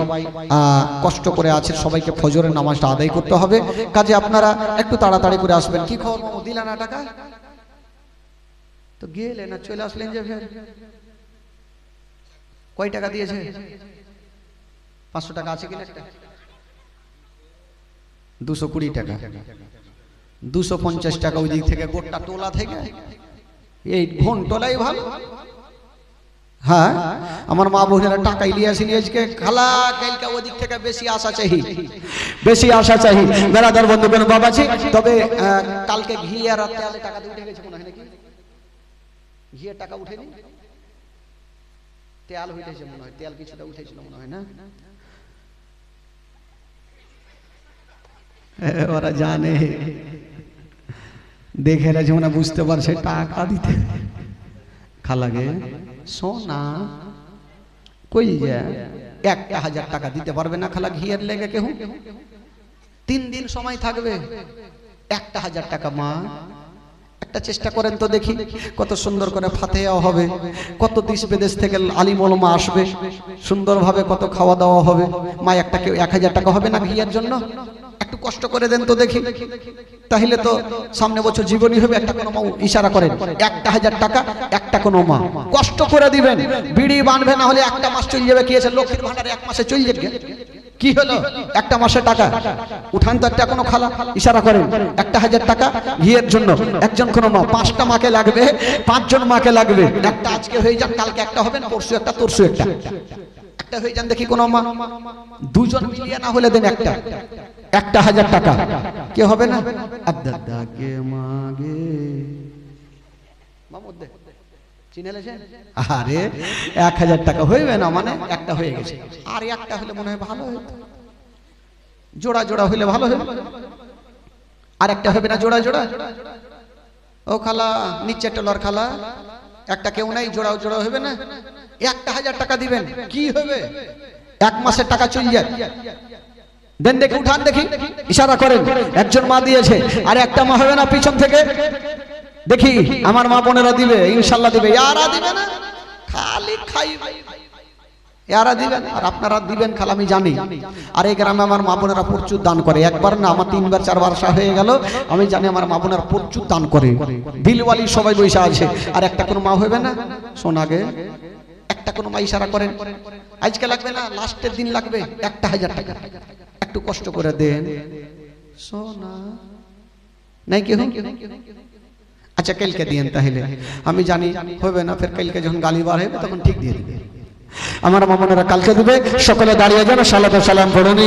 কষ্ট করে আছে, সবাইকে ফজরের নামাজটা আদায় করতে হবে, কাজে আপনারা একটু তাড়াতাড়ি করে আসবেন। কি খবর মামু, দিলা না টাকা? তো গেলে না চলে আসলেন যে ফের কয় টাকা দিয়েছে? 500 টাকা আছে কিনা? 220 টাকা, 250 টাকা ওই দিক থেকে গোটা টোলা থেকে, এই ঘন টোলাই ভালো। হ্যাঁ আমার মা বোনেরা টাকা ইলিয়ে আসেনি আজকে, খালা কালকে ওদিক থেকে বেশি আশা চাই, বেশি আশা চাই মেরাদার বন্ধুগণ বাবাজি। তবে কালকে ঘি আর তেলে টাকা উঠে গেছে মনে হয় নাকি? ঘিয়ের টাকা উঠেনি, তেল উঠেছে মনে হয়, তেল কিছুটা উঠেছিল মনে হয় না? ওরা জানে, দেখে রা যেমন বুঝতে পারছে টাকা দিতে। খালাগে সোনা কই যা 1000 টাকা দিতে পারবে না খালা ঘিয়ের লেগে? কেউ 3 দিন সময় থাকবে, 1000 টাকা মা একটা চেষ্টা করেন তো দেখি, কত সুন্দর করে ফাতেহা হবে, কত দেশ বিদেশ থেকে আলিম ওলামা আসবে, সুন্দরভাবে কত খাওয়া দাওয়া হবে। মা একটা কেউ 1000 টাকা হবে না ঘিয়ের জন্য? একটু কষ্ট করে দেন তো দেখি, তাহলে তো সামনে বছর জীবনী হবে। একটা কোনো মা ইশারা করেন, 1000 টাকা একটা কোনো মা কষ্ট করে দিবেন, বিড়ি বানবে, না হলে একটা মাস চলে যাবে। কি আছে লক্ষ্মীর ভান্ডারে 1 মাসে চলে যাবে, কি হলো একটা মাসে টাকা উঠান তো একটা কোনো খালা ইশারা করেন 1000 টাকা ঘিয়ের জন্য। একজন কোনো মা, 5টা মাকে লাগবে, 5 জন মাকে লাগবে। একটা আজকে হয়ে যাক, কালকে একটা হবে না, পরশু একটা, তরশু একটা, একটা হয়ে যান দেখি কোনো মা। 2 জন মিলিয়ে না হলে দেন একটা 1000 টাকা, কে হবে না? আদাদাকে মাগে মামুদ দে চিনেলেছেন? আরে 1000 টাকা হইবে না, মানে একটা হয়ে গেছে, আর একটা হলে মনে হয় ভালো হতো, জোড়া জোড়া হইলে ভালো হবে। আর একটা হবে না জোড়া জোড়া? ও খালা নিচে টলার খালা, একটা কেউ নাই, জোড়াও জোড়া হবে না? 1000 টাকা দিবেন, কি হবে? 1 মাসের টাকা চলে যায়। দেন দেখি, উঠান দেখি, ইশারা করেন। একজন মা দিয়েছে, আর একটা মা হবে না পিছন থেকে? দেখি আমার মা বোনেরা দিবে, ইনশাআল্লাহ দিবে। ইয়ারা দিবে না, খালি খাইবে, ইয়ারা দিবেন আর আপনারা দিবেন খালা, আমি জানি। আর এই গ্রামে আমার মা বোনেরা প্রচুর দান করে, একবার না আমার 3 বার 4 বার আসা হয়ে গেল, আমি জানি আমার মা বোনেরা প্রচুর দান করে, দিলওয়ালি সবাই বৈশা আছে। আর একটা কোনো মা হবে না শোনাগে, একটা কোনো মা ইশারা করেন, আজকে লাগবে না, লাস্টের দিন লাগবে 1000 টাকা, একটু কষ্ট করে দেন সোনা, নাই কেউ? আচ্ছা কালকে দিয়েন, তাহলে আমি জানি হবে না, ফের কালকে যখন গালি বার হবে তখন ঠিক দিয়ে দিবে। আমার মা বোনেরা কালকে দিবে, সকলে দাঁড়িয়ে যান, সালাত ও সালাম পড়ুন।